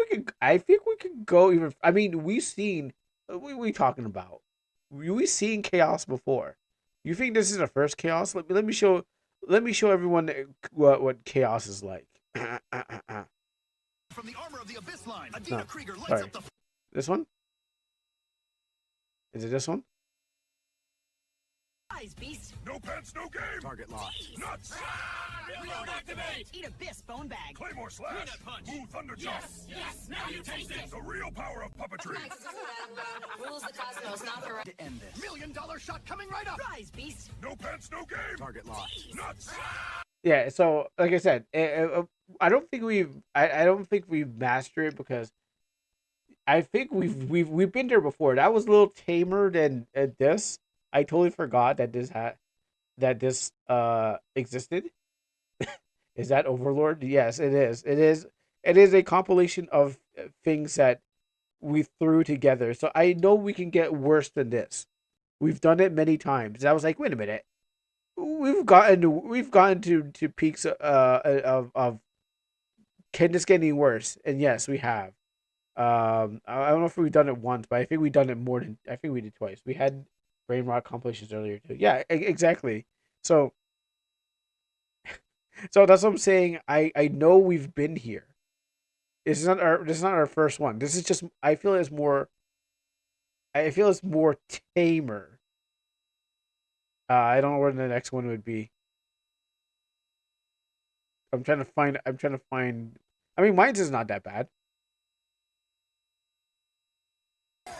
we could go even. I mean, we've seen. What are we talking about? We've seen chaos before. You think this is the first chaos? Let me show. Let me show everyone what chaos is like. From the armor of the Abyss line, No, Adina Krieger lights sorry. up the This one? Is it this one? Eyes, beast. No pants, no game. target locked. Nuts. Reload activate. Eat a Biss bone bag. Claymore slash. Peanut punch. Ooh, thunder jump. Yes, now you taste it. The real power of puppetry. Rules the cosmos, not for To end this. $1 million shot coming right up. rise, beast. No pants, no game. Target locked. Nuts. Yeah. So, like I said, I don't think I don't think we've mastered it because I think we've been there before. That was a little tamer than this. I totally forgot that this existed. Is that Overlord? Yes, it is. It is a compilation of things that we threw together. So I know we can get worse than this. We've done it many times. I was like, wait a minute. We've gotten to peaks of can this get any worse? And yes, we have. I don't know if we've done it once, but I think we've done it more than I think we did twice. We had Brain Rock compilations earlier too. Yeah, exactly. So that's what I'm saying. I know we've been here. This is not our first one. This is just I feel it's more tamer. I don't know where the next one would be. I'm trying to find I mean mine's is not that bad. I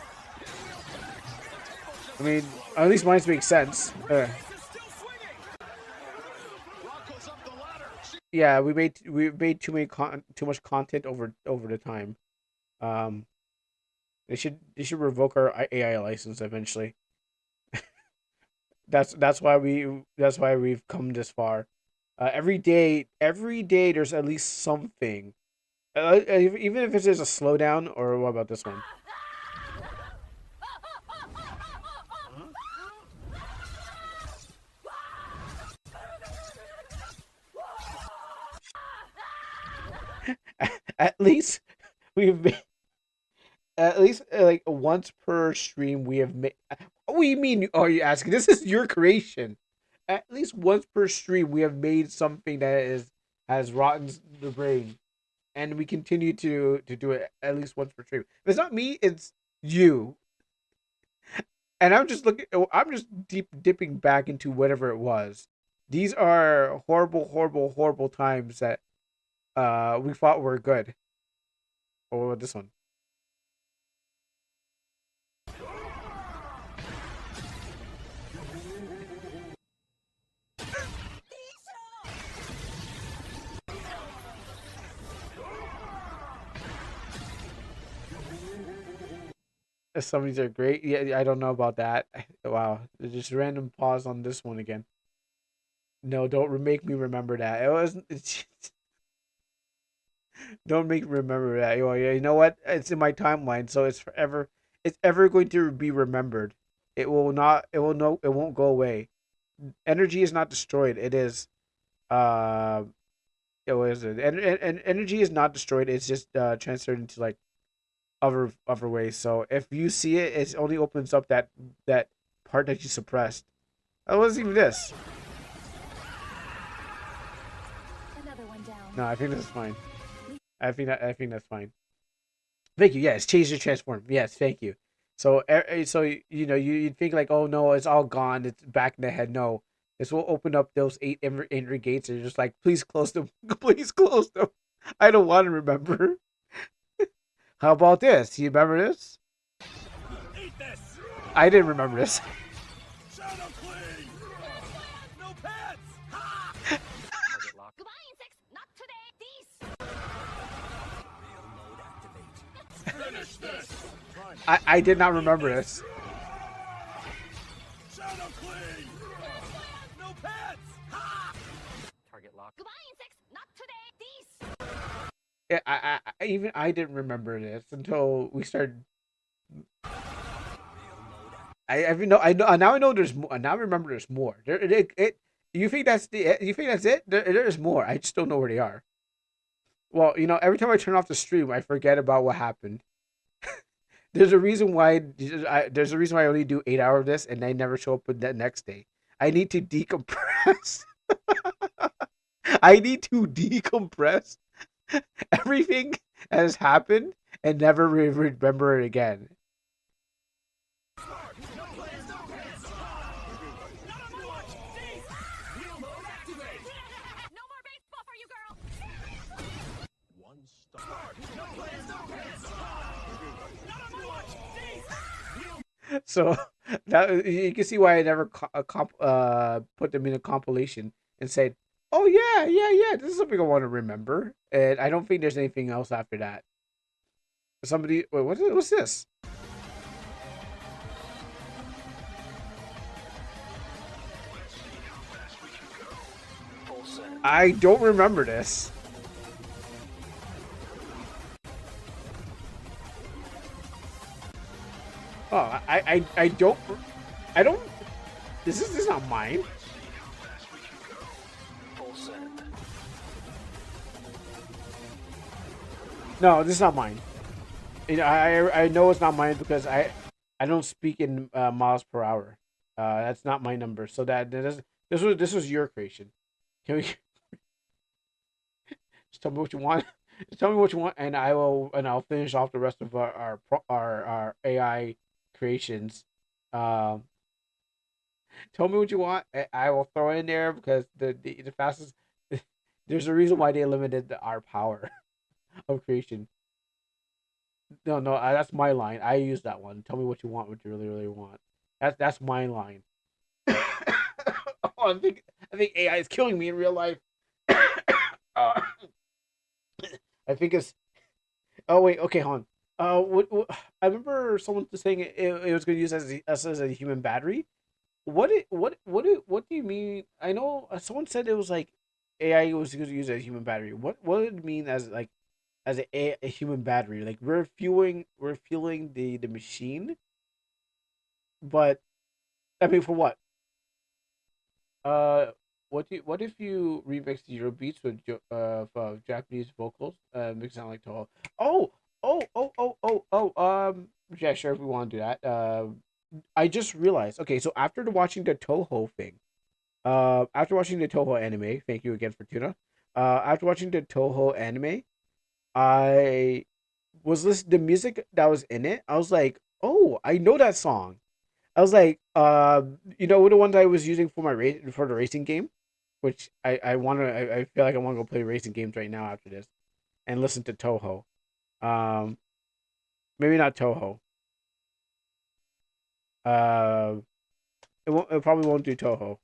mean, at least mine makes sense. Yeah, we made too much content over the time. They should revoke our AI license eventually. That's why we've come this far. Every day there's at least something. Even if it's just a slowdown, or what about this one? At least we've made, at least like once per stream we have made. What do you mean? Are you asking? This is your creation. At least once per stream we have made something that has rotten the brain, and we continue to do it at least once per stream. If it's not me, it's you. And I'm just dipping back into whatever it was. These are horrible times that we thought were good. Oh, what about this one? Some of these are great. Yeah, I don't know about that. Wow, there's just random pause on this one again. No, don't make me remember that. It was. Don't make me remember that. Oh, yeah, you know what? It's in my timeline, so it's forever. It's ever going to be remembered. It will not. It will no. It won't go away. Energy is not destroyed. It is. Uh, what is it? And energy is not destroyed. It's just transferred into like other ways. So if you see it, it only opens up that part that you suppressed. Oh, what was even this? Another one down. No, I think this is fine. I think that's fine. Thank you. Yes, change the transform. Yes, thank you. So so you know you'd think like, oh no, it's all gone. It's back in the head. No, this will open up those eight entry gates. And you're just like, please close them. Please close them. I don't want to remember. How about this? You remember this? Eat this! I didn't remember this. Shadow Queen! No pets! Target lock. Goodbye, insects. Not today. These. Finish this! I did not remember this. Shadow Queen! No pets! Target lock. Goodbye, insects. Not today. These. Yeah, even I didn't remember this until we started. I know now I know there's more. Now I remember there's more. You think that's you think that's it? There's more. I just don't know where they are. Well, you know, every time I turn off the stream, I forget about what happened. There's a reason why. There's a reason why I only do 8 hours of this, and I never show up with that next day. I need to decompress. I need to decompress everything that has happened and never remember it again. No more baseball for you, girl. One star. No plans, no pets! So that you can see why I never put them in a compilation and said, "Oh yeah, yeah, yeah, this is something I want to remember." And I don't think there's anything else after that. Somebody, wait, what's this? Full set. I don't remember this. Oh, I don't. This is not mine. Full set. No, this is not mine. You know, I know it's not mine because I don't speak in miles per hour. That's not my number. So this was your creation. Can we just tell me what you want? Just tell me what you want, and I'll finish off the rest of our AI creations. Um, Tell me what you want. I will throw it in there because the fastest. There's a reason why they limited our power of creation. No, no, that's my line. I use that one. Tell me what you want, what you really, really want. That's my line. Oh, I think AI is killing me in real life. uh, I think it's. Oh wait, okay, hold on. I remember someone saying it was going to use us as a human battery. What do you mean? I know someone said it was like AI was going to use as a human battery. What did it mean as like as a human battery? Like we're fueling the machine, but I mean for what? Uh, what if you remix your beats with Japanese vocals? Make it sound like Toho. Oh, yeah, sure. If we want to do that. I just realized. Okay, so after watching the Toho thing, after watching the Toho anime, thank you again for tuna. After watching the Toho anime, I was listening to the music that was in it. I was like, oh, I know that song. I was like, you know, the ones I was using for my for the racing game, which I want to. I feel like I want to go play racing games right now after this, and listen to Toho. Um, maybe not Toho. Uh, it won't. It probably won't do Toho.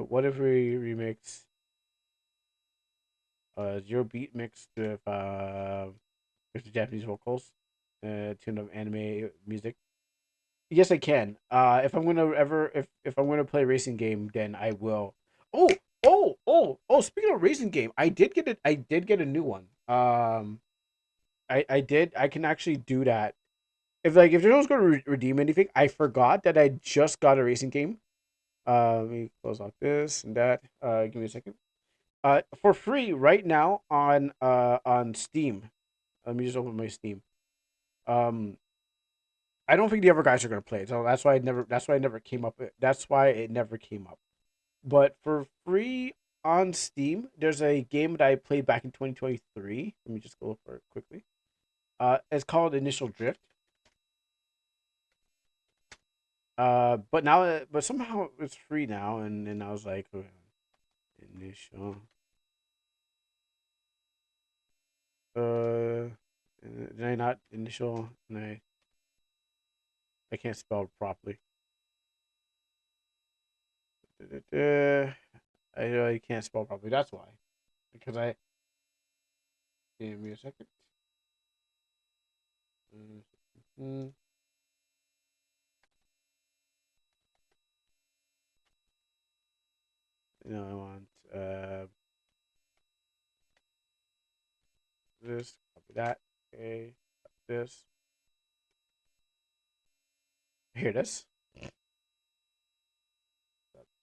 What if we remix? zero beat mixed with the Japanese vocals, tune of anime music. Yes, I can. If I'm gonna ever if I'm gonna play a racing game, then I will. Oh, oh! Speaking of racing game, I did get it. I did get a new one. I did. I can actually do that. If no one's gonna redeem anything, I forgot that I just got a racing game. Let me close off this and that. Give me a second. For free right now on Steam. Let me just open my Steam. Um, I don't think the other guys are gonna play it, so that's why I never. That's why I never came up. That's why it never came up. But for free on Steam, there's a game that I played back in 2023. Let me just go for it quickly. It's called Initial Drift. But now, but somehow it's free now, and I was like, oh, initial. Did I not initial? And I can't spell it properly. I really can't spell properly. That's why. Because I. Give me a second. Mm. No, I want this. Copy that. Okay. This. Here it is.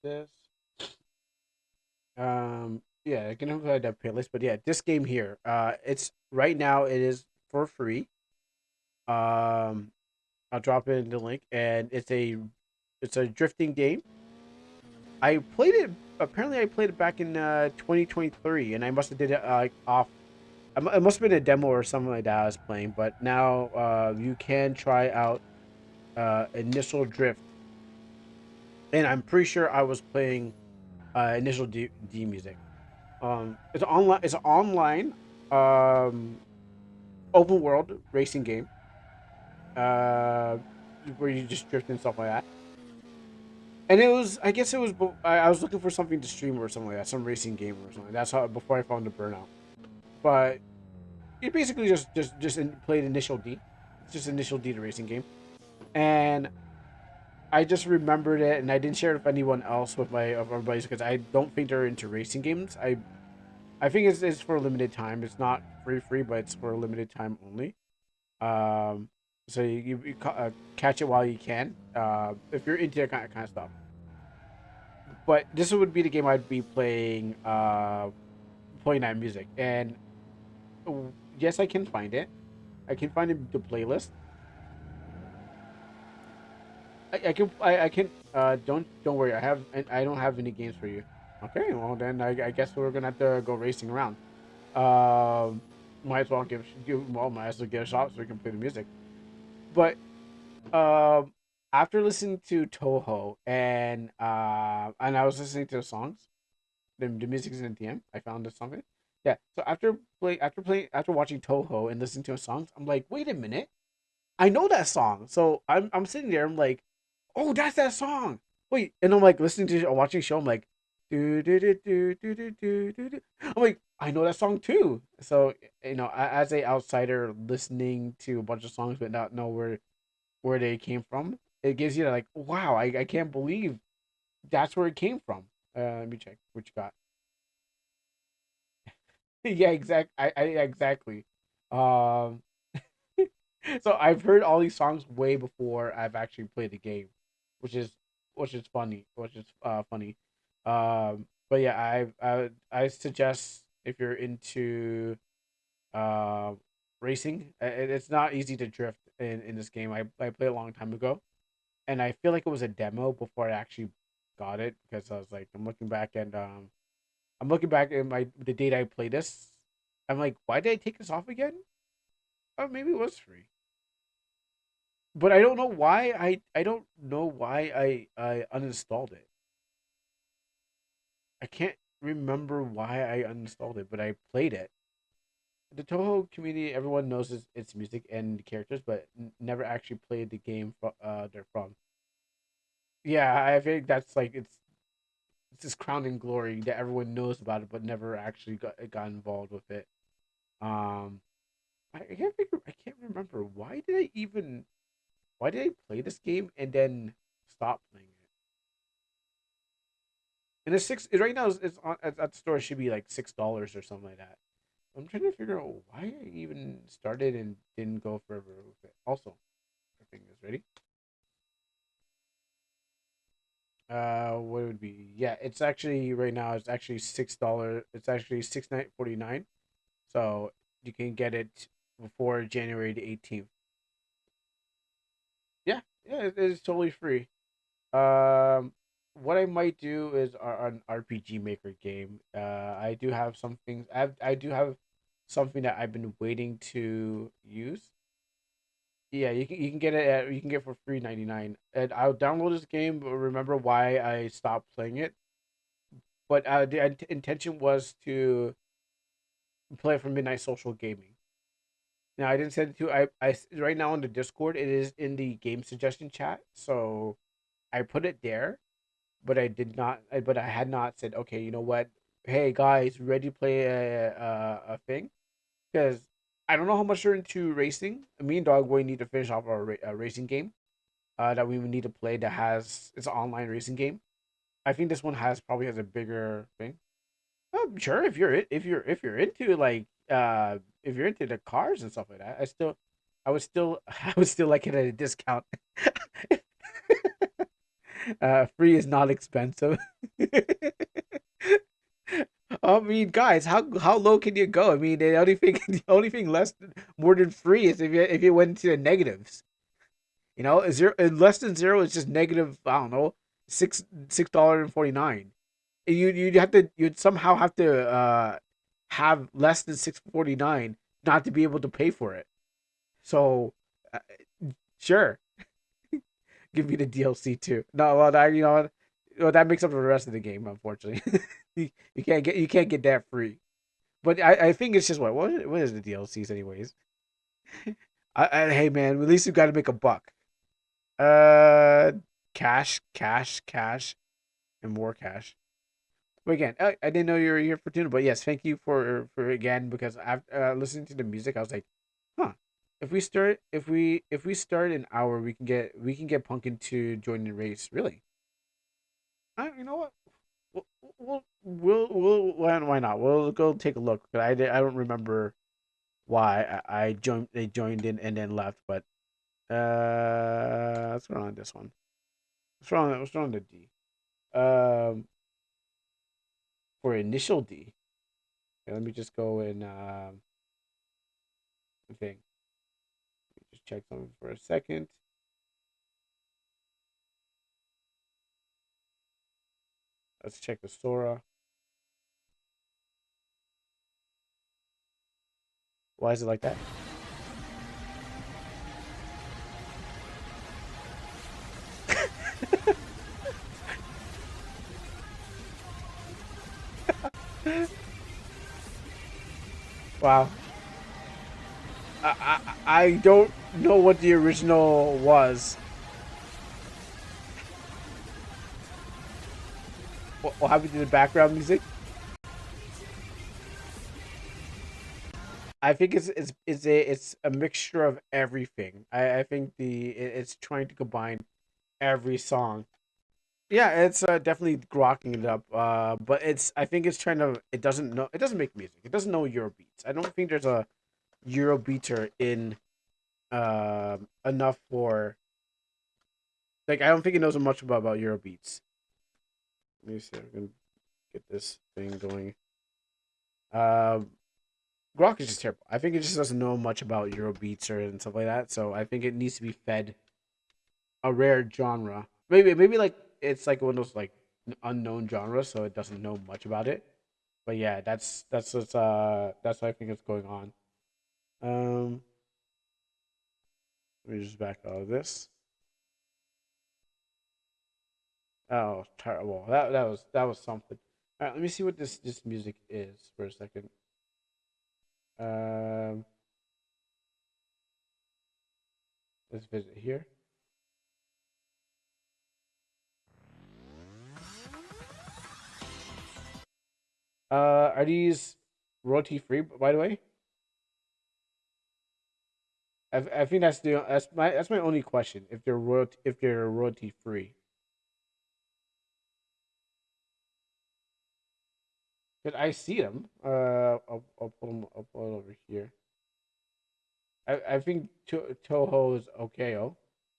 This. Yeah, I can upload that playlist, but yeah, this game here, it's right now. It is for free. Um, I'll drop in the link, and it's a drifting game. I played it. Apparently, I played it back in 2023, and I must have did it like off. It must have been a demo or something like that I was playing. But now you can try out Initial Drift, and I'm pretty sure I was playing Initial D music. It's online. It's an online um, open world racing game. Uh, where you just drift and stuff like that. And it was, I guess it was. I was looking for something to stream or something like that, some racing game or something. That's how before I found the Burnout. But it basically played Initial D. It's just Initial D, the racing game. And I just remembered it, and I didn't share it with anyone else with my of my buddies because I don't think they're into racing games. I think it's for a limited time. It's not free, but it's for a limited time only. Um, so catch it while you can. If you're into that kind of stuff. But this would be the game I'd be playing. Playing that music, and yes, I can find it. I can find the playlist. I can. Don't worry. I don't have any games for you. Okay, well then I guess we're gonna have to go racing around. Um, might as well might as well get a shot so we can play the music. But after listening to Toho and I was listening to the songs, the music is in the DM. I found this something. Yeah. So after watching Toho and listening to the songs, I'm like, wait a minute, I know that song. So I'm sitting there. I'm like, oh, that's that song. Wait, and I'm like listening to watching the show. I'm like, do do do do do do do do. I'm like, I know that song too. So as a outsider listening to a bunch of songs but not know where they came from, it gives you that, like, wow, I can't believe that's where it came from. Let me check what you got. Yeah, exactly. Um, so I've heard all these songs way before I've actually played the game, which is funny. But yeah, I suggest if you're into uh racing, it's not easy to drift in this game. I played a long time ago, and I feel like it was a demo before I actually got it because I was like, I'm looking back at the date I played this. I'm like, why did I take this off again? Oh, maybe it was free, but I don't know why. I don't know why I uninstalled it. I can't remember why I uninstalled it, but I played it. The Toho community, everyone knows its music and characters, but never actually played the game they're from. Yeah, I think that's like it's this crowning glory that everyone knows about it, but never actually got involved with it. Um, I can't figure. I can't remember why did I play this game and then stop playing it. And it's six right now. It's on at the store. It should be like $6 or something like that. I'm trying to figure out why I even started and didn't go further with it. Also, I think is ready. What would it be? Yeah, it's actually right now. It's actually $6. It's actually 6.49. So you can get it before January the 18th. Yeah, yeah, it's totally free. Um, what I might do is an RPG Maker game. I do have some things. I do have something that I've been waiting to use. Yeah, you can get it at you can get it for free 99. And I'll download this game. But remember why I stopped playing it? But the intention was to play it for Midnight Social Gaming. Now I didn't send it to right now on the Discord. It is in the game suggestion chat, so I put it there. But I did not. But I had not said, okay, you know what? Hey guys, ready to play a thing? Because I don't know how much you're into racing. Me and Dogboy need to finish off our racing game. That we would need to play that has it's an online racing game. I think this one probably has a bigger thing. Sure, if you're into if you're into the cars and stuff like that, I would still I would still like it at a discount. Free is not expensive. I mean, guys, how low can you go? I mean, the only thing the only thing more than free is if you went into the negatives. You know, zero less than zero is just negative. I don't know, $6.49. You'd somehow have to have less than 6.49 not to be able to pay for it. So, uh, sure, give me the DLC too. No, well, well, that makes up for the rest of the game. Unfortunately, you can't get that free. But I think it's just what is the DLCs anyways? Hey man, at least you got to make a buck. Uh, cash, and more cash. But again, I didn't know you were here for tuna, but yes, thank you for again because after listening to the music, I was like, huh. If we start an hour, we can get Pumpkin to join the race. Really? You know what? Why not? We'll go take a look. But I don't remember why I joined. They joined in and then left. But let's go on this one. What's wrong with the D? Um, for initial D. Okay, let me just go in thing. Just check something for a second. Let's check the Sora. Why is it like that? Wow. I don't know what the original was. What happened to the background music? I think it's a mixture of everything. I think it's trying to combine every song. Yeah, it's definitely grokking it up. But I think it's trying to. It doesn't make music. It doesn't know Euro beats. I don't think there's a Euro beater in enough for like I don't think it knows much about Euro beats. Let me see. I'm gonna get this thing going. Um, Grok is just terrible. I think it just doesn't know much about Euro beats or and stuff like that. So I think it needs to be fed a rare genre. Maybe like it's like one of those like unknown genres, so it doesn't know much about it. But yeah, that's what I think is going on. Um, let me just back out of this. Oh, terrible. That was something. All right, let me see what this music is for a second. Um, let's visit here. Are these royalty free? By the way, I think that's my only question. If they're royalty free, but I see them. I'll pull them. I'll pull it over here. I think Toho is okay. Oh,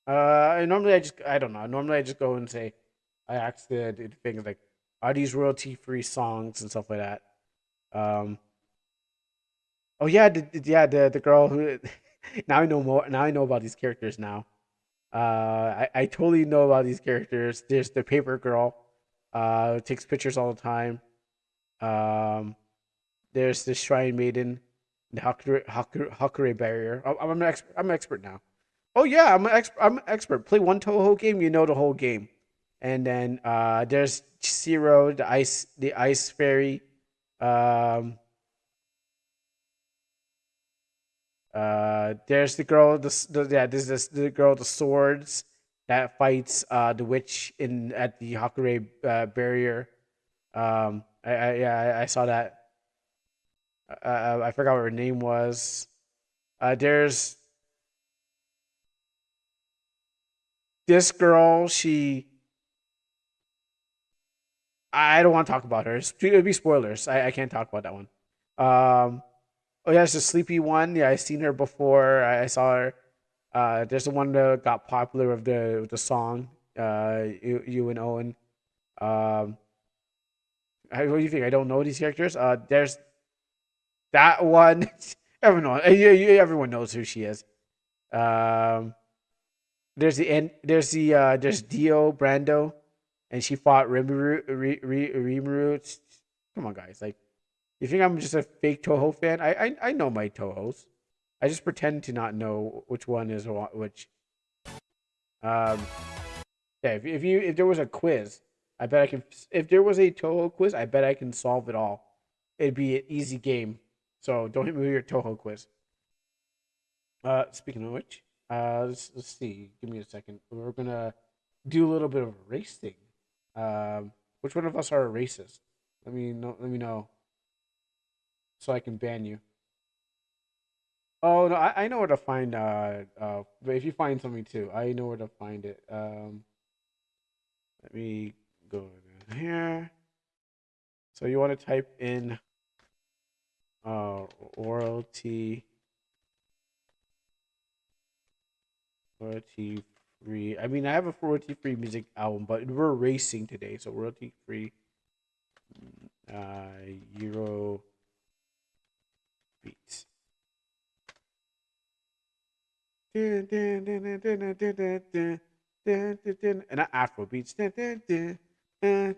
normally I don't know. Normally I just go and say, I ask the things like, are these royalty free songs and stuff like that. Um. Oh yeah, the girl who now I know more. Now I know about these characters now. I totally know about these characters. There's the paper girl, who takes pictures all the time. Um, there's the shrine maiden, the Hakure barrier. I'm an expert now. Oh yeah, I'm an expert. Play one Toho game, you know the whole game. And then there's Zero, the ice fairy. Um, there's the girl, there's the girl with the swords that fights the witch in at the Hakure barrier. I saw that. I forgot what her name was. There's this girl. I don't want to talk about her. It'd be spoilers. I can't talk about that one. Oh yeah, it's the sleepy one. Yeah, I seen her before. I saw her. There's the one that got popular with the song. You and Owen. Um, what do you think? I don't know these characters. There's that one. Everyone knows who she is. Um, there's Dio Brando, and she fought Rimuru. Come on, guys. Like, you think I'm just a fake Toho fan? I know my Tohos. I just pretend to not know which one is which. Um, yeah. If there was a quiz, I bet I can. If there was a Toho quiz, I bet I can solve it all. It'd be an easy game. So don't hit me with your Toho quiz. Speaking of which, let's see. Give me a second. We're gonna do a little bit of racing. Which one of us are a racist? Let me know. Let me know, so I can ban you. Oh no, I know where to find. But if you find something too, I know where to find it. Let me go down here. So you want to type in uh royalty royalty free. I mean, I have a royalty free music album, but we're racing today, so royalty free Euro beats. And not Afro beats. Achilles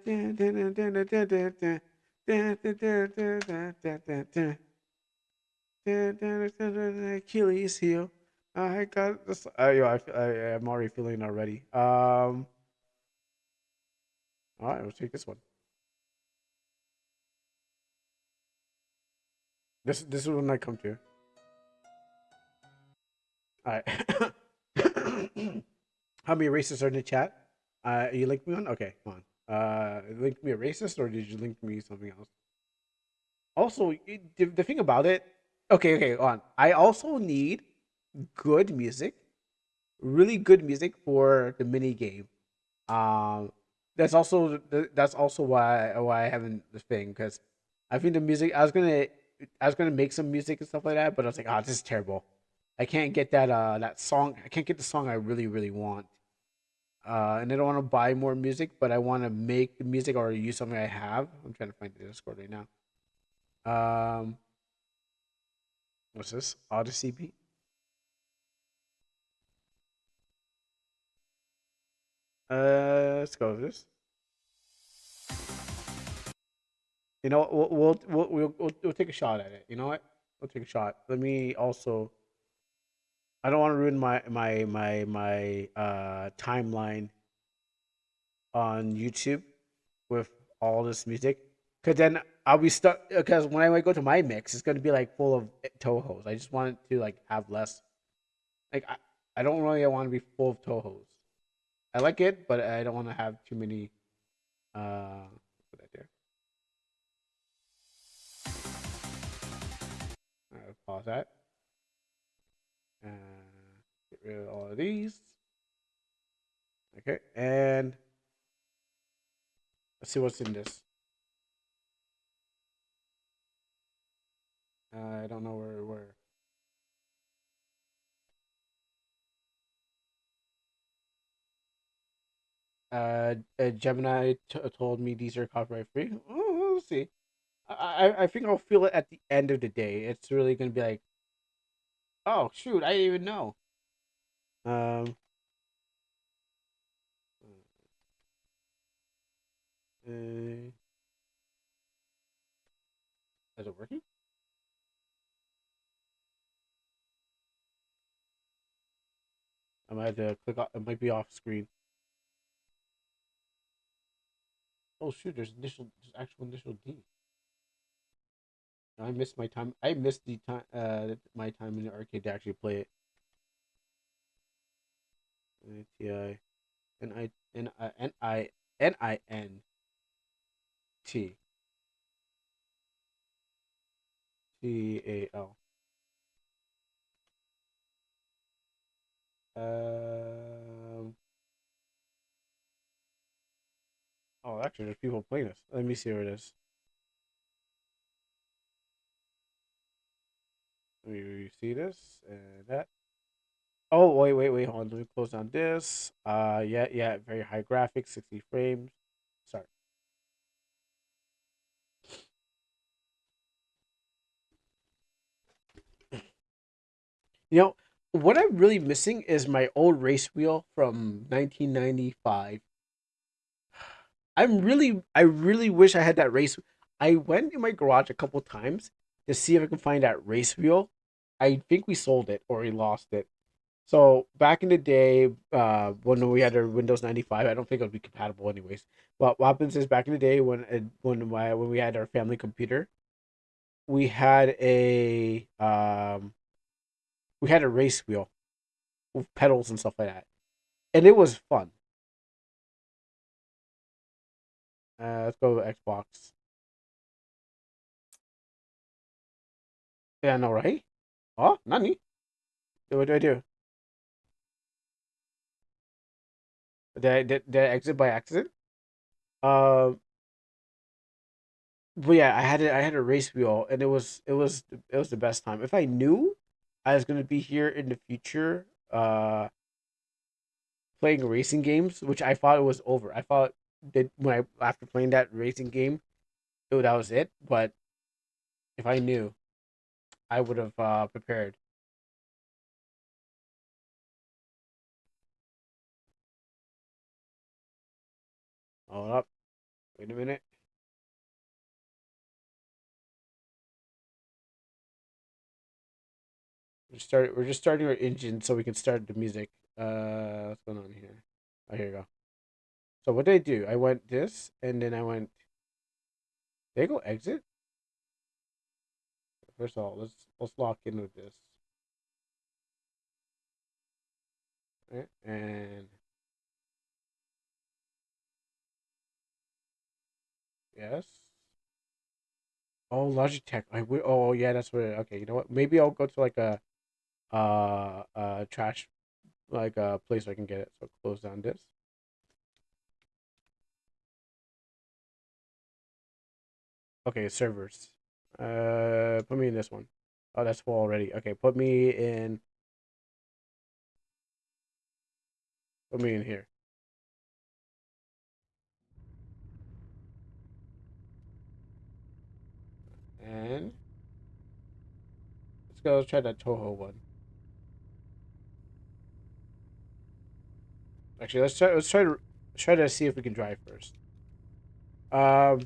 heel. I got this. I'm already feeling it already. All right, we'll take this one. This is when I come to. All right. How many racists are in the chat? You linked me one? Okay, come on. Link me a racist, or did you link me something else? Also, the thing about it. Okay, on. I also need good music, really good music for the mini game. Um, that's also why I haven't the thing, because I think the music I was gonna make some music and stuff like that, but I was like, oh, this is terrible. I can't get that song. I can't get the song I really want. And I don't want to buy more music, but I want to make the music or use something I have. I'm trying to find the Discord right now. Um, what's this? Odyssey beat. Let's go with this. You know, we'll take a shot at it. You know what? We'll take a shot. Let me also. I don't want to ruin my timeline on YouTube with all this music, because then I'll be stuck. Because when I go to my mix, it's gonna be like full of Tohos. I just want it to like have less. Like I don't really want to be full of Tohos. I like it, but I don't want to have too many. Put that there. Pause that. Get rid of all of these. Okay, and let's see what's in this. I don't know where. Gemini told me these are copyright free. Oh, we'll see. I think I'll feel it at the end of the day. It's really gonna be like, oh shoot, I didn't even know. Um, is it working? I might have to click off. It might be off screen. Oh shoot, there's actual initial D. I missed my time. I missed the time. My time in the arcade to actually play it. Ti N T Tal. Um. Oh, actually, there's people playing this. Let me see where it is. Let me see this and that. Oh, wait. Hold on. Let me close down this. Yeah. Very high graphics, 60 frames. Sorry. You know, what I'm really missing is my old race wheel from 1995. I really wish I had that race. I went in my garage a couple times to see if I can find that race wheel. I think we sold it or we lost it. So back in the day, when we had our Windows 95, I don't think it would be compatible anyways. But what happens is back in the day when we had our family computer, we had a race wheel with pedals and stuff like that, and it was fun. Let's go with Xbox. Yeah, no, right? Oh, nani? What do I do? Did I exit by accident? Um, but yeah, I had a race wheel, and it was the best time. If I knew I was gonna be here in the future, playing racing games, which I thought it was over. I thought that when I after playing that racing game, that was it. But if I knew, I would have prepared. Hold up, wait a minute. We're just starting our engine so we can start the music. What's going on here? Oh, here you go. So what did I do? I went this, and then I went. Did I go exit? First of all, let's lock in with this. Right? And yes. Oh, Logitech. I would. Oh, yeah, that's what. Okay, you know what? Maybe I'll go to like a trash like a place where I can get it. So close down this. Okay, servers. Put me in this one. Oh, that's full already. Okay, put me in. Put me in here. And let's go try that Toho one. Actually, let's try to see if we can drive first. Um,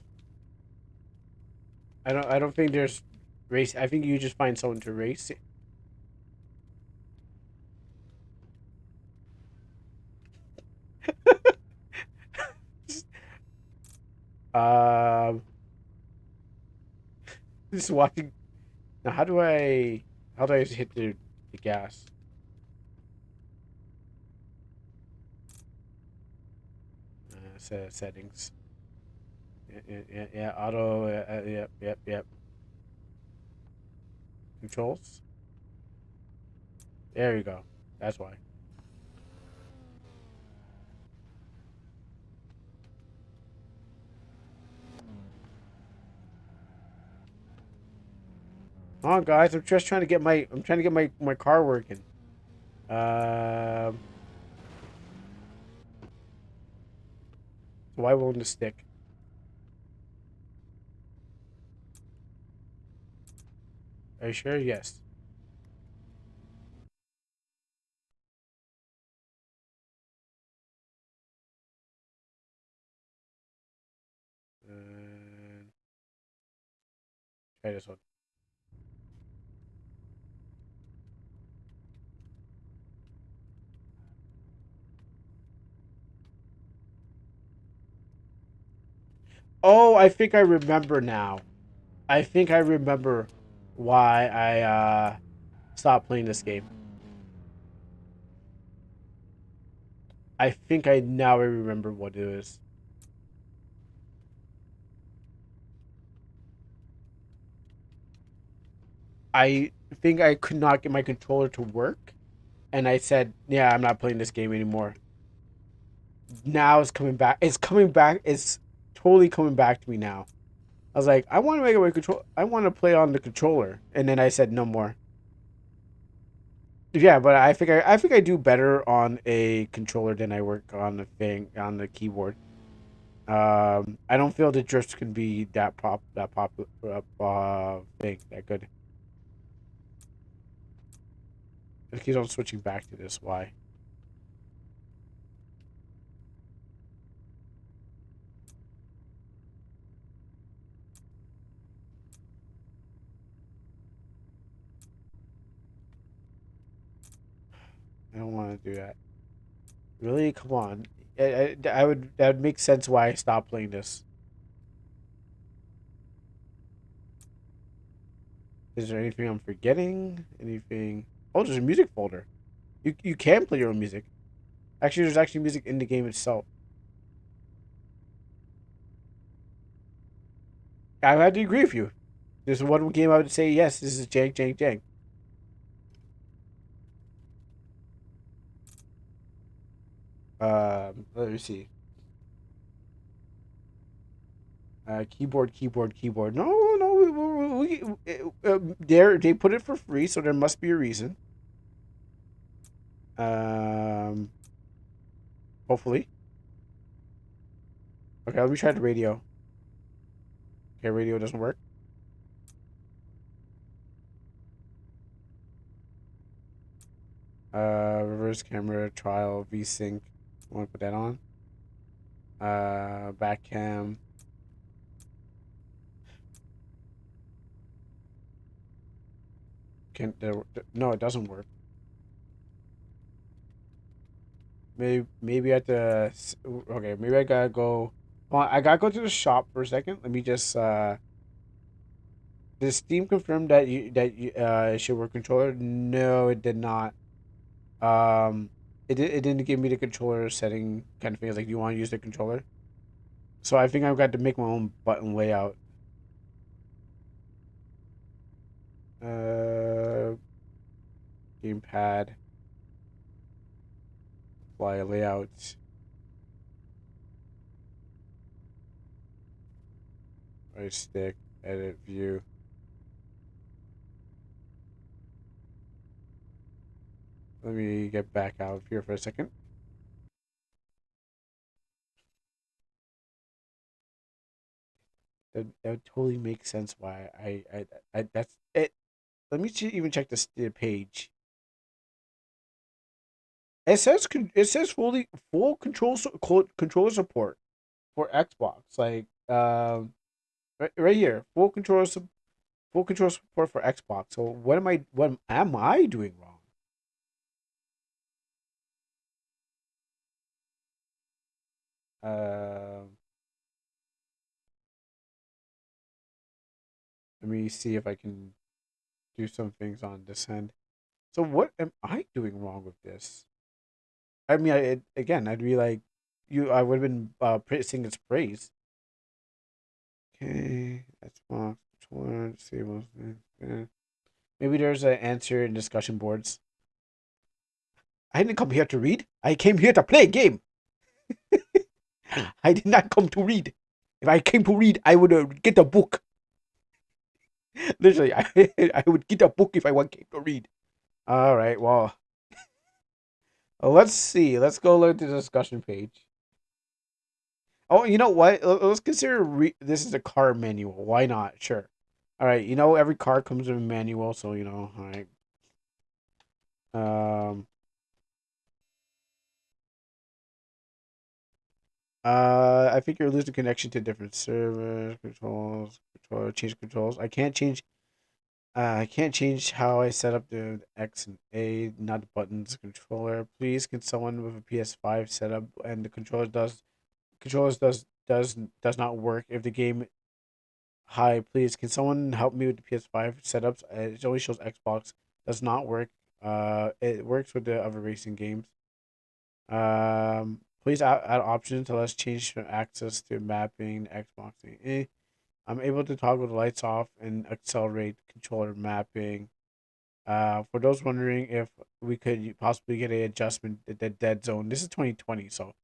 I don't think there's race. I think you just find someone to race. um, just watching. Now, how do I hit the gas? Settings. Yeah. Auto. Yep. controls. There you go. That's why. Come on, guys. I'm just trying to get my car working. Why won't it stick? Are you sure? Yes. Try this one. Oh, I think I remember now. I think I remember why I stopped playing this game. I think I now remember what it is. I think I could not get my controller to work, and I said, "Yeah, I'm not playing this game anymore." Now it's coming back. It's coming back. It's totally coming back to me now. I was like, I want to make it my control. I want to play on the controller, and then I said no more. Yeah, but I think I do better on a controller than I work on the keyboard. I don't feel the drifts can be that thing that good. It keeps on switching back to this. Why? I don't want to do that. Really? Come on. I would that would make sense why I stopped playing this. Is there anything I'm forgetting? Anything? Oh, there's a music folder. You can play your own music. Actually, there's actually music in the game itself. I have to agree with you. There's one game I would say yes. This is jank, jank, jank. Let me see. Keyboard, keyboard, keyboard. No, no. They put it for free, so there must be a reason. Um, hopefully. Okay, let me try the radio. Okay, radio doesn't work. Reverse camera trial VSync. Want to put that on? Back cam. Can there? No, it doesn't work. Maybe I have to. Okay, maybe I gotta go. Well, I gotta go to the shop for a second. Let me just. Did Steam confirm it should work controller? No, it did not. Um, it didn't give me the controller setting kind of thing. It's like, do you want to use the controller? So I think I've got to make my own button layout. Uh, Gamepad, apply layout, right stick, edit view. Let me get back out of here for a second. That would totally make sense why I that's it. Let me even check the page. It says full controller support for Xbox. Like right here, full control support for Xbox. So what am I doing wrong? Um, Let me see if I can do some things on this end. So what am I doing wrong with this? I mean, again, I'd be like, I would have been singing its praise. Okay, Xbox controller, disable. Maybe there's an answer in discussion boards. I didn't come here to read. I came here to play a game. I did not come to read. If I came to read, I would get a book. Literally, I would get a book if I came to read. All right, well, let's see. Let's go look at the discussion page. Oh, you know what? Let's consider this is a car manual. Why not? Sure. All right, you know every car comes with a manual, so you know. All right. Um. I think you're losing connection to different servers, controller, change controls. I can't change how I set up the X and A, not the buttons. Controller, please. Can someone with a PS5 setup and the controllers does not work if the game. Hi, please. Can someone help me with the PS5 setups? It only shows Xbox. Does not work. It works with the other racing games. Please add options to let's change from access to mapping, Xbox. I'm able to toggle the lights off and accelerate controller mapping. For those wondering if we could possibly get a adjustment at the dead zone. This is 2020, so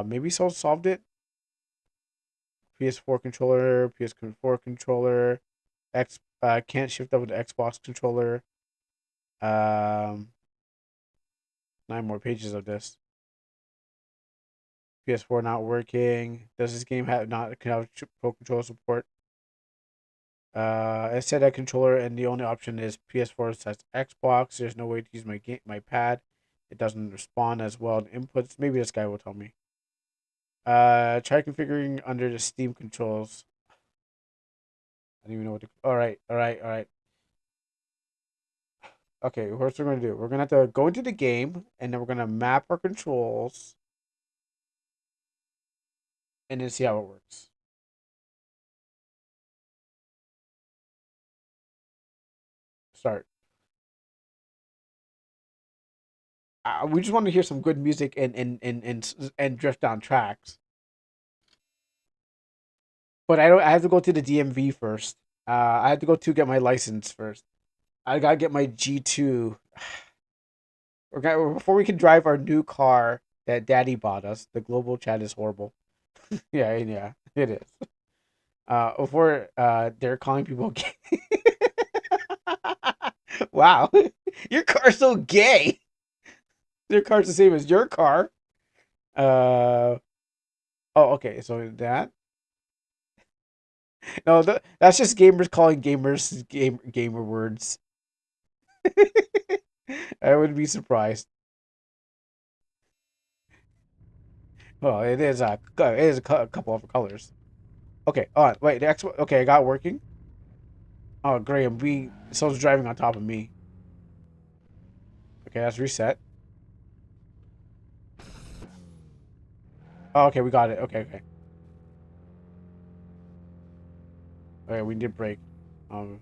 maybe someone solved it. PS4 controller, PS4 controller, can't shift over the Xbox controller. 9 more pages of this. PS4 not working. Does this game have pro controller support? I said that controller, and the only option is PS4 says Xbox. There's no way to use my pad. It doesn't respond as well to inputs. Maybe this guy will tell me. Try configuring under the Steam controls. I don't even know what to. All right. Okay, what's we're gonna do? We're gonna have to go into the game, and then we're gonna map our controls, and then see how it works. Start. We just want to hear some good music and drift down tracks. But I don't. I have to go to the DMV first. I have to go to get my license first. I gotta get my G2. Before we can drive our new car that Daddy bought us. The global chat is horrible. yeah, it is. Before they're calling people gay. Wow, your car's so gay. Your car's the same as your car. Oh, okay. So that. No, that's just gamers calling gamers gamer words. I wouldn't be surprised. Well, it is a couple of colors. Okay, wait, the X. Okay, I got it working. Oh, Graham, someone's driving on top of me. Okay, that's reset. Oh, okay, we got it. Okay. Okay, we did brake. Um.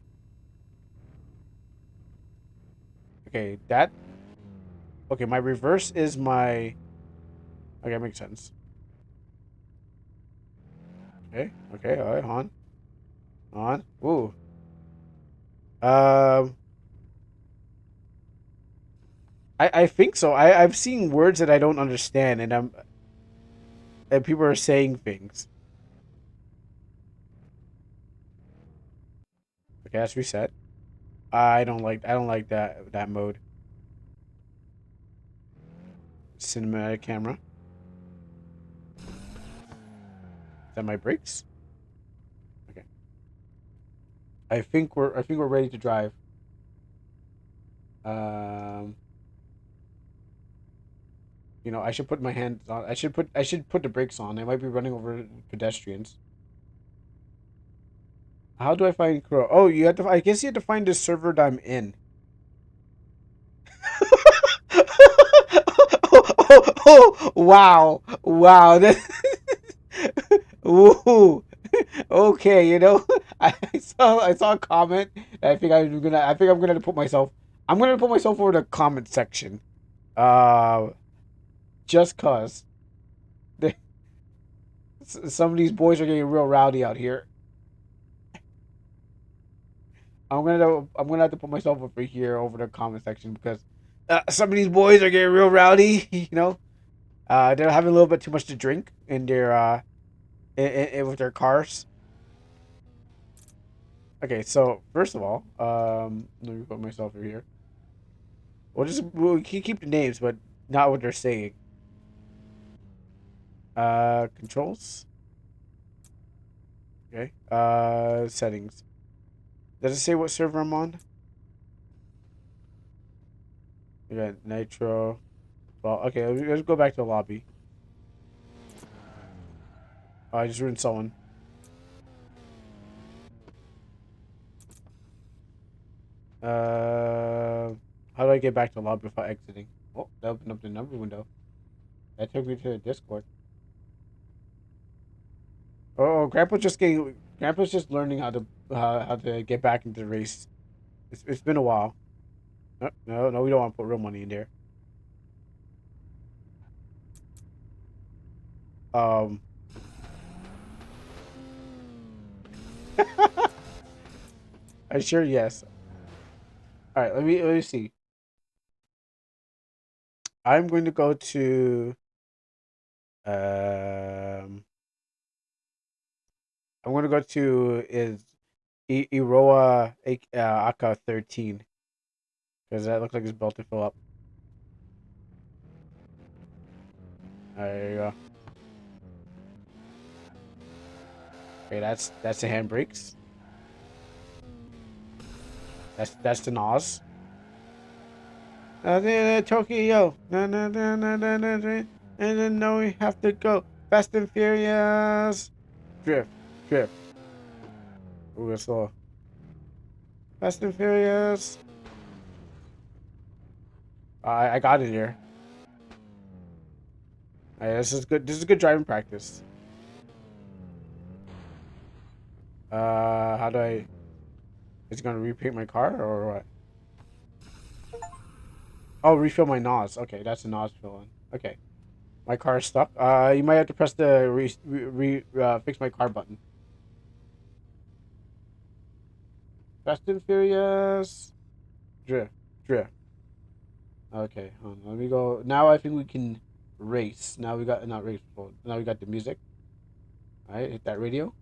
Okay, that. Okay, my reverse is my. Okay, makes sense. Okay, all right, on. Ooh. Um. I think so. I've seen words that I don't understand, and people are saying things. Okay, that's reset. I don't like that mode. Cinematic camera. Is that my brakes? Okay. I think we're ready to drive. Um I should put my hands on. I should put the brakes on. I might be running over pedestrians. How do I find Crow? Oh, I guess you have to find the server that I'm in. Wow. Ooh. Okay, I saw a comment. I think I'm gonna put myself. I'm gonna put myself over the comment section. Uh, just cause they, some of these boys are getting real rowdy out here. I'm gonna have to put myself over here over the comment section because some of these boys are getting real rowdy. You know, they're having a little bit too much to drink in their with their cars. Okay, so first of all, let me put myself over here. We'll keep the names, but not what they're saying. Controls. Okay. Settings. Does it say what server I'm on? We got Nitro. Well, okay, let's go back to the lobby. Oh, I just ruined someone. How do I get back to the lobby without exiting? Oh, that opened up the number window. That took me to the Discord. Oh, Grandpa's just learning how to get back into the race. It's been a while. No, no, no, we don't want to put real money in there. Um. I sure yes. All right, let me see. I'm going to go to um. I'm going to go to is Iroa Aka 13 because that looks like it's built to fill up. There you go. Okay, that's the handbrakes. That's the NOS. Tokyo. No, no, no, no, no, no, no. And then now we have to go Fast and Furious. Drift, drift. Ooh, that's slow. Fast and Furious. I got it here. Alright, this is good. This is good driving practice. How do I? Is it gonna repaint my car or what? Oh, refill my NOS. Okay, that's a NOS fill in. Okay, my car is stuck. You might have to press the fix my car button. Fast and Furious. Drift, drift. Okay, hold on, let me go. Now I think we can race. Now we got not race. Now we got the music. All right, hit that radio.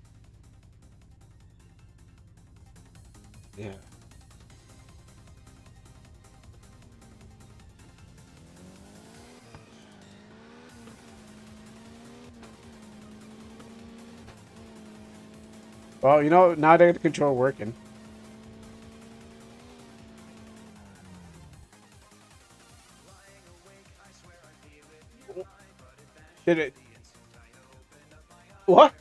Yeah. Well, you know, now they got the control working. Did it? What?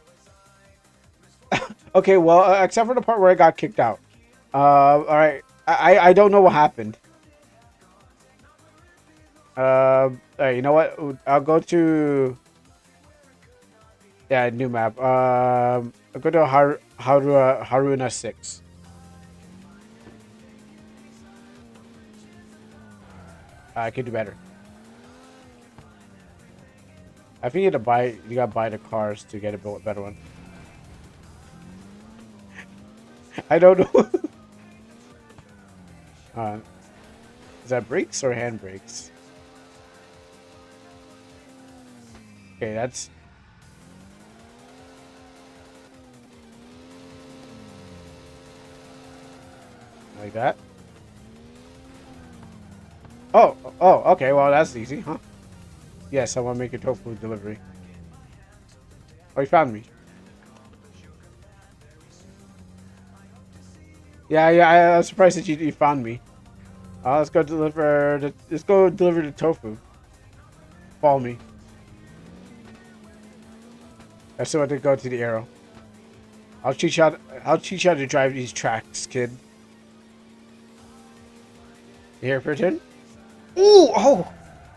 Okay, well, except for the part where I got kicked out. All right. I don't know what happened. All right, you know what? I'll go to new map. I'll go to Haruna 6. I could do better. I think you gotta buy the cars to get a better one. I don't know. Is that brakes or hand brakes? Okay, that's like that. Oh, okay. Well, that's easy, huh? Yes, I want to make a tofu delivery. Oh, you found me. Yeah, I was surprised that you found me. Let's go deliver the tofu. Follow me. I still want to go to the arrow. I'll teach you how to drive these tracks, kid. You here for a turn? Ooh, oh!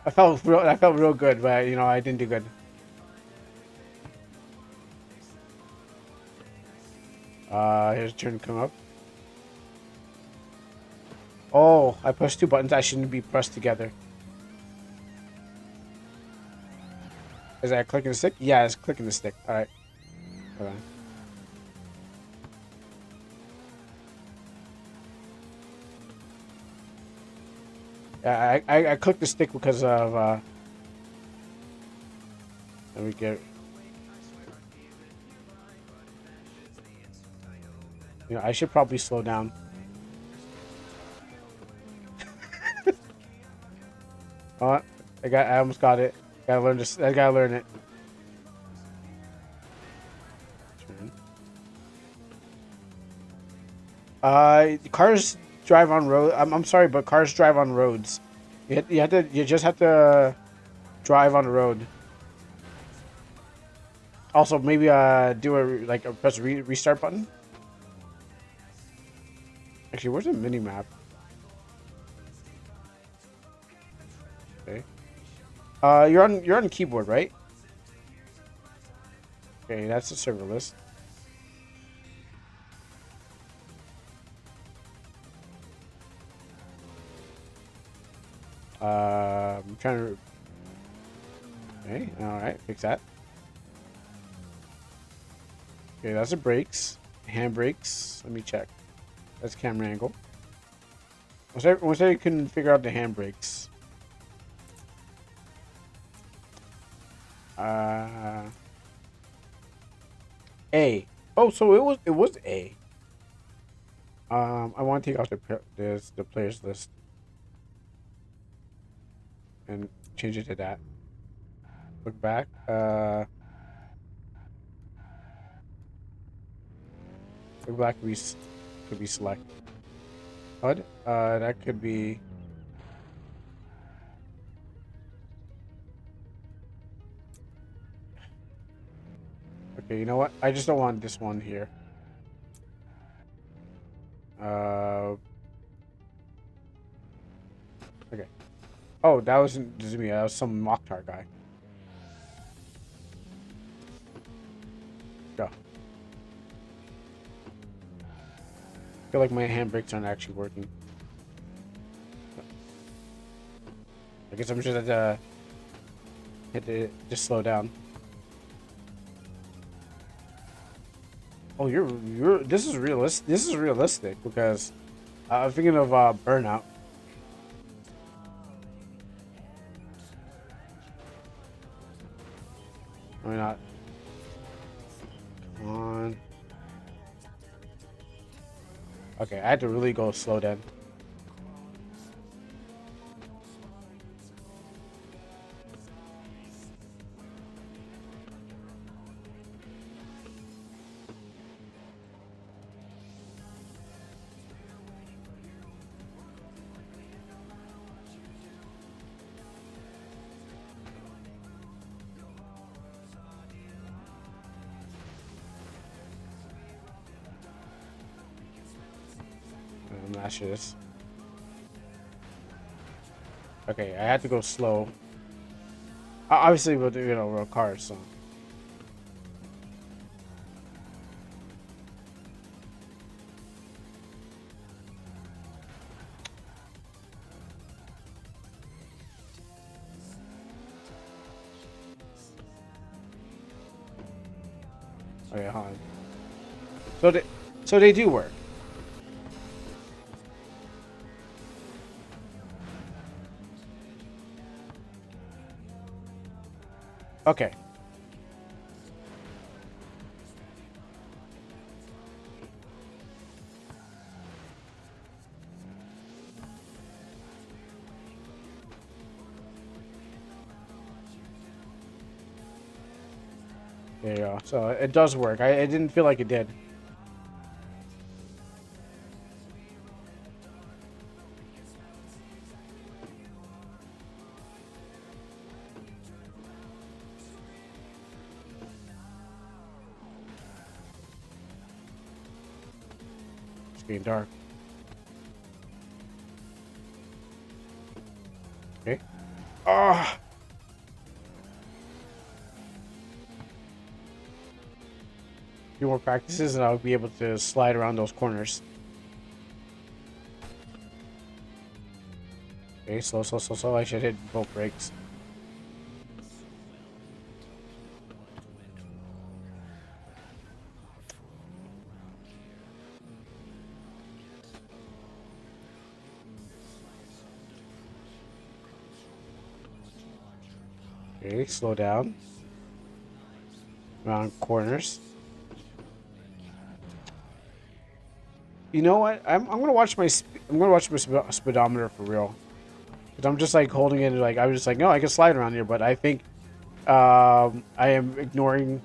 I felt real good, but you know I didn't do good. Here's a turn to come up. Oh, I pushed two buttons I shouldn't be pressed together. Is that clicking the stick? Yeah, it's clicking the stick. Alright. Hold on. I clicked the stick because of let me get, you know, I should probably slow down. Oh, I almost got it. Gotta learn this. I gotta learn it. Turn. Cars drive on road. I'm sorry, but cars drive on roads. You just have to drive on the road. Also, maybe do a press restart button. Actually, where's the mini map? Okay. You're on keyboard, right? Okay, that's the server list. I'm trying to. Okay, all right, fix that. Okay, that's the brakes, handbrakes. Let me check. That's camera angle. Once I can figure out the handbrakes. A. Oh, so it was A. I want to take out the players list and change it to that. Look back. Look back could be select. HUD. That could be. Okay, you know what? I just don't want this one here. Okay. Oh, that wasn't just me. That was some Mokhtar guy. Go. I feel like my handbrakes aren't actually working. I guess I'm just at hit to just slow down. Oh, you're. This is realistic. This is realistic because I'm thinking of Burnout. Why not? Come on. Okay, I had to really go slow down. Mash this. Okay, I had to go slow. Obviously, we're real cars, so. Okay, hold on. So they do work. Okay. There you go. So it does work. I didn't feel like it did. It's getting dark. Okay. Ah. A few more practices and I'll be able to slide around those corners. Okay, slow, slow, slow, slow. I should hit both brakes. Okay, slow down. Around corners. You know what? I'm gonna watch my speedometer for real. Cause I'm just like holding it like I was just like, no, I can slide around here, but I think I am ignoring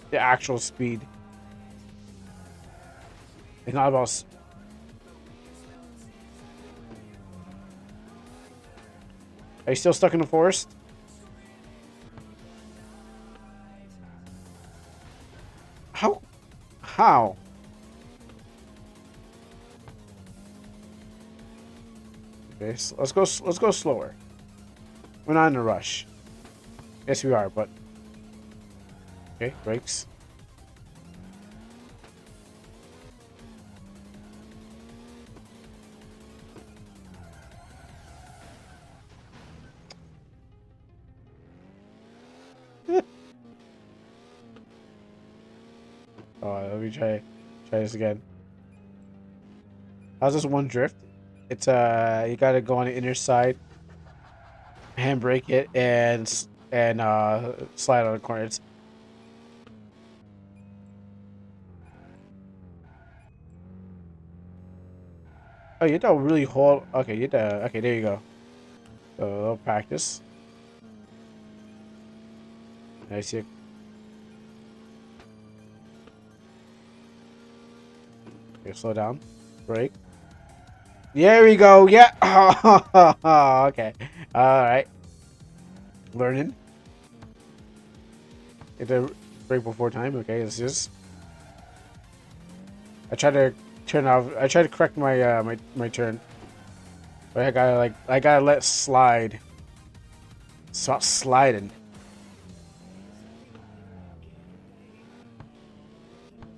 the actual speed. It's not about. Are you still stuck in the forest? How? How? Okay, so let's go. Let's go slower. We're not in a rush. Yes, we are, but okay. Brakes. Oh, let me try this again. How's this one drift? It's you gotta go on the inner side, handbrake it, and slide on the corners. Oh, you have to really hold. Okay, you have to. Okay, there you go. So, a little practice. I see it. Okay, slow down. Brake. There we go. Yeah. Okay. All right. Learning. Get the brake before time. Okay, this is. I try to turn off. I try to correct my my turn, but I gotta let slide. Stop sliding.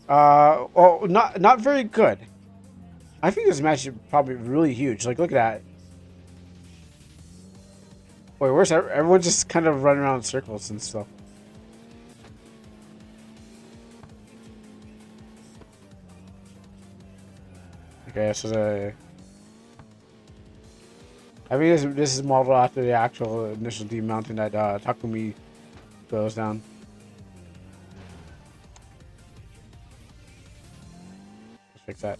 Oh, not very good. I think this match is probably really huge. Like, look at that. Wait, where's everyone just kind of running around in circles and stuff? Okay, so I think this is modeled after the actual initial D mountain that Takumi goes down. Let's fix that.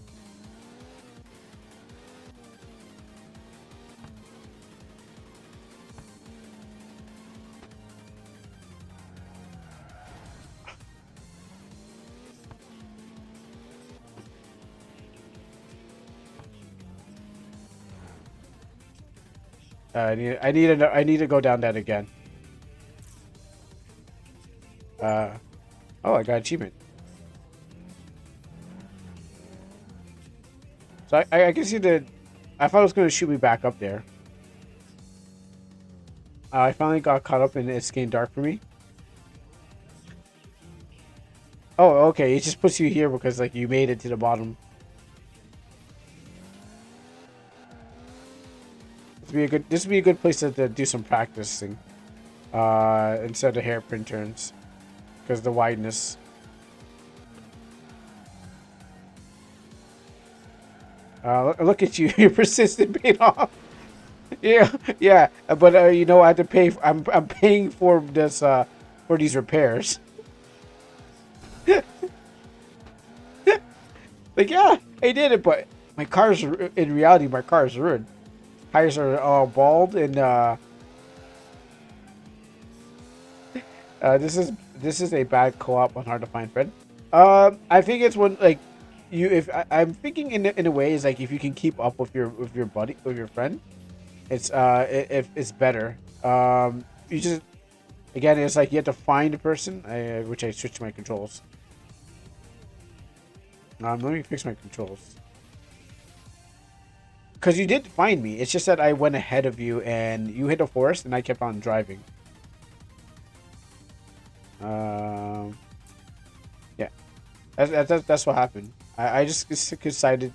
I need to go down that again. Oh, I got achievement. So I guess you did. I thought it was going to shoot me back up there. I finally got caught up and it's getting dark for me. Oh, okay. It just puts you here because like you made it to the bottom. This would be a good place to do some practicing. Instead of hairpin turns, because the wideness. Look at you! You're persistent paid off. Yeah, yeah. But you know, I have to pay. I'm paying for this for these repairs. Like, yeah, I did it, but my car's in reality my car is ruined. Tires are all bald, and this is a bad co-op on Hard to Find Friend. I think it's when like you if I'm thinking in a way is like if you can keep up with your buddy with your friend, it's if it's better. You just again it's like you have to find a person, which I switched my controls. Let me fix my controls. Because you did find me. It's just that I went ahead of you and you hit a forest and I kept on driving. Yeah. That's what happened. I just decided,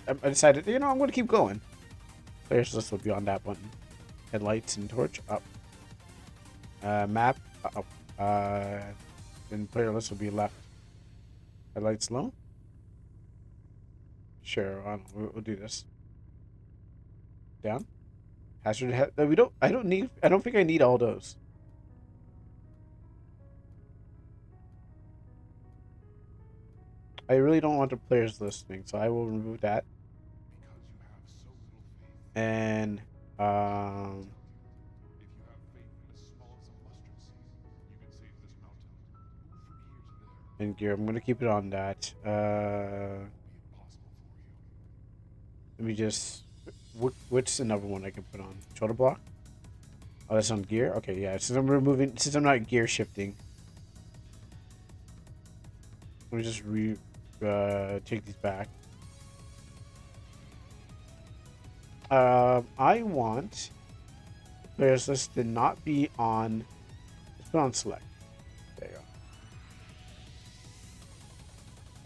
you know, I'm going to keep going. Players list will be on that button. Headlights and torch up. Map up. Then player list will be left. Headlights low. Sure, we'll do this. Down. we don't. I don't need. I don't think I need all those. I really don't want the players listening, so I will remove that. And and gear. I'm gonna keep it on that. Let me just. What's another one I can put on? Shoulder block. Oh, that's on gear. Okay, yeah. Since I'm removing, since I'm not gear shifting, let me just take these back. I want players list to not be on. Let's put on select. There you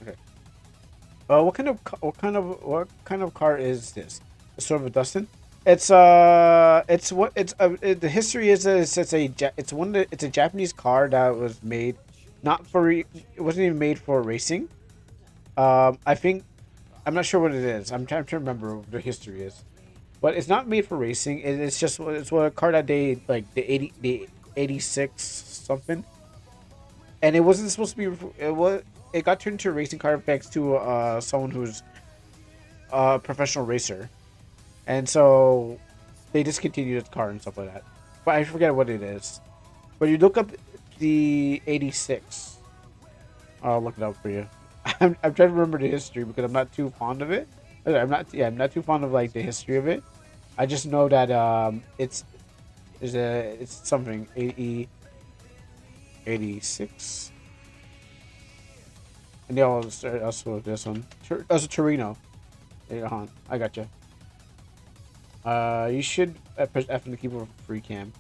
go. Okay. What kind of car is this? A sort of a Dustin. The history is that it's a Japanese car that was made not for it wasn't even made for racing. I think I'm not sure what it is. I'm trying to remember what the history is, but it's not made for racing. It's what a car that they like the 86 something, and it wasn't supposed to be. It got turned into a racing car thanks to someone who's a professional racer, and so they discontinued the car and stuff like that. But I forget what it is. But you look up the 86. I'll look it up for you. I'm trying to remember the history because I'm not too fond of it. I'm not too fond of like the history of it. I just know that it's something 86. And they also this one. Also Torino. I got you. You should press F on the keyboard for free cam.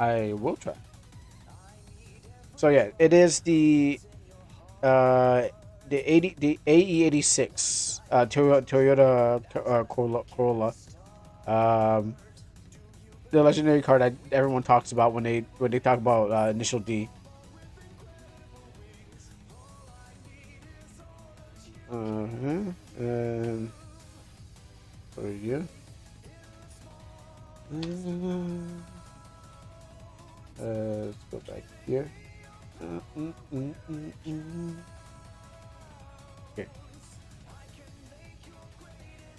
I will try. So yeah, it is the AE86 Toyota Corolla. The legendary car that everyone talks about when they talk about Initial D. For you. Let's go back here.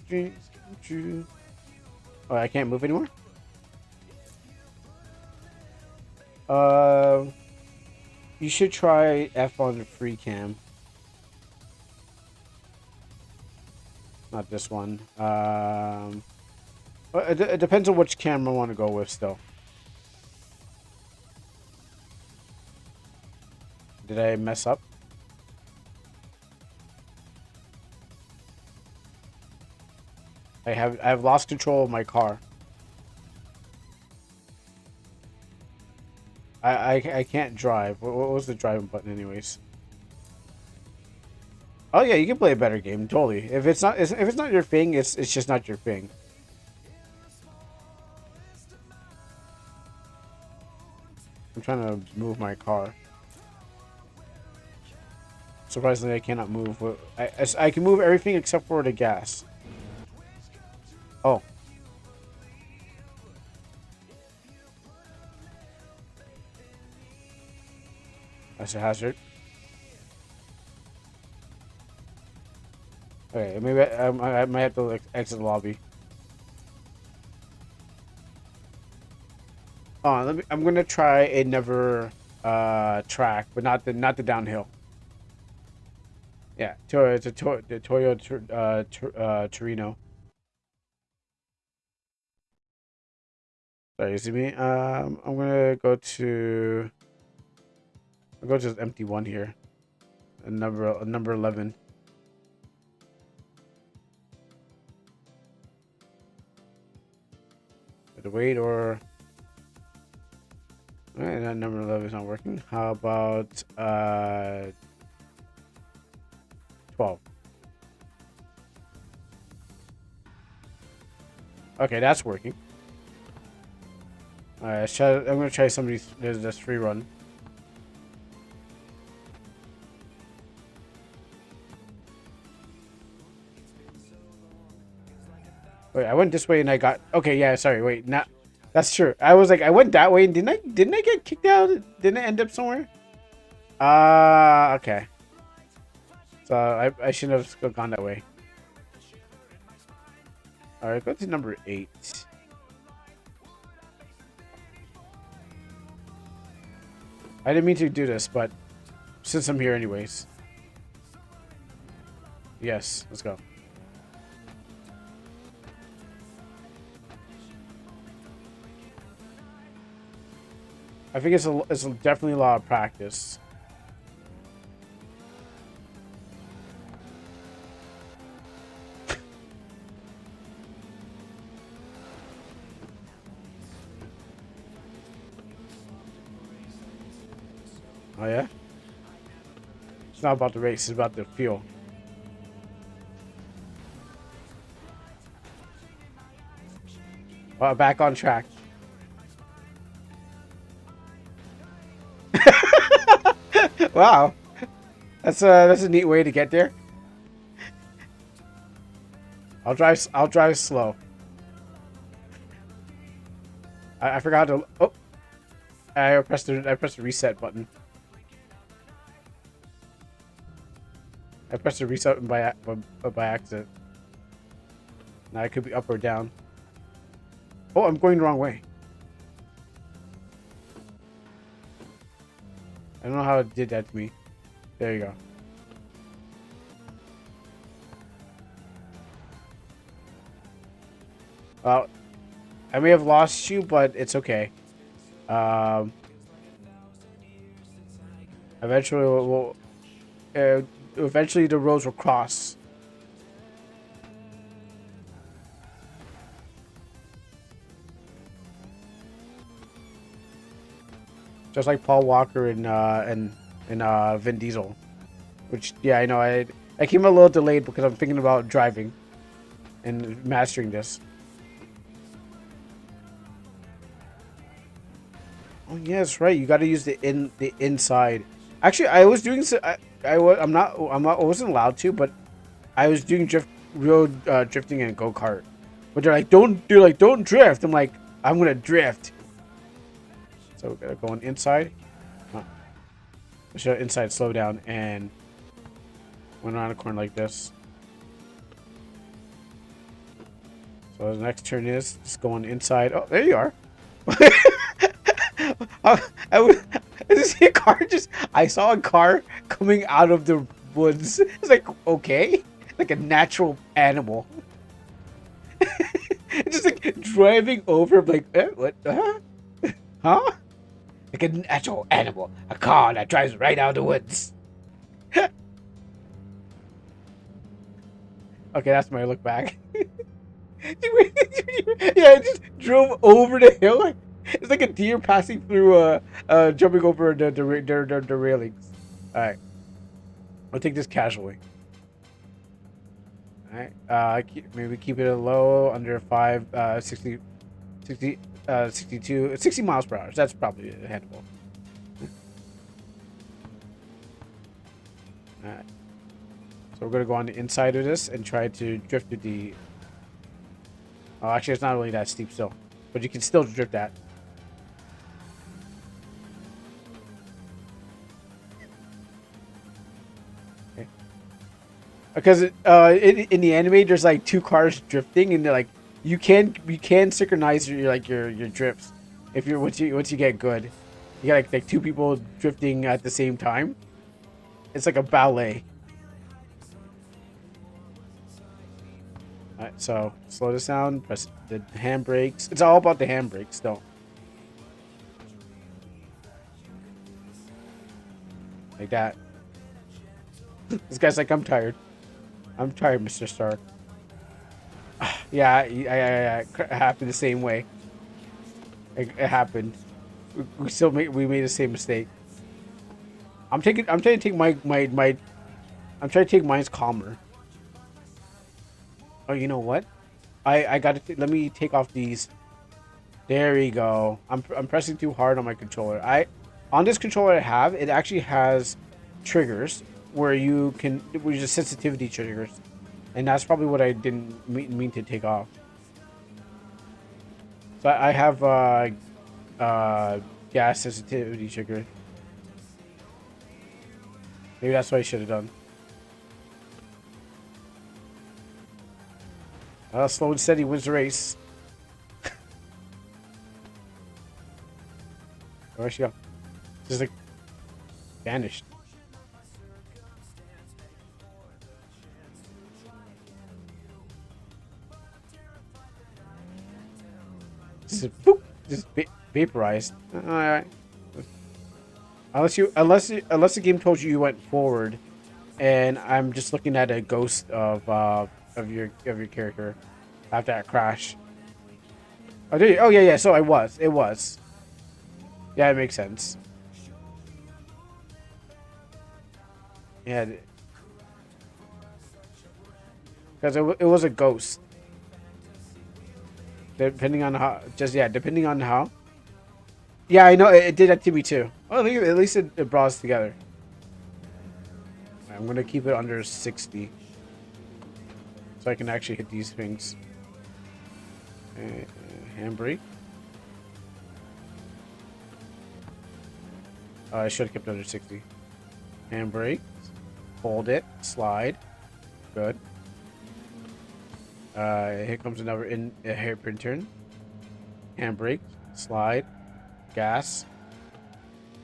Okay. Oh, I can't move anymore? You should try F on the free cam. Not this one. It depends on which camera I want to go with still. Did I mess up? I've lost control of my car. I can't drive. What was the driving button anyways? Oh yeah, you can play a better game, totally. If it's not your thing, it's just not your thing. I'm trying to move my car. Surprisingly, I cannot move. I can move everything except for the gas. Oh. That's a hazard. Okay, maybe I might have to like, exit the lobby. Oh, I'm gonna try another track, but not the downhill. Yeah, it's a Toyota Torino. Sorry, you see me? I'm gonna go to. I'll go to this empty one here. A number 11. To wait or. Alright, that number 11 is not working. How about 12? Okay, that's working. Alright, I'm gonna try somebody's this free run. Wait, I went this way and I got... Okay, yeah, sorry, wait, not... That's true. I was like, I went that way and didn't I get kicked out? Didn't I end up somewhere? Okay. So I shouldn't have gone that way. Alright, go to number 8. I didn't mean to do this, but since I'm here anyways. Yes, let's go. I think it's definitely a lot of practice. Oh yeah? It's not about the race, it's about the fuel. Well, back on track. Wow. That's a neat way to get there. I'll drive slow. I forgot to I pressed the reset button. I pressed the reset button by accident. Now it could be up or down. Oh, I'm going the wrong way. I don't know how it did that to me. There you go. Well, I may have lost you, but it's okay. Eventually the roads will cross. Just like Paul Walker and Vin Diesel. Which, yeah, I know. I came a little delayed because I'm thinking about driving and mastering this. Oh yes, right. You got to use the inside. Actually, I was doing so. I wasn't allowed to, but I was doing road drifting and go-kart. But they're like, don't drift. I'm like, I'm gonna drift. So we're going inside. Should inside slow down and went around a corner like this. So the next turn is just going inside. Oh, there you are. I saw a car coming out of the woods. It's like, okay, like a natural animal. Just like driving over, like, what? Huh? Like a natural animal, a car that drives right out of the woods. Okay, that's my look back. Yeah, it just drove over the hill. It's like a deer passing through, jumping over the railings. All right, I'll take this casually. All right, maybe keep it low, under 60 miles per hour. So that's probably handleable. All right, so we're gonna go on the inside of this and try to drift to the. Oh, actually, it's not really that steep still, but you can still drift that. Because in the anime, there's like 2 cars drifting, and they're like you can synchronize your drifts if you're once you get good. You got like 2 people drifting at the same time. It's like a ballet. All right, so slow this down. Press the handbrakes. It's all about the handbrakes, though. Like that. This guy's like, I'm tired. I'm tired, Mr. Stark. Yeah, it happened the same way. It happened. We made the same mistake. I'm trying to take mine's calmer. Oh, you know what? I got to let me take off these. There we go. I'm pressing too hard on my controller. On this controller I have, it actually has triggers where you can, which is sensitivity triggers, and that's probably what I didn't mean to take off. So I have gas sensitivity trigger. Maybe that's what I should have done. Slow and steady wins the race. Where'd she go? Just like vanished. Just boop, just vaporized. All right. Unless the game told you went forward, and I'm just looking at a ghost of your character after that crash. Oh, did you? Oh yeah. So it was. Yeah, it makes sense. Yeah, because it was a ghost. Depending on how, depending on how. Yeah, I know it did that to me too. Well, at least it brought us together. I'm gonna keep it under 60, so I can actually hit these things. Handbrake. I should have kept it under 60. Handbrake. Hold it. Slide. Good. Here comes another a hairpin turn. Handbrake. Slide. Gas.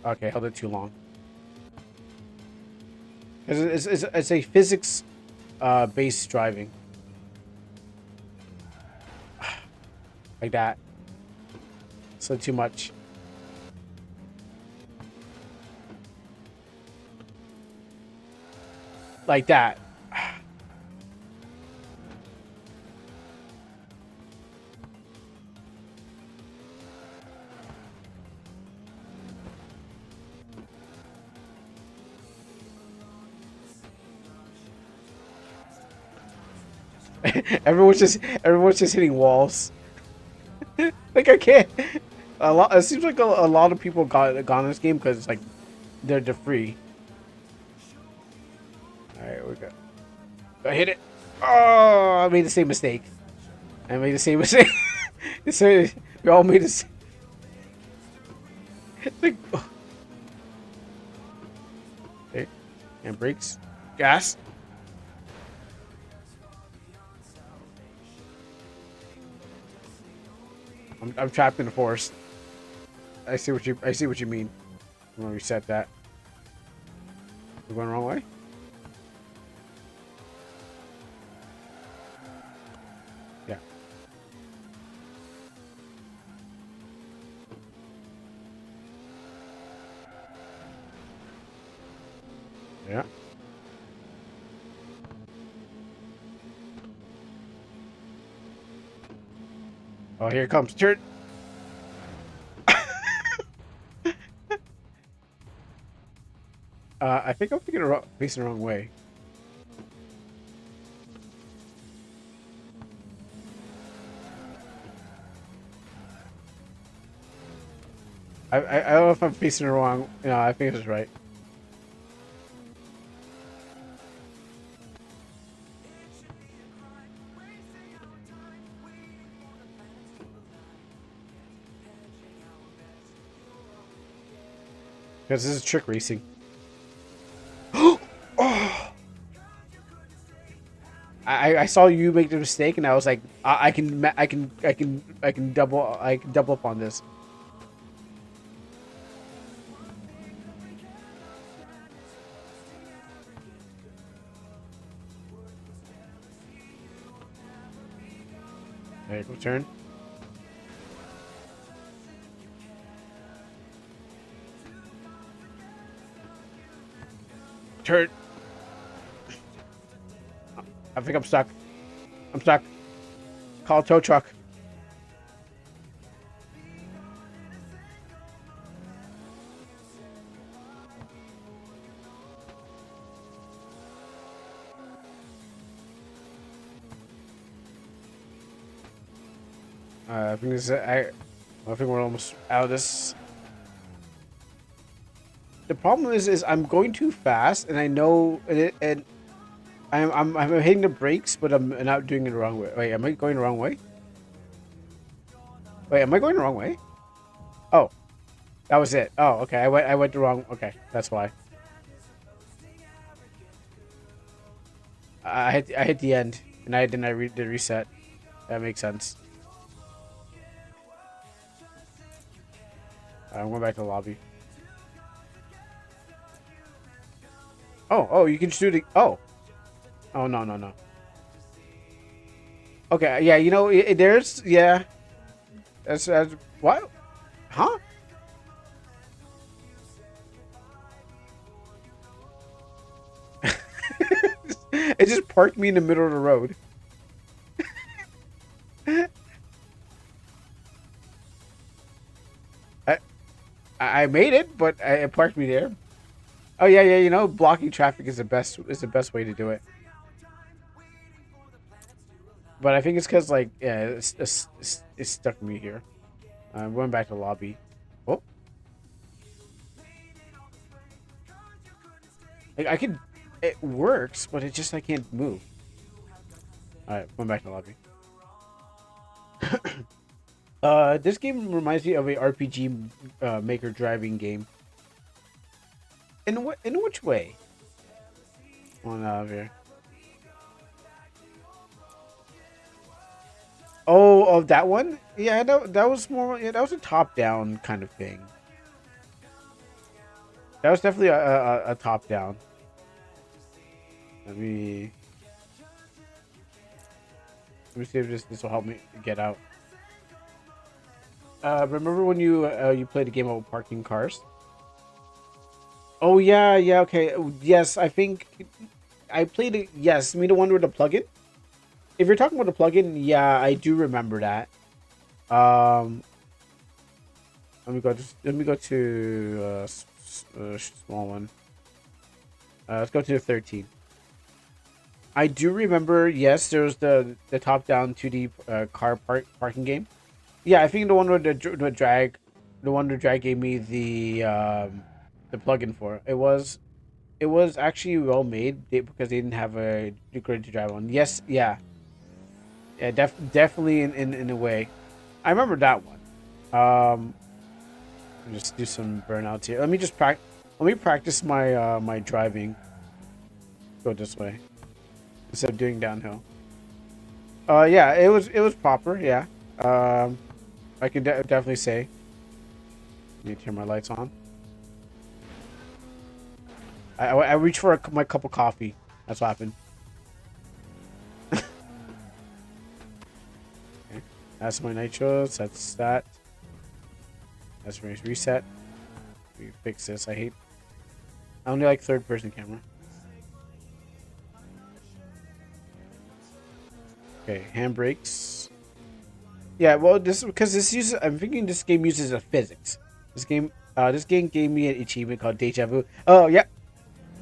Okay, held it too long. It's a physics based driving. Like that. So too much. Like that. everyone's just hitting walls. Like I can't. It seems like a lot of people got this game because it's like they're free. All right, we go. I hit it. Oh, I made the same mistake. We all made the same. Like, okay, and brakes, gas. I'm trapped in the forest. I see what you mean. I'm gonna reset that. We're going the wrong way. Yeah. Yeah. Oh, here it comes. Turn. I think I'm facing the wrong way. I don't know if I'm facing the wrong. No, I think it's right. Because this is trick racing. Oh! I saw you make the mistake, and I was like, I can double up on this. There you go, turn. Turn. I think I'm stuck. I'm stuck. Call a tow truck. I think this is, I think we're almost out of this. The problem is I'm going too fast, and I know and I'm hitting the brakes, but I'm not doing it the wrong way. Wait, am I going the wrong way? Wait, am I going the wrong way? Oh, that was it. Oh, okay. I went the wrong. Okay, that's why. I hit the end, and I did reset. That makes sense. I'm going back to the lobby. Oh, you can shoot it. Oh, no. Okay, yeah, you know, there's yeah. That's what? Huh? It just parked me in the middle of the road. I I made it, but it parked me there. Oh yeah, you know, blocking traffic is the best way to do it. But I think it's because like yeah, it's stuck me here. I'm going back to the lobby. Oh, like I can, it works, but it just I can't move. All right, going back to the lobby. This game reminds me of a RPG maker driving game. In which way? On out of here. Oh, that one? Yeah, that was more. Yeah, that was a top-down kind of thing. That was definitely a top-down. Let me see if this will help me get out. Remember when you played a game of parking cars? Oh yeah, okay. Yes, I think I played it. Yes, me the one with the plugin. If you're talking about the plugin, yeah, I do remember that. Let me go to small one. Let's go to the 13. I do remember. Yes, there was the top-down 2D car parking game. Yeah, I think the one with the drag, gave me the plugin for it. It was actually well made because they didn't have a grid to drive on. Yes, yeah, definitely in a way. I remember that one. Just do some burnouts here. Let me just practice my my driving. Go this way instead of doing downhill. Yeah, it was proper. Yeah. I can definitely say. Let me turn my lights on. I reached for my cup of coffee. That's what happened. Okay. That's my nitros. That's that. That's my reset. We fix this. I only like third-person camera. Okay, handbrakes. Yeah, well, I'm thinking this game uses a physics. This game gave me an achievement called Deja Vu. Oh, yeah.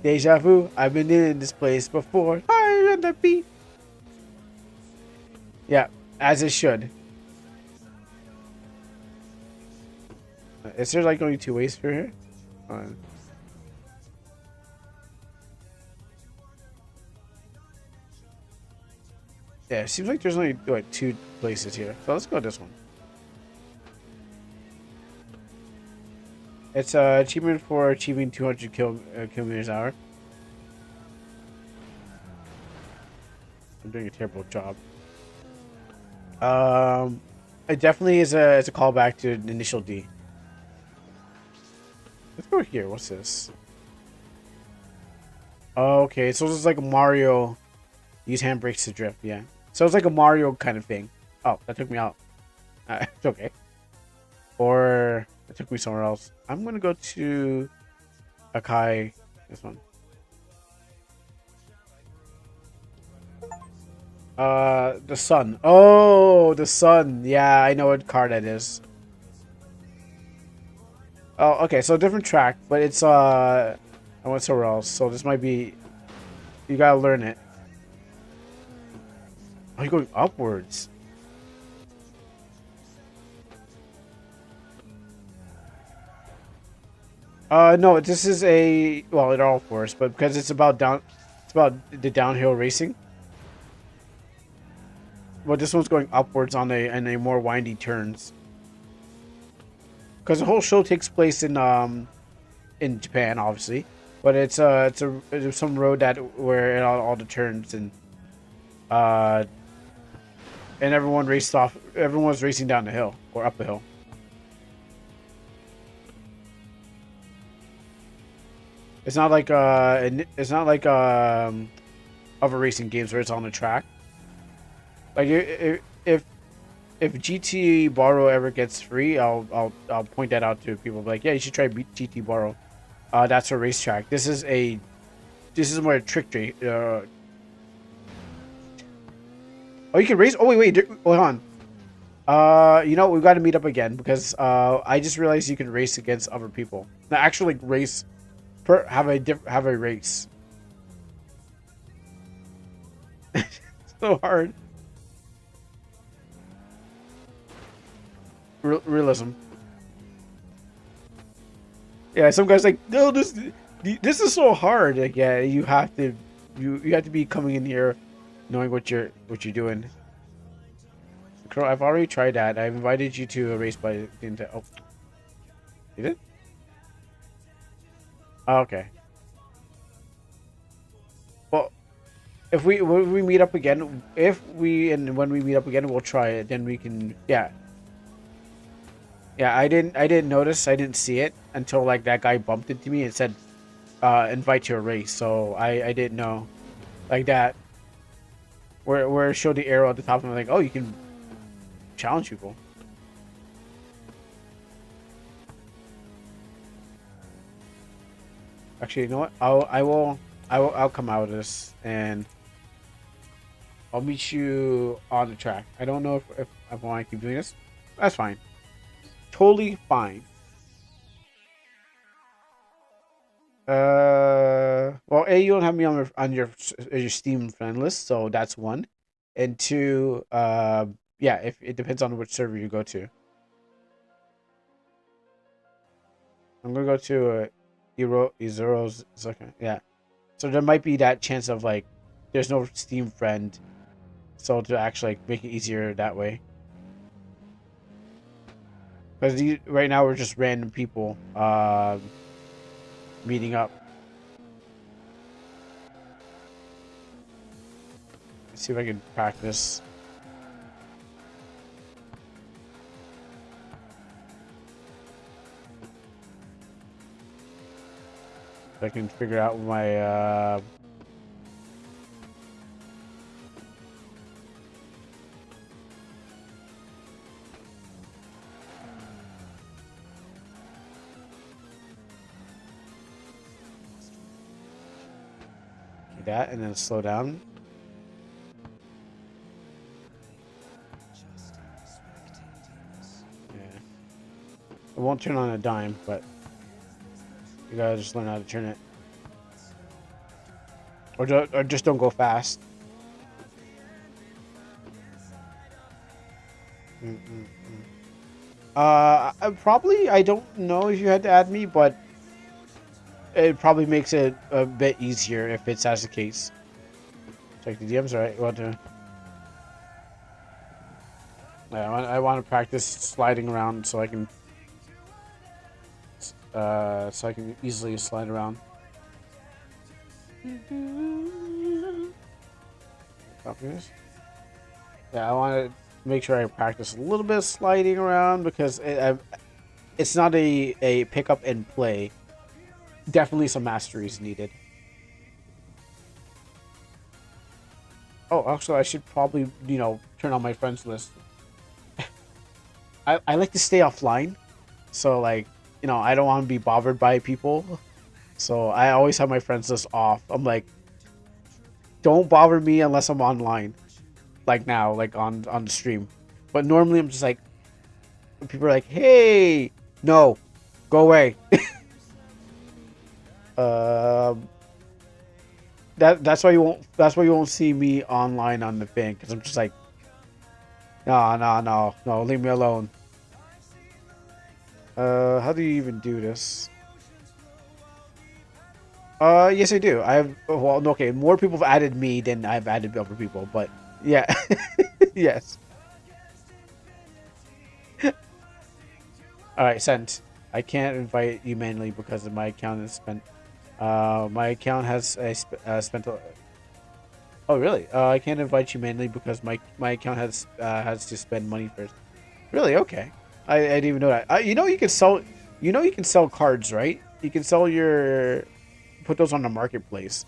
Deja Vu. I've been in this place before. Higher on the beat. Yeah, as it should. Is there like only two ways for here? Yeah, it seems like there's only like two places here. So let's go this one. It's achievement for achieving 200 kilometers an hour. I'm doing a terrible job. It definitely is a callback to Initial D. Let's go here. What's this? Oh, okay, so this is like a Mario. Use handbrakes to drift. Yeah. So it's like a Mario kind of thing. Oh, that took me out. It's okay. Or it took me somewhere else. I'm gonna go to Akai. This one. The sun. Oh, the sun. Yeah, I know what car that is. Oh, okay. So different track, but it's I went somewhere else. So this might be. You gotta learn it. Oh, you're going upwards. No, this is a well, they're all forced, but because it's about the downhill racing. Well, this one's going upwards on a more windy turns. because the whole show takes place in Japan, obviously, but it's some road that where it all the turns uh and everyone raced off. Everyone was racing down the hill or up the hill. It's not like other racing games where it's on the track. Like if GT Borrow ever gets free, I'll point that out to people. Like, yeah, you should try GT Borrow. That's a racetrack. This is more a trick day. Oh, you can race. Oh wait, hold on. You know, we've got to meet up again because I just realized you can race against other people. Now, actually, like, race. Have a race. So hard. Realism. Yeah, some guys like, no, this is so hard. Like, yeah, you have to be coming in here knowing what you're doing. Crow, I've already tried that. I've invited you to a race by the oh, you did? Oh, okay. Well, when we meet up again, when we meet up again, we'll try it. Then we can, yeah. Yeah, I didn't notice. I didn't see it until like that guy bumped into me and said, "Invite to a race." So I didn't know, like that. Where it showed the arrow at the top, and I'm like, "Oh, you can challenge people." Actually, you know what? I'll come out of this and I'll meet you on the track. I don't know if I want to keep doing this. That's fine. Totally fine. Well, A, you don't have me on your Steam friend list, so that's one. And two, yeah, if it depends on which server you go to. I'm gonna go to Izuro's second. Yeah. So there might be that chance of like there's no Steam friend. So to actually like, make it easier that way. Because right now we're just random people meeting up. Let's see if I can practice. I can figure out my that and then slow down. Yeah. It won't turn on a dime, but you gotta just learn how to turn it. Or just don't go fast. Probably, I don't know if you had to add me, but it probably makes it a bit easier if it's as the case. Check the DMs, alright. Yeah, I want to practice sliding around so I can easily slide around. Copy this. Yeah, I want to make sure I practice a little bit of sliding around because it's not a pick up and play. Definitely some mastery is needed. Oh, actually, I should probably, turn on my friends list. I like to stay offline. So, like, I don't want to be bothered by people. So, I always have my friends list off. I'm like, don't bother me unless I'm online. Like now, like on the stream. But normally I'm just like, people are like, hey, no, go away. That's why you won't see me online on the thing, because I'm just like, no, leave me alone. How do you even do this? Yes I do. Well, okay, more people have added me than I've added other people, but yeah. Yes. All right, sent. I can't invite you manually because my account is spent. My account has spent. Oh really? I can't invite you manually because my account has to spend money first. Really? Okay. I didn't even know that. You know you can sell. You know you can sell cards, right? You can sell your put those on the marketplace.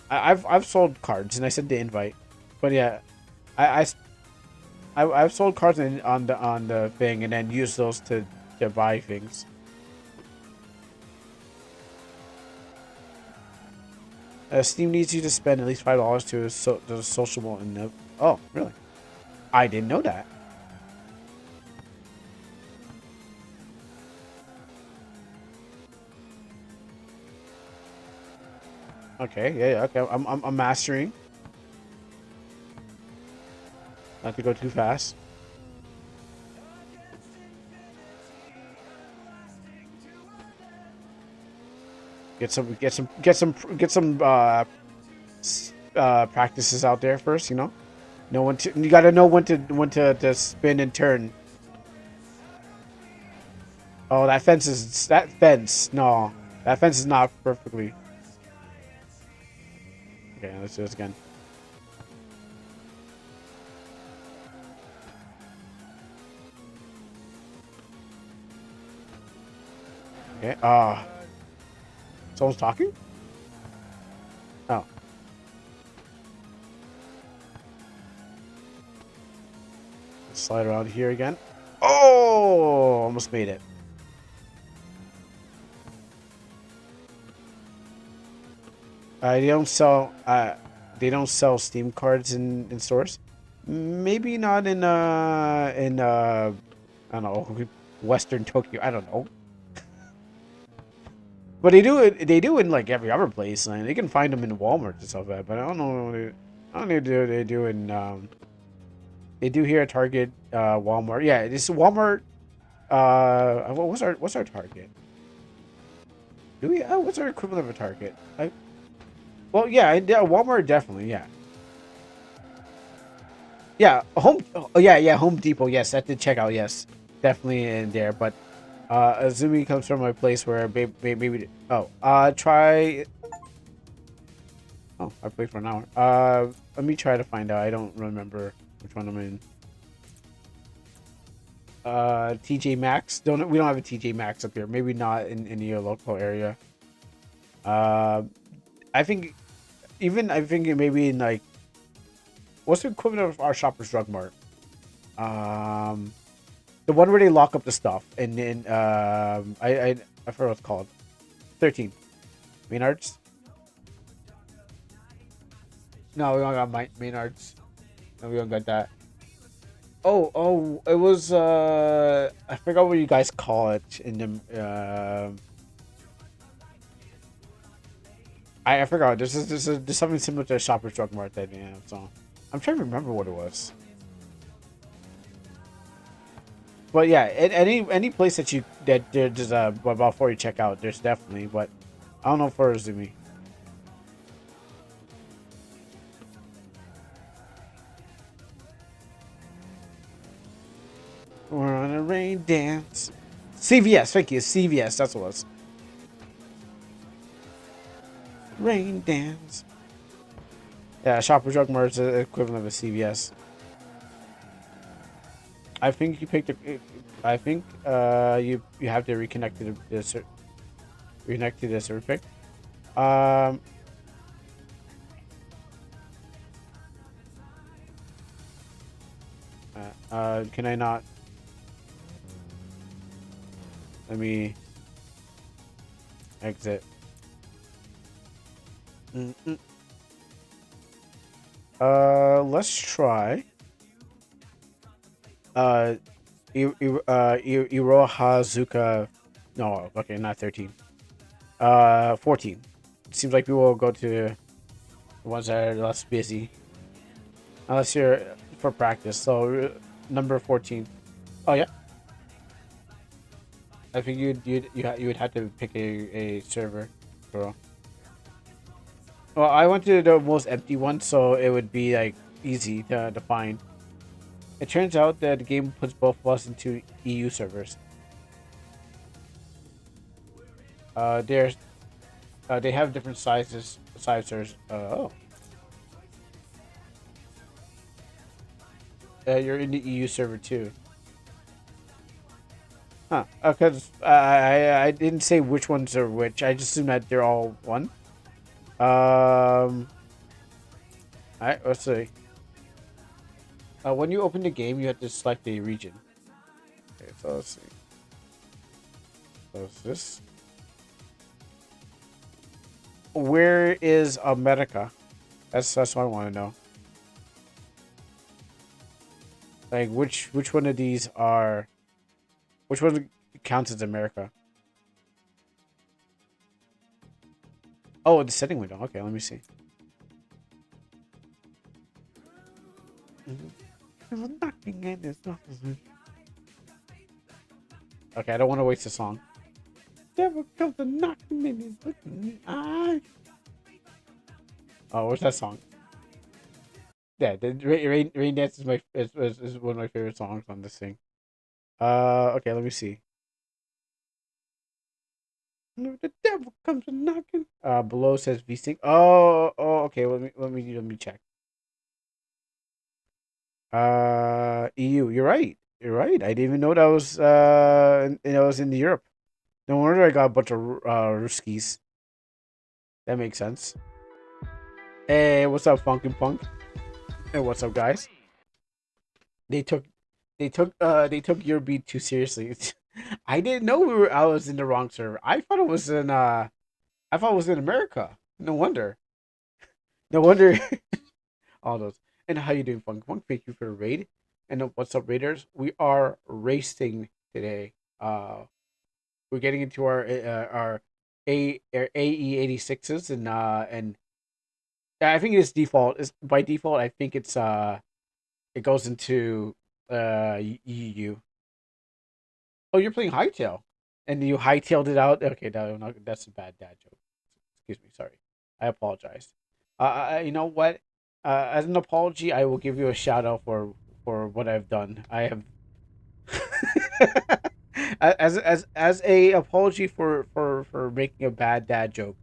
I've sold cards and I sent the invite, but yeah, I, I I've sold cards on the thing and then used those to buy things. Steam needs you to spend at least $5 to sociable and no. Oh, really? I didn't know that. Okay, yeah, okay. I'm mastering. Not to go too fast. Get some practices out there first, you know? Know when to you gotta know when to spin and turn. Oh, that fence is that fence. No. That fence is not perfectly. Okay, let's do this again. Okay. Someone's talking? Oh. Let's slide around here again. Oh, almost made it. They don't sell Steam cards in stores. Maybe not in I don't know, Western Tokyo. I don't know. But they do in like every other place. Like, they can find them in Walmart and stuff like that. But I don't know. I don't know if they do in they do here at Target, Walmart. Yeah, this Walmart. What's our Target? Do we? What's our equivalent of a Target? Well, yeah, Walmart definitely. Yeah. Yeah, Home Depot. Yes, at the checkout. Yes, definitely in there. But Azumi comes from a place where maybe. Oh, try. Oh, I played for an hour. Let me try to find out. I don't remember which one I'm in. TJ Maxx. We don't have a TJ Maxx up here. Maybe not in your local area. I think maybe in like. What's the equivalent of our Shoppers Drug Mart? The one where they lock up the stuff, and then I forgot what it's called. 13. Maynards. No, we don't got Maynards. No, we don't got that. Oh, it was I forgot what you guys call it in the I forgot. There's something similar to a Shoppers Drug Mart that so I'm trying to remember what it was. But yeah, any place that there's before you check out, there's definitely, but I don't know for Izumi. We're on a rain dance. CVS, thank you. CVS, that's what it was. Rain dance. Yeah, Shoppers Drug Mart is the equivalent of a CVS. I think you picked a. I think you have to reconnect to reconnect to the server pick. Can I not? Let me exit. Let's try. Irohazuka. No, okay, not 13. 14. It seems like people will go to the ones that are less busy. Unless you're for practice. So, number 14. Oh, yeah. I think you would have to pick a server, bro. Well, I went to the most empty one, so it would be like easy to find. It turns out that the game puts both of us into EU servers. There's they have different sizes. Sizes. Oh. You're in the EU server too. Huh. Because I didn't say which ones are which. I just assume that they're all one. Alright, let's see. When you open the game, you have to select a region. Okay, so let's see. So it's this. Where is America? That's what I want to know. Like which one of these are? Which one counts as America? Oh, the setting window. Okay, let me see. Okay, I don't want to waste the song. Devil comes to knock him in his looking eye. Oh, what's that song? Yeah, the Rain Dance is is one of my favorite songs on this thing. Okay, let me see. The devil comes a knocking. Below says V-Sync. Okay. Let me check. EU. You're right. You're right. I didn't even know that was was in Europe. No wonder I got a bunch of Ruskies. That makes sense. Hey, what's up, Funkin' Punk? Hey, what's up, guys? They took they took your beat too seriously. I didn't know I was in the wrong server. I thought it was in I thought it was in America. No wonder. No wonder. All those. And how you doing, Funk Funk? Thank you for the raid. And what's up, Raiders? We are racing today. We're getting into our AE86s and I think it's default. Is by default. I think it goes into EU. Oh, you're playing Hightail, and you hightailed it out. Okay, that's a bad dad joke. Excuse me. Sorry. I apologize. You know what? As an apology, I will give you a shout out for what I've done. I have as a apology for making a bad dad joke.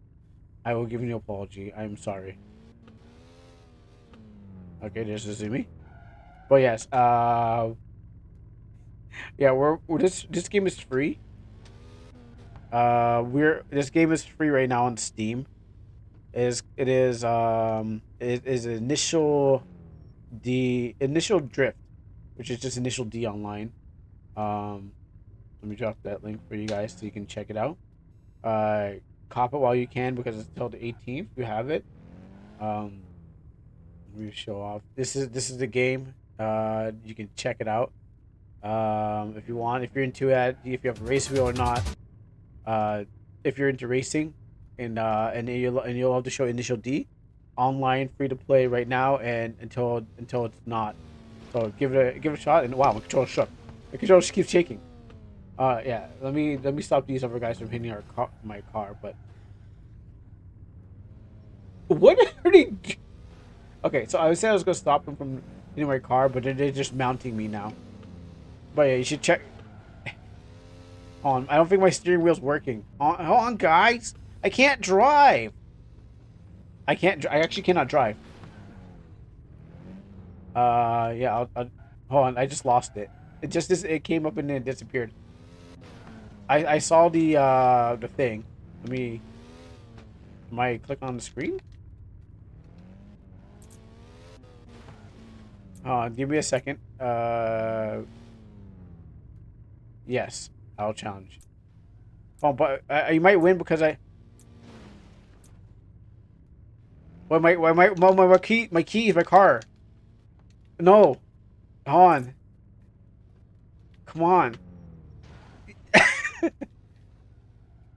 I will give you an apology. I'm sorry. Okay, there's Azumi. But yes, yeah, we're this game is free. We're this game is free right now on Steam. It is initial drift, which is just initial D online. Um, Let me drop that link for you guys so you can check it out. Cop it while you can because it's till the 18th. You have it. Let me show off. This is the game. You can check it out. If you want, if you're into it, if you have a race wheel or not. If you're into racing, and you'll have to show initial D, online, free to play right now, and until it's not. So give it a shot. And wow, my controller shook. The controller just keeps shaking. Yeah. Let me stop these other guys from hitting my car. But what are they? Okay, so I said I was gonna stop them from hitting my car, but they're just mounting me now. But yeah, you should check. Hold on, I don't think my steering wheel's working. Hold on, guys. I can't drive. I actually cannot drive. Yeah. Hold on. I just lost it. It came up and then it disappeared. I saw the thing. Let me. Am I clicking on the screen? Give me a second. Yes, I'll challenge. Oh, but you might win because I. My keys, my car. No, hold on. Come on.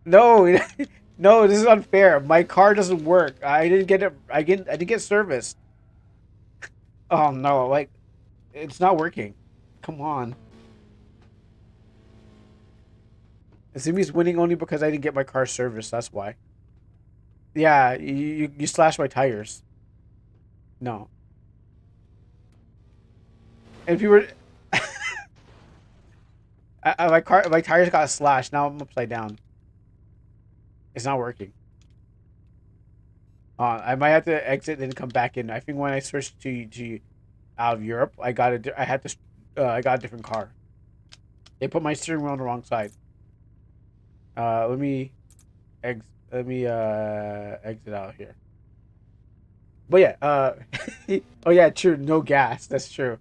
No, no, this is unfair. My car doesn't work. I didn't get it. I didn't get service. Oh no, like it's not working. Come on. Azimi's winning only because I didn't get my car serviced. That's why. Yeah, you slashed my tires. No. And if you were, my tires got slashed. Now I'm upside down. It's not working. I might have to exit and come back in. I think when I switched to out of Europe, I got a I had to I got a different car. They put my steering wheel on the wrong side. Let me exit out here. But yeah, oh yeah, true. No gas. That's true.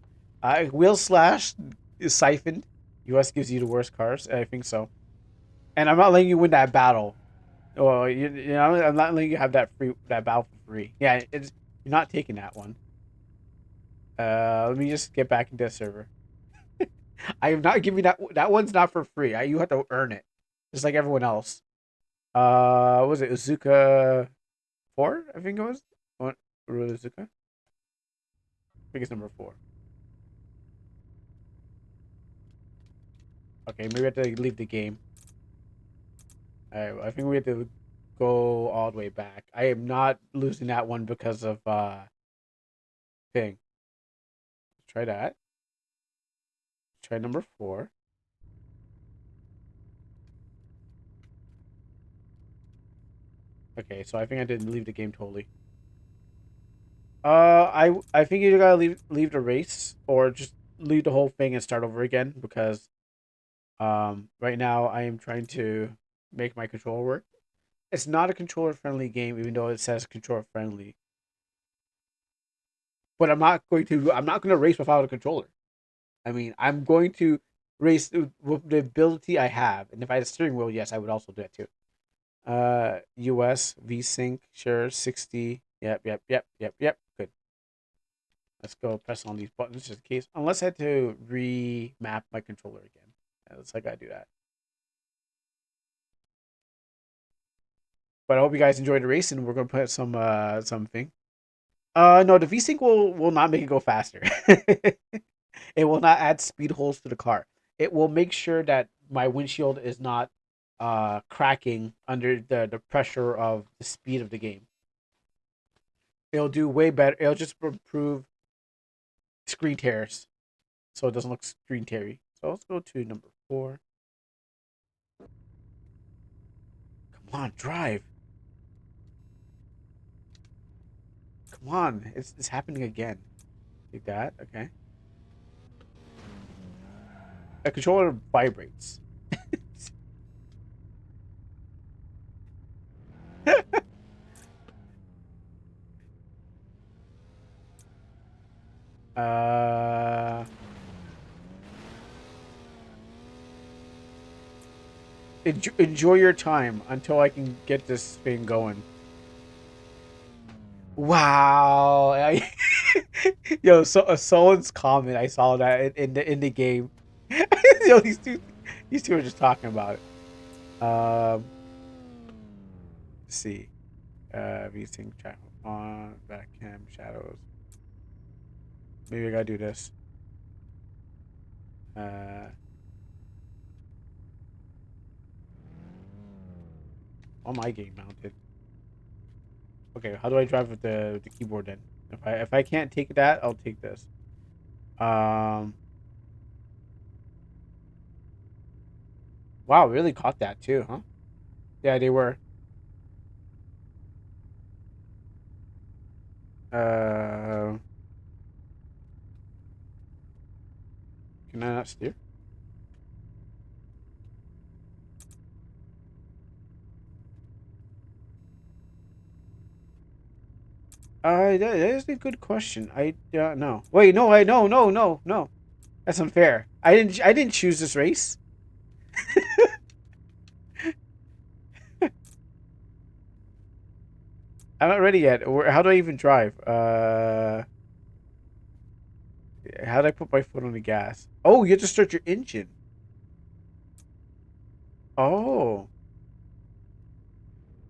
Wheel slash is siphoned. US gives you the worst cars. I think so. And I'm not letting you win that battle. Oh, you know, I'm not letting you have that battle for free. Yeah, it's you're not taking that one. Let me just get back into the server. I am not giving that. That one's not for free. You have to earn it, just like everyone else. What was it Uzuka 4? I think it was. What Uzuka? I think it's number 4. Okay, maybe we have to leave the game. I think we have to go all the way back. I am not losing that one because of thing. Let's try that. Try number 4. Okay, so I think I didn't leave the game totally. I think you gotta leave the race or just leave the whole thing and start over again because right now I am trying to make my controller work. It's not a controller friendly game, even though it says controller friendly. But I'm not gonna race without a controller. I mean, I'm going to race with the ability I have, and if I had a steering wheel, yes, I would also do that too. US VSync, sure, 60. Yep. Good. Let's go press on these buttons just in case. Unless I had to remap my controller again. Yeah, looks like I do that. But I hope you guys enjoyed the race, and we're gonna put something. No, the VSync will not make it go faster. It will not add speed holes to the car. It will make sure that my windshield is not cracking under the pressure of the speed of the game. It'll do way better. It'll just improve screen tears, so it doesn't look screen teary. So let's go to number 4. Come on, drive. Come on, it's happening again. Like that, okay. The controller vibrates. uh, enjoy your time until I can get this thing going. Wow. Yo, so someone's comment. I saw that in the game. Yo, these two are just talking about it. Let's see. VSync chat on back cam shadows. Maybe I gotta do this. On my game mounted. Okay, how do I drive with the keyboard then? If I can't take that, I'll take this. Wow, really caught that too, huh? Yeah, they were. Uh, can I not steer? That is a good question. I no. Wait, no, no. That's unfair. I didn't choose this race. I'm not ready yet. How do I even drive? How do I put my foot on the gas? Oh, you have to start your engine. Oh.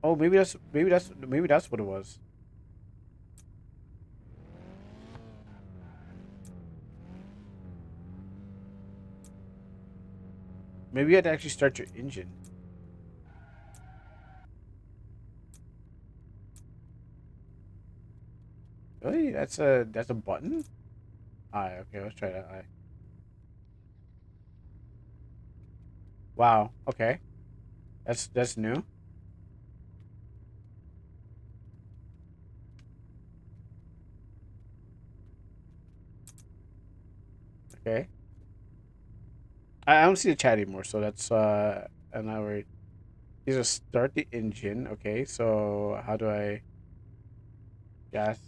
Oh, maybe that's what it was. Maybe you had to actually start your engine. Really? That's a button? Alright, okay, let's try that. Alright. Wow, okay. That's new. Okay. I don't see the chat anymore, so that's and now we're you just start the engine. Okay, so how do I gas?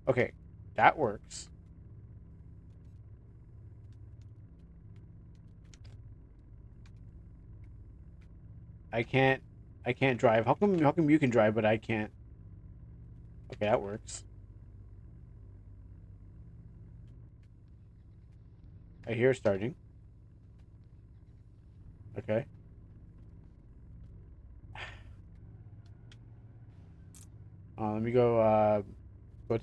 Okay, that works. I can't I can't drive. How come you can drive but I can't? Okay, that works. I hear it starting. Okay. Let me go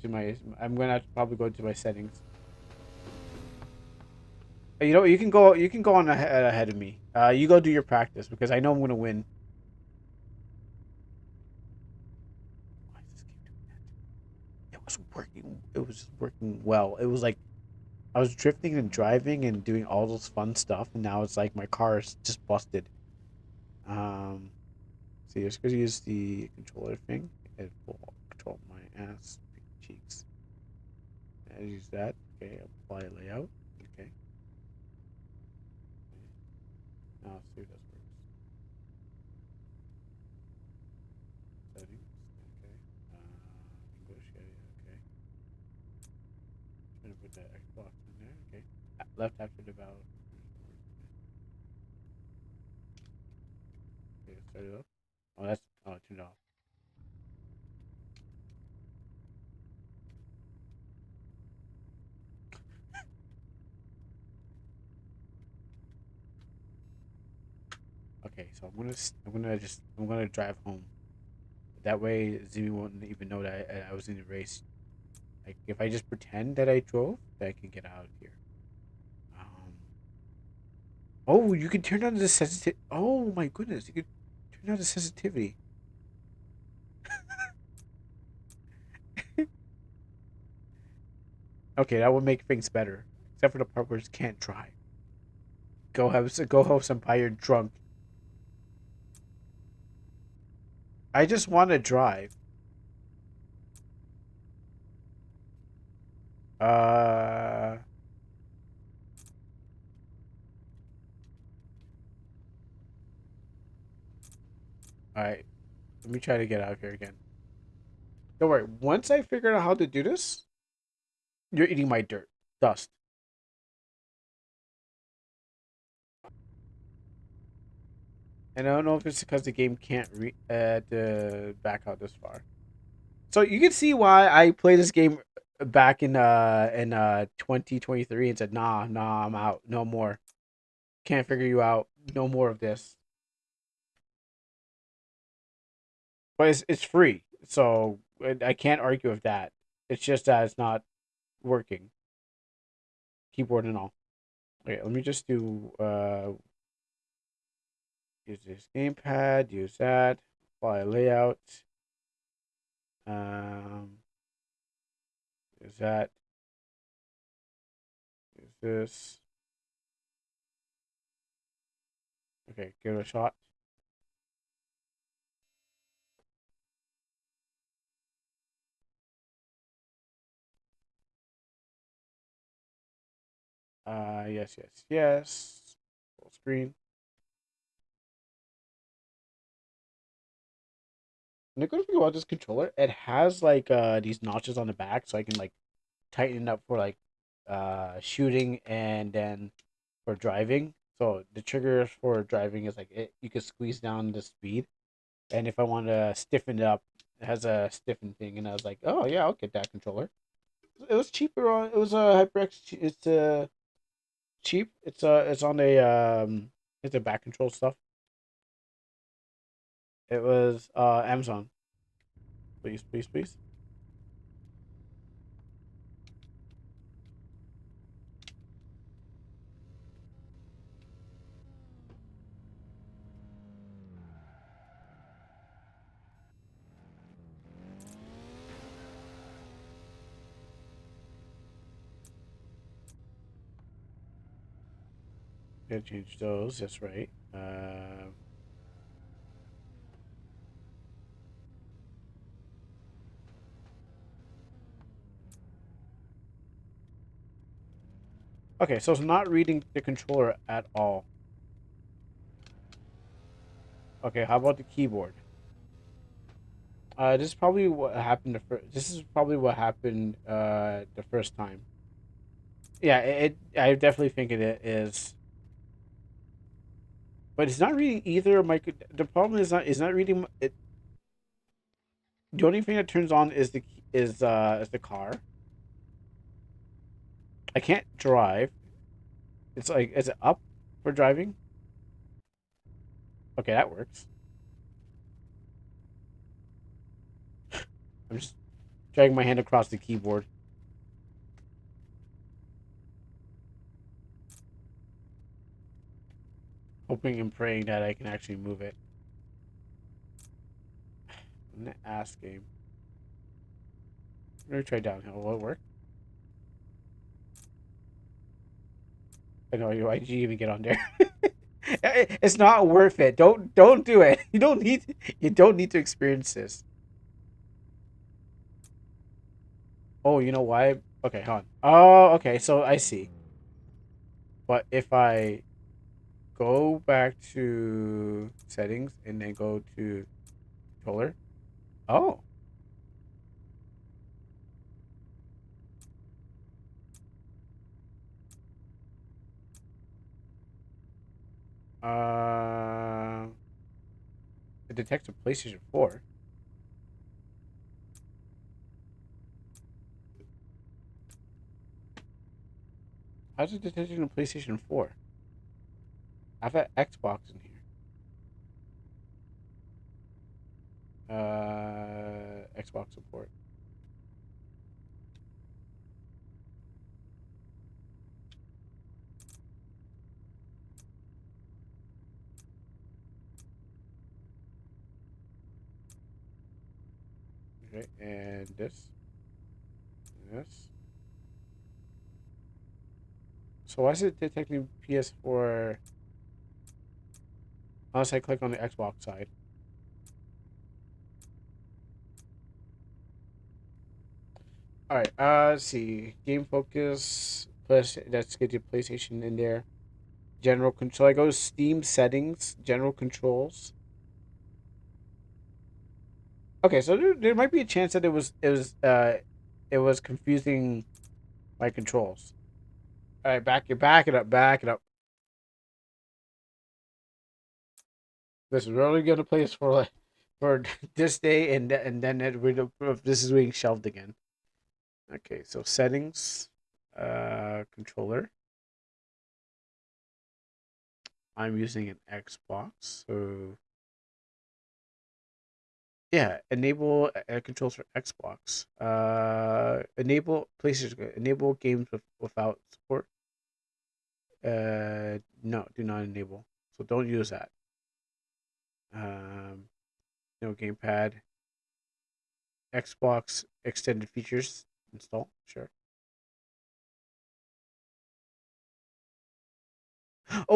to my I'm gonna have to probably go to my settings. You know, you can go on ahead of me. You go do your practice because I know I'm gonna win. Why does this keep doing that? It was working. It was working well. It was like I was drifting and driving and doing all those fun stuff, and now it's like my car is just busted. Um, so you're just gonna use the controller thing. It will control my ass cheeks. I use that. Okay, apply layout. Okay. Now let's see if this works. Settings. Okay. English. Yeah, yeah. Okay. Trying to put that Xbox in there. Okay. Left after the valve. Okay, start it up. Oh, that's turned off. Okay, so I'm gonna drive home. That way, Zimi won't even know that I was in the race. Like if I just pretend that I drove, that I can get out of here. Um. Oh, you can turn on the sensitivity. Oh my goodness, you can turn on the sensitivity. Okay, that would make things better, except for the part where you can't drive. Go have some beer drunk. I just want to drive. Uh. All right. Let me try to get out of here again. Don't worry. Once I figure out how to do this, you're eating my dirt, dust. And I don't know if it's because the game can't back out this far. So you can see why I played this game back in 2023 and said, nah, I'm out. No more. Can't figure you out. No more of this. But it's free, so I can't argue with that. It's just that it's not working. Keyboard and all. Okay, let me just do use this gamepad, use that, apply layout. Um use that. Use this. Okay, give it a shot. Yes. Full screen. And the good thing about this controller, it has like these notches on the back, so I can like tighten it up for like shooting and then for driving. So the trigger for driving is like you can squeeze down the speed, and if I want to stiffen it up, it has a stiffen thing. And I was like, oh yeah, I'll get that controller. It was cheaper on. It was a HyperX. It's cheap. It's on a it's a back control stuff. It was Amazon. Please, please, please. Gotta change those. That's right. Okay, so it's not reading the controller at all. Okay, how about the keyboard? This is probably what happened this is probably what happened the first time. Yeah, I definitely think it is. But it's not reading either of my the problem is not reading it. The only thing that turns on is the car. I can't drive. It's like, is it up for driving? Okay, that works. I'm just dragging my hand across the keyboard. Hoping and praying that I can actually move it. An ass game. Let me try downhill. Will it work? I know why did you even get on there? It's not worth it. Don't do it. You don't need to experience this. Oh, you know why? Okay, hold on. Oh, okay, so I see. But if I go back to settings and then go to controller. Oh. Uh it detects a PlayStation 4. How's it detecting a PlayStation 4? I've had Xbox in here. Xbox support. Okay, and this. This. So why is it detecting PS4 unless I click on the Xbox side? All right. Let's see. Game focus. Plus, let's get your PlayStation in there. General control. I go to Steam settings. General controls. Okay, so there might be a chance that it was confusing my controls. All right, back it up, back it up. Listen, we're only gonna play this for for this day, and then this is being shelved again. Okay, so settings, controller. I'm using an Xbox, so yeah, enable controls for Xbox. Enable PlayStation. Enable games without support. No, do not enable. So don't use that. No gamepad. Xbox extended features install. Sure. Oh,